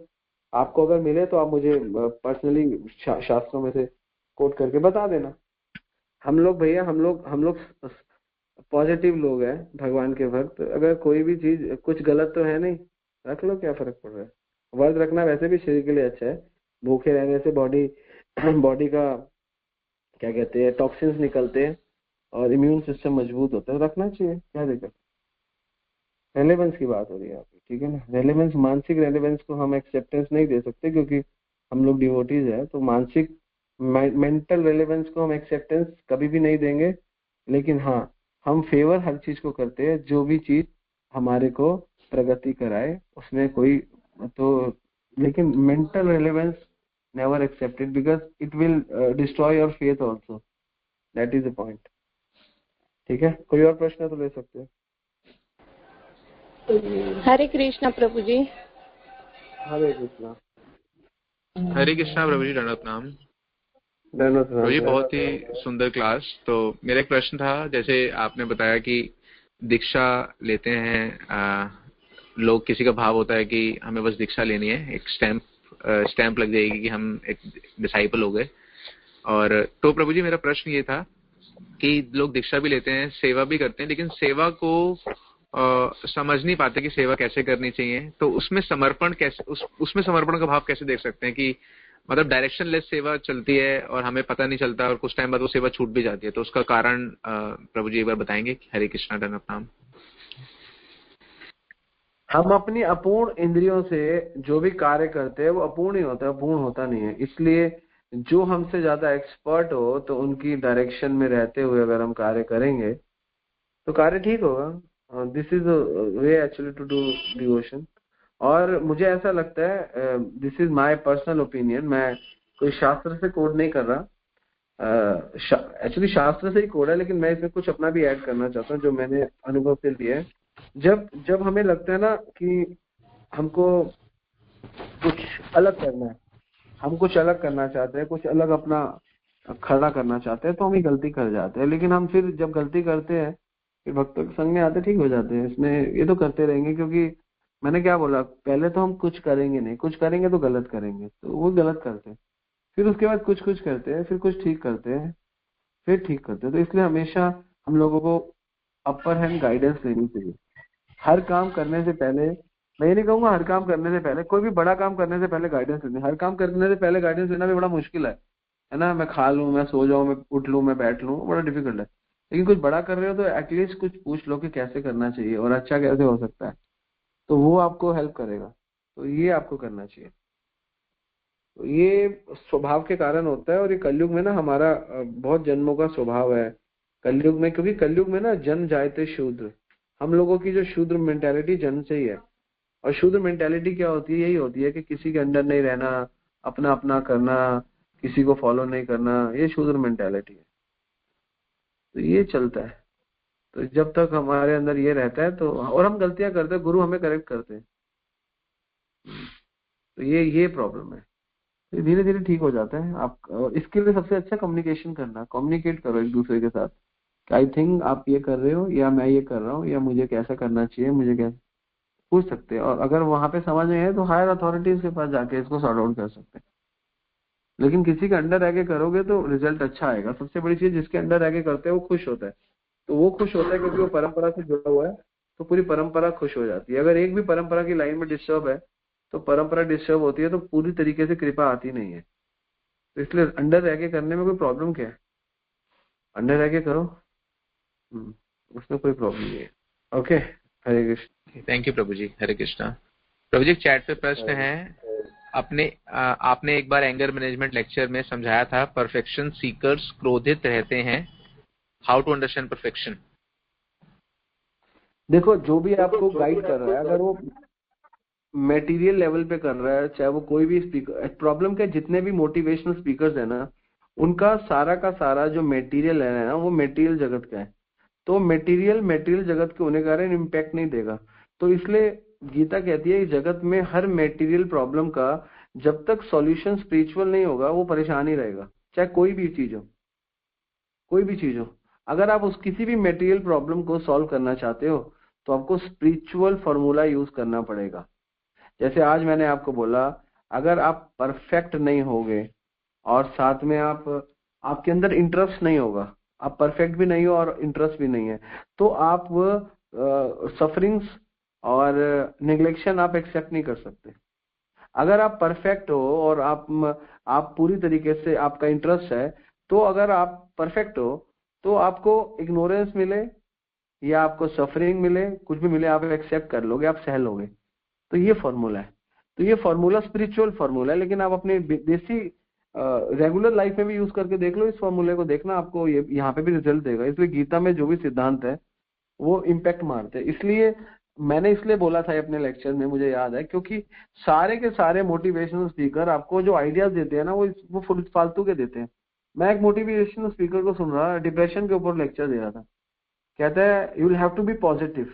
आपको अगर मिले तो आप मुझे पर्सनली शास्त्रों में से कोट करके बता देना। हम लोग भैया, हम लोग पॉजिटिव लोग हैं, भगवान के भक्त। अगर कोई भी चीज कुछ गलत तो है नहीं, रख लो, क्या फर्क पड़ रहा है। व्रत रखना वैसे भी शरीर के लिए अच्छा है। भूखे रहने से बॉडी का क्या कहते हैं, टॉक्सिन्स निकलते हैं और इम्यून सिस्टम मजबूत होता है। रखना चाहिए, क्या दिक्कत। रेलेवेंस की बात हो रही है आपकी, ठीक है ना। रेलेवेंस, मानसिक रेलेवेंस को हम एक्सेप्टेंस नहीं दे सकते, क्योंकि हम लोग डिवोटीज है। तो मानसिक मेंटल रेलेवेंस को हम एक्सेप्टेंस कभी भी नहीं देंगे। लेकिन हाँ, हम फेवर हर चीज को करते हैं, जो भी चीज हमारे को प्रगति कराए उसमें कोई तो। लेकिन mental relevance never accepted, because it will destroy your faith also. That is the point. ठीक है, कोई और प्रश्न तो ले सकते हैं। हरे कृष्णा प्रभु जी। हरे कृष्णा। हरे कृष्णा प्रभु जी, दंडवत प्रणाम। प्रभु जी, बहुत ही सुंदर क्लास। तो मेरा एक प्रश्न था, जैसे आपने बताया कि दीक्षा लेते हैं लोग, किसी का भाव होता है कि हमें बस दीक्षा लेनी है, एक स्टैंप लग जाएगी कि हम एक डिसाइपल हो गए। और तो प्रभु जी मेरा प्रश्न ये था कि लोग दीक्षा भी लेते हैं, सेवा भी करते हैं, लेकिन सेवा को समझ नहीं पाते कि सेवा कैसे करनी चाहिए। तो उसमें समर्पण कैसे, उसमें समर्पण का भाव कैसे देख सकते हैं कि मतलब डायरेक्शन लेस सेवा चलती है और हमें पता नहीं चलता और कुछ टाइम बाद वो सेवा छूट भी जाती है। तो उसका कारण प्रभु जी एक बार बताएंगे। हरे कृष्णा, दंडवत प्रणाम। हम अपनी अपूर्ण इंद्रियों से जो भी कार्य करते हैं वो अपूर्ण ही होता है, पूर्ण होता नहीं है। इसलिए जो हमसे ज्यादा एक्सपर्ट हो तो उनकी डायरेक्शन में रहते हुए अगर हम कार्य करेंगे तो कार्य ठीक होगा। This is way actually to do devotion. और मुझे ऐसा लगता है, this is my personal opinion, मैं कोई शास्त्र से कोड नहीं कर रहा, एक्चुअली शास्त्र से ही कोड है, लेकिन मैं इसमें कुछ अपना भी ऐड करना चाहता हूँ जो मैंने अनुभव से लिया है। जब हमें लगता है ना कि हमको कुछ अलग करना है, हम कुछ अलग करना चाहते हैं, कुछ अलग अपना खड़ा करना चाहते हैं, तो हम ही गलती कर जाते हैं। लेकिन हम फिर जब गलती करते हैं फिर भक्तों के संग में आते ठीक हो जाते हैं। इसमें ये तो करते रहेंगे, क्योंकि मैंने क्या बोला, पहले तो हम कुछ करेंगे नहीं, कुछ करेंगे तो गलत करेंगे, तो वो गलत करते हैं। फिर उसके बाद कुछ करते हैं, फिर कुछ ठीक करते हैं, फिर ठीक करते हैं। तो इसलिए हमेशा हम लोगों को अपर हैंड गाइडेंस लेनी चाहिए। हर काम करने से पहले, मैं ये नहीं कहूंगा हर काम करने से पहले, कोई भी बड़ा काम करने से पहले गाइडेंस लेनी। हर काम करने से पहले गाइडेंस लेना भी बड़ा मुश्किल है ना। मैं खा लूं, मैं सो जाऊं, मैं उठ लूं, मैं बैठ लूं, बड़ा डिफिकल्ट है। लेकिन कुछ बड़ा कर रहे हो तो एटलीस्ट कुछ पूछ लो कि कैसे करना चाहिए और अच्छा कैसे हो सकता है, तो वो आपको हेल्प करेगा। तो ये आपको करना चाहिए। तो ये स्वभाव के कारण होता है। और ये कलयुग में ना हमारा बहुत जन्मों का स्वभाव है कलयुग में, क्योंकि कलयुग में ना जन्म जायते शूद्र, हम लोगों की जो शूद्र मेंटालिटी जन्म से ही है। और शूद्र मेंटालिटी क्या होती है, यही होती है कि किसी के अंडर नहीं रहना, अपना अपना करना, किसी को फॉलो नहीं करना, ये शूद्र मेंटालिटी है। तो ये चलता है। तो जब तक हमारे अंदर ये रहता है तो, और हम गलतियां करते हैं, गुरु हमें करेक्ट करते हैं, तो ये प्रॉब्लम है। तो धीरे धीरे ठीक हो जाता है। आप, और इसके लिए सबसे अच्छा कम्युनिकेशन करना, कम्युनिकेट करो एक दूसरे के साथ। आई थिंक आप ये कर रहे हो, या मैं ये कर रहा हूँ, या मुझे कैसा करना चाहिए, मुझे कैसे पूछ सकते हैं। और अगर वहां पे समझ नहीं है तो हायर अथॉरिटीज के पास जाके इसको सॉर्ट आउट कर सकते हैं। लेकिन किसी के अंडर रह के करोगे तो रिजल्ट अच्छा आएगा। सबसे बड़ी चीज, जिसके अंडर रह के करते हैं वो खुश होता है। तो वो खुश होता है क्योंकि वो परंपरा से जुड़ा हुआ है, तो पूरी परंपरा खुश हो जाती है। अगर एक भी परंपरा की लाइन में डिस्टर्ब है तो परंपरा डिस्टर्ब होती है, तो पूरी तरीके से कृपा आती नहीं है। तो इसलिए अंडर रह के करने में कोई प्रॉब्लम क्या है, अंडर रह के करो, उसमें कोई प्रॉब्लम नहीं है। Okay, Hare Krishna. Thank you प्रभु जी, हरे कृष्णा। प्रभु जी चैट पे प्रश्न है, आपने एक बार एंगर मैनेजमेंट लेक्चर में समझाया था परफेक्शन सीकर्स क्रोधित रहते हैं, हाउ टू अंडरस्टैंड परफेक्शन। देखो जो भी आपको गाइड कर रहा है, अगर वो मटेरियल लेवल पे कर रहा है, चाहे वो कोई भी स्पीकर, प्रॉब्लम क्या, जितने भी मोटिवेशनल स्पीकर्स है ना, उनका सारा का सारा जो मटेरियल है ना, वो मटेरियल जगत का है। तो मटेरियल जगत के होने के कारण इम्पैक्ट नहीं देगा। तो इसलिए गीता कहती है, इस जगत में हर मटेरियल प्रॉब्लम का जब तक सॉल्यूशन स्पिरिचुअल नहीं होगा, वो परेशान ही रहेगा, चाहे कोई भी चीज हो, कोई भी चीज हो। अगर आप उस किसी भी मटेरियल प्रॉब्लम को सॉल्व करना चाहते हो, तो आपको स्पिरिचुअल फॉर्मूला यूज करना पड़ेगा। जैसे आज मैंने आपको बोला, अगर आप परफेक्ट नहीं होगे और साथ में आपके अंदर इंटरेस्ट नहीं होगा, आप परफेक्ट भी नहीं हो और इंटरेस्ट भी नहीं है, तो आप सफरिंग्स और निग्लेक्शन आप एक्सेप्ट नहीं कर सकते। अगर आप परफेक्ट हो और आप पूरी तरीके से आपका इंटरेस्ट है, तो अगर आप परफेक्ट हो तो आपको इग्नोरेंस मिले या आपको सफरिंग मिले, कुछ भी मिले, आप एक्सेप्ट कर लोगे, आप सह लोगे। तो ये फॉर्मूला है, तो ये फॉर्मूला स्पिरिचुअल फॉर्मूला है, लेकिन आप अपने देसी रेगुलर लाइफ में भी यूज करके देख लो, इस फॉर्मूले को देखना, आपको ये यहाँ पे भी रिजल्ट देगा। इसलिए गीता में जो भी सिद्धांत है वो इम्पैक्ट मारते हैं। इसलिए मैंने इसलिए बोला था अपने लेक्चर में, मुझे याद है, क्योंकि सारे के सारे मोटिवेशनल स्पीकर आपको जो आइडियाज देते हैं ना, वो फालतू के देते हैं। मैं एक मोटिवेशनल स्पीकर को सुन रहा, डिप्रेशन के ऊपर लेक्चर दे रहा था, कहता है you will have to be positive,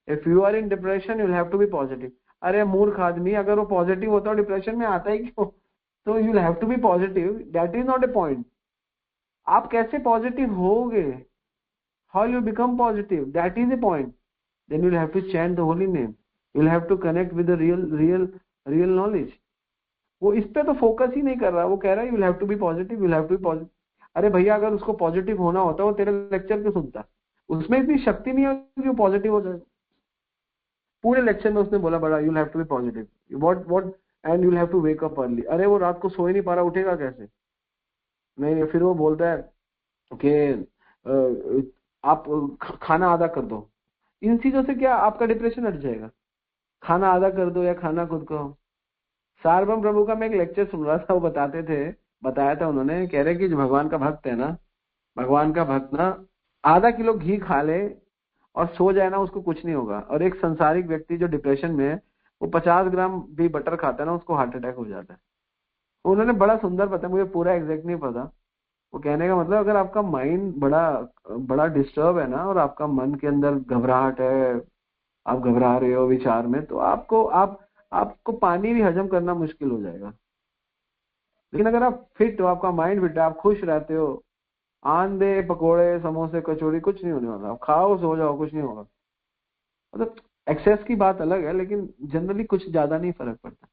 if you are in depression you will have to be positive. अरे मूर्ख आदमी, अगर वो पॉजिटिव होता है डिप्रेशन में आता ही क्यों? तो you will have to be positive, that is not a point. आप कैसे पॉजिटिव होगे, how you become positive, that is a point. then you'll have to chant the holy name, you'll have to connect with the real knowledge। वो इस पे तो focus ही नहीं कर रहा, वो कह रहा है you'll have to be positive, you'll have to be positive। अरे भैया, अगर उसको पॉजिटिव होना होता वो तेरे लेक्चर क्यों सुनता? उसमें इतनी शक्ति नहीं है कि वो पॉजिटिव हो जाए। पूरे लेक्चर में उसने बोला बड़ा you'll have to be positive, what and you'll have to wake up early। अरे वो रात को सो ही नहीं पा रहा, उठेगा कैसे? नहीं, फिर वो बोलता है कि आप खाना आधा कर दो। इन चीजों से क्या आपका डिप्रेशन हट जाएगा? खाना आधा कर दो या खाना खुद को। सार्वभौम प्रभु का मैं एक लेक्चर सुन रहा था, वो बताया था उन्होंने, कह रहे कि जो भगवान का भक्त है ना, भगवान का भक्त ना आधा किलो घी खा ले और सो जाए ना, उसको कुछ नहीं होगा। और एक संसारिक व्यक्ति जो डिप्रेशन में है, वो 50 ग्राम भी बटर खाता है ना, उसको हार्ट अटैक हो जाता है। उन्होंने बड़ा सुंदर बताया, मुझे पूरा एग्जैक्ट नहीं पता। वो कहने का मतलब, अगर आपका माइंड बड़ा डिस्टर्ब है ना, और आपका मन के अंदर घबराहट है, आप घबरा रहे हो विचार में, तो आपको पानी भी हजम करना मुश्किल हो जाएगा। लेकिन अगर आप फिट हो, आपका माइंड फिट है, आप खुश रहते हो, आंधे पकोड़े समोसे कचौड़ी कुछ नहीं होने वाला, आप खाओ सो जाओ, कुछ नहीं होगा। मतलब एक्सेस की बात अलग है, लेकिन जनरली कुछ ज्यादा नहीं फर्क पड़ता।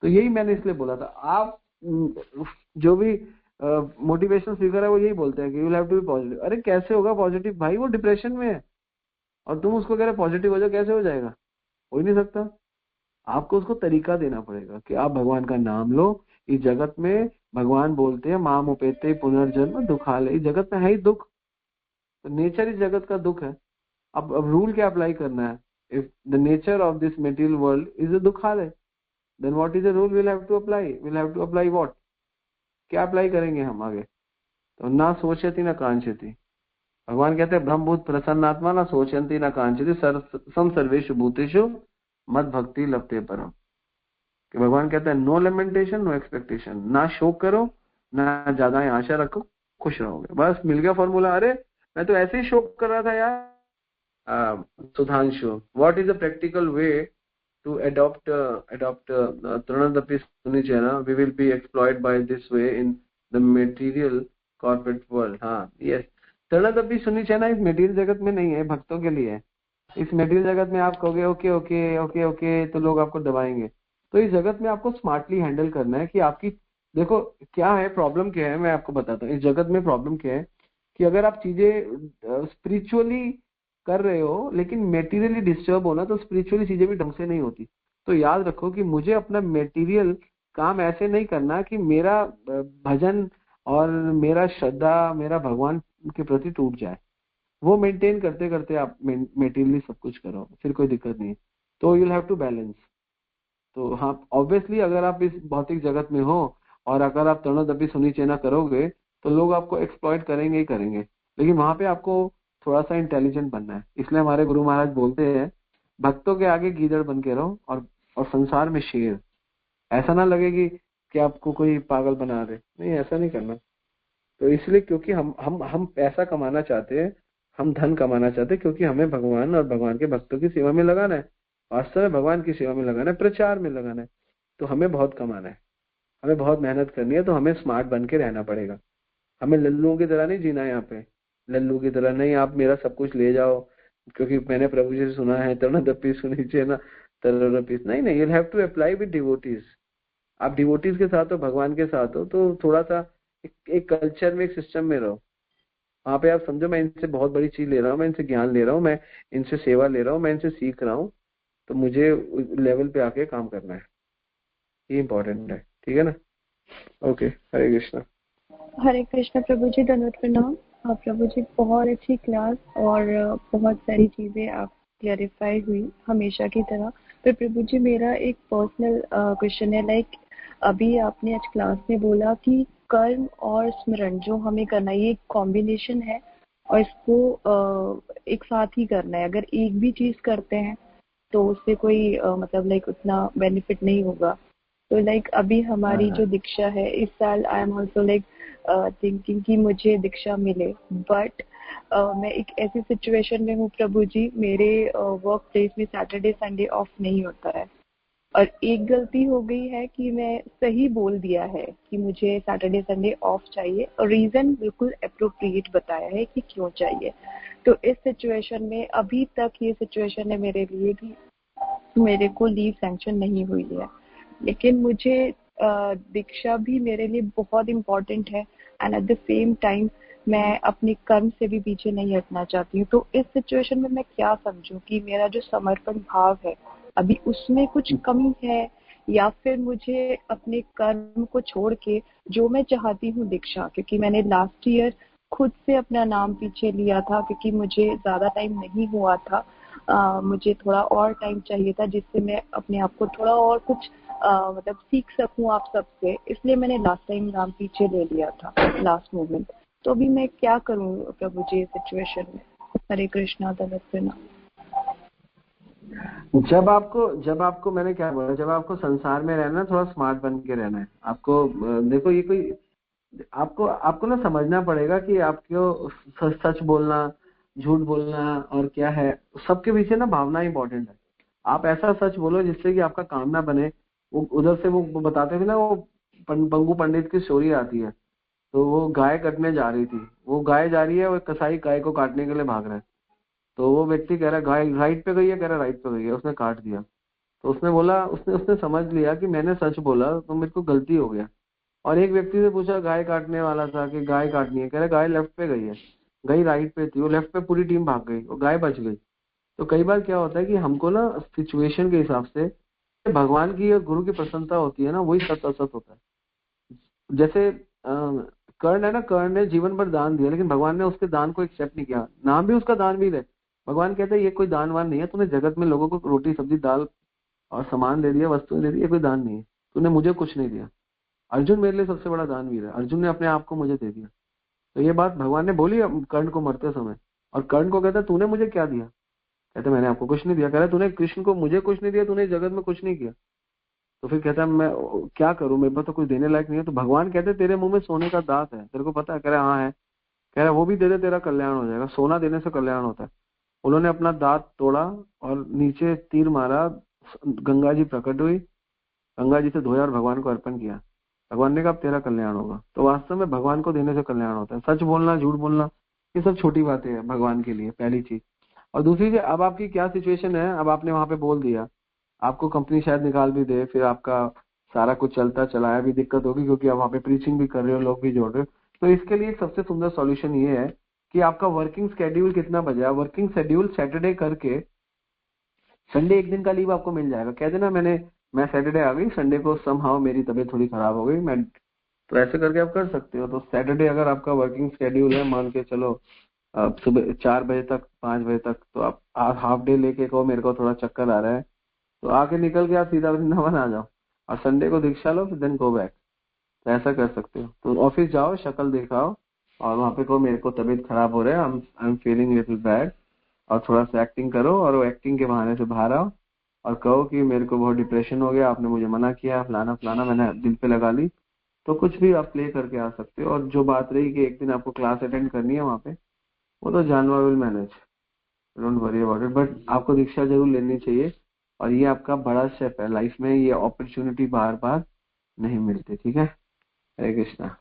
तो यही मैंने इसलिए बोला था, आप जो भी मोटिवेशनल स्पीकर है वो यही बोलते हैं कि you will have to be positive. अरे कैसे होगा पॉजिटिव भाई, वो डिप्रेशन में है और तुम उसको कह रहे पॉजिटिव हो जाओ, कैसे हो जाएगा? हो ही नहीं सकता। आपको उसको तरीका देना पड़ेगा कि आप भगवान का नाम लो। इस जगत में भगवान बोलते हैं माम उपेते पुनर्जन्म दुखालय, इस जगत में है ही दुख, तो नेचर इस जगत का दुख है। अब रूल क्या अप्लाई करना है? If the nature of this material world is a dukhalaya, then what is the rule will have to apply? Will have to apply what? क्या अप्लाई करेंगे हम आगे? तो ना सोचती ना कांक्षति। भगवान कहते हैं ब्रह्मभूत प्रसन्नात्मा ना सोचती ना कांक्षति सम सर्वेषु भूतेषु मद भक्ति लभते परम। कि भगवान कहते हैं नो लेमेंटेशन नो एक्सपेक्टेशन, ना शोक करो ना ज्यादा आशा रखो, खुश रहोगे। बस मिल गया फॉर्मूला। अरे मैं तो ऐसे ही शोक कर रहा था यार। Sudhanshu, what is the practical way to adopt Trinadapi Sunichena, we will be exploited by this way in the material corporate world। हाँ, yes, Trinadapi Sunichena इस मेटीरियल जगत में नहीं है, भक्तों के लिए है। इस मेटीरियल जगत में आप कहोगे ओके ओके ओके ओके, तो लोग आपको दबाएंगे। तो इस जगत में आपको स्मार्टली हैंडल करना है कि आपकी, देखो क्या है प्रॉब्लम, क्या है मैं आपको बताता हूँ। इस जगत में प्रॉब्लम क्या है कि अगर आप चीजें स्पिरिचुअली कर रहे हो लेकिन मेटीरियली डिस्टर्ब होना, तो स्पिरिचुअली चीजें भी ढंग से नहीं होती। तो याद रखो कि मुझे अपना मेटीरियल काम ऐसे नहीं करना कि मेरा भजन और मेरा श्रद्धा मेरा भगवान के प्रति टूट जाए। वो मेंटेन करते करते आप मेटीरियली सब कुछ करो, फिर कोई दिक्कत नहीं। तो यू हैव टू बैलेंस। तो हाँ, ऑब्वियसली अगर आप इस भौतिक जगत में हो और अगर आप तृणोदपि सुनिचेना करोगे तो लोग आपको एक्सप्लॉइट करेंगे ही करेंगे, लेकिन वहां पे आपको थोड़ा सा इंटेलिजेंट बनना है। इसलिए हमारे गुरु महाराज बोलते हैं भक्तों के आगे गीदड़ बन के रहो और संसार में शेर। ऐसा ना लगे कि आपको कोई पागल बना दे, नहीं, ऐसा नहीं करना। तो इसलिए क्योंकि हम पैसा कमाना चाहते हैं, हम धन कमाना चाहते हैं, क्योंकि हमें भगवान और भगवान के भक्तों की सेवा में लगाना है, वास्तव में भगवान की सेवा में लगाना है, प्रचार में लगाना है। तो हमें बहुत कमाना है, हमें बहुत मेहनत करनी है। तो हमें स्मार्ट बन के रहना पड़ेगा। हमें लल्लुओं की तरह नहीं जीना है। यहाँ पे लल्लू की तरह नहीं, आप मेरा सब कुछ ले जाओ, क्योंकि मैंने प्रभु जी से सुना है तृणोदपि सुनिचेना तृणोदपि। नहीं, you have to apply with devotees. आप डिवोटीज के साथ हो, भगवान के साथ हो, तो थोड़ा सा एक कल्चर में, एक सिस्टम में रहो। वहां पे आप समझो मैं इनसे बहुत बड़ी चीज ले रहा हूँ, मैं इनसे ज्ञान ले रहा हूँ, मैं इनसे सेवा ले रहा हूँ, मैं इनसे सीख रहा हूँ, तो मुझे लेवल पे आके काम करना है। ये इम्पोर्टेंट है, ठीक है ना? ओके, हरे कृष्णा। हरे कृष्णा प्रभु जी, धन्यवाद प्रणाम। प्रभु जी, बहुत अच्छी क्लास और बहुत सारी चीजें आप क्लैरिफाई हुई हमेशा की तरह। तो प्रभु जी, मेरा एक पर्सनल क्वेश्चन है, लाइक अभी आपने आज क्लास में बोला कि कर्म और स्मरण जो हमें करना है ये कॉम्बिनेशन है और इसको एक साथ ही करना है। अगर एक भी चीज करते हैं तो उससे कोई मतलब लाइक उतना बेनिफिट नहीं होगा। तो लाइक अभी हमारी जो दीक्षा है इस साल, I am also like thinking कि मुझे दीक्षा मिले, बट मैं एक ऐसी सिचुएशन में हूँ प्रभु जी, मेरे वर्क प्लेस में सैटरडे संडे ऑफ नहीं होता है। और एक गलती हो गई है कि मैं सही बोल दिया है कि मुझे सैटरडे संडे ऑफ चाहिए और रीजन बिल्कुल अप्रोप्रिएट बताया है कि क्यों चाहिए। तो इस सिचुएशन में अभी तक ये सिचुएशन है मेरे लिए कि मेरे को लीव सैंक्शन नहीं हुई है, लेकिन मुझे दीक्षा भी मेरे लिए बहुत इम्पोर्टेंट है and at the same time मैं अपने कर्म से भी पीछे नहीं हटना चाहती हूँ। तो इस सिचुएशन में मैं क्या समझूं कि मेरा जो समर्पण भाव है अभी उसमें कुछ कमी है, या फिर मुझे अपने कर्म को छोड़ के जो मैं चाहती हूँ दीक्षा, क्योंकि मैंने लास्ट ईयर खुद से अपना नाम पीछे लिया था क्योंकि मुझे ज्यादा टाइम नहीं हुआ था, मुझे थोड़ा और टाइम चाहिए था जिससे मैं अपने आप को थोड़ा और कुछ मतलब सीख सकूं आप सबसे, इसलिए मैंने लास्ट टाइम नाम पीछे ले लिया था लास्ट मोमेंट। तो अभी मैं क्या करूं प्रभु जी सिचुएशन में? हरे कृष्णा, धन्यवाद प्रणाम। जब आपको मैंने क्या बोला, जब आपको संसार में रहना, थोड़ा स्मार्ट बन के रहना है। आपको देखो, ये कोई आपको ना समझना पड़ेगा कि आपको सच बोलना, झूठ बोलना और क्या है, सबके पीछे ना भावना इंपॉर्टेंट है। आप ऐसा सच बोलो जिससे कि आपका काम ना बने। उधर से वो बताते थे ना, वो पंगू पंडित की स्टोरी आती है। तो वो गाय कटने जा रही थी, वो गाय जा रही है, वो कसाई गाय को काटने के लिए भाग रहा है। तो वो व्यक्ति कह रहा है गाय राइट पे गई है, कह रहा राइट पे गई है, उसने काट दिया। तो उसने बोला, उसने समझ लिया कि मैंने सच बोला तो मेरे को गलती हो गया। और एक व्यक्ति से पूछा, गाय काटने वाला था, कि गाय काटनी है, कह रहा गाय लेफ्ट पे गई है, गई राइट पे थी, वो लेफ्ट पे पूरी टीम भाग गई, वो गाय बच गई। तो कई बार क्या होता है कि हमको ना सिचुएशन के हिसाब से भगवान की या गुरु की प्रसन्नता होती है ना, वही सत असत होता है। जैसे कर्ण है ना, कर्ण ने जीवन भर दान दिया, लेकिन भगवान ने उसके दान को एक्सेप्ट नहीं किया, नाम भी उसका दान भी है। भगवान कहते हैं ये कोई दानवान नहीं है, तूने जगत में लोगों को रोटी सब्जी दाल और सामान दे दिया, वस्तुएं दे दी, ये कोई दान नहीं है, तूने मुझे कुछ नहीं दिया। अर्जुन मेरे लिए सबसे बड़ा दानवीर है, अर्जुन ने अपने आप को मुझे दे दिया। तो ये बात भगवान ने बोली कर्ण को मरते समय, और कर्ण को कहता तूने मुझे क्या दिया, कहते मैंने आपको कुछ नहीं दिया। कह रहा तूने कृष्ण को मुझे कुछ नहीं दिया, तूने जगत में कुछ नहीं किया। तो फिर कहता है मैं क्या करूं, मेरे पास तो कुछ देने लायक नहीं है। तो भगवान कहते तेरे मुंह में सोने का दांत है, तेरे को पता है? कह रहा हाँ है। कह रहा वो भी दे दे, तेरा कल्याण हो जाएगा। सोना देने से कल्याण होता है। उन्होंने अपना दांत तोड़ा और नीचे तीर मारा, गंगा जी प्रकट हुई, गंगा जी से धोया और भगवान को अर्पण किया। भगवान ने कहा तेरा कल्याण होगा। तो वास्तव में भगवान को देने से कल्याण होता है। सच बोलना, झूठ बोलना, ये सब छोटी बातें हैं भगवान के लिए, पहली चीज। और दूसरी चीज, अब आपकी क्या सिचुएशन है, अब आपने वहां पे बोल दिया, आपको कंपनी शायद निकाल भी दे, फिर आपका सारा कुछ चलता चलाया भी दिक्कत होगी, क्योंकि आप वहां पे प्रीचिंग भी कर रहे हो, लोग भी जोड़ रहे हो। तो इसके लिए एक सबसे सुंदर सॉल्यूशन ये है कि आपका वर्किंग शेड्यूल कितना बजा, वर्किंग शेड्यूल सैटरडे करके संडे एक दिन का लीव आपको मिल जाएगा। कह देना मैंने मैं सैटरडे आ गई, संडे को समहाउ मेरी तबीयत थोड़ी खराब हो गई, मैं तो ऐसे करके आप कर सकते हो। तो सैटरडे अगर आपका वर्किंग स्केड्यूल है, मान के चलो सुबह 4 बजे तक 5 बजे तक, तो आप हाफ डे लेके कहो मेरे को थोड़ा चक्कर आ रहा है, तो आके निकल के आप सीधा वृंदावन आ जाओ और संडे को दीक्षा लो, फिर देन गो बैक। तो ऐसा कर सकते हो। तो ऑफिस जाओ, शक्ल दिखाओ और वहां पे कहो मेरे को तबीयत खराब हो रहा है, I am feeling little bad, और थोड़ा सा एक्टिंग करो और वो एक्टिंग के बहाने से बाहर आओ और कहो कि मेरे को बहुत डिप्रेशन हो गया, आपने मुझे मना किया, फलाना फलाना मैंने दिल पे लगा ली। तो कुछ भी आप प्ले करके आ सकते हो। और जो बात रही कि एक दिन आपको क्लास अटेंड करनी है वहाँ पे, वो तो जानवर will manage, don't worry about it. But आपको दीक्षा जरूर लेनी चाहिए और ये आपका बड़ा स्टेप है लाइफ में, ये अपॉर्चुनिटी बार बार नहीं मिलती। ठीक है, हरे कृष्णा।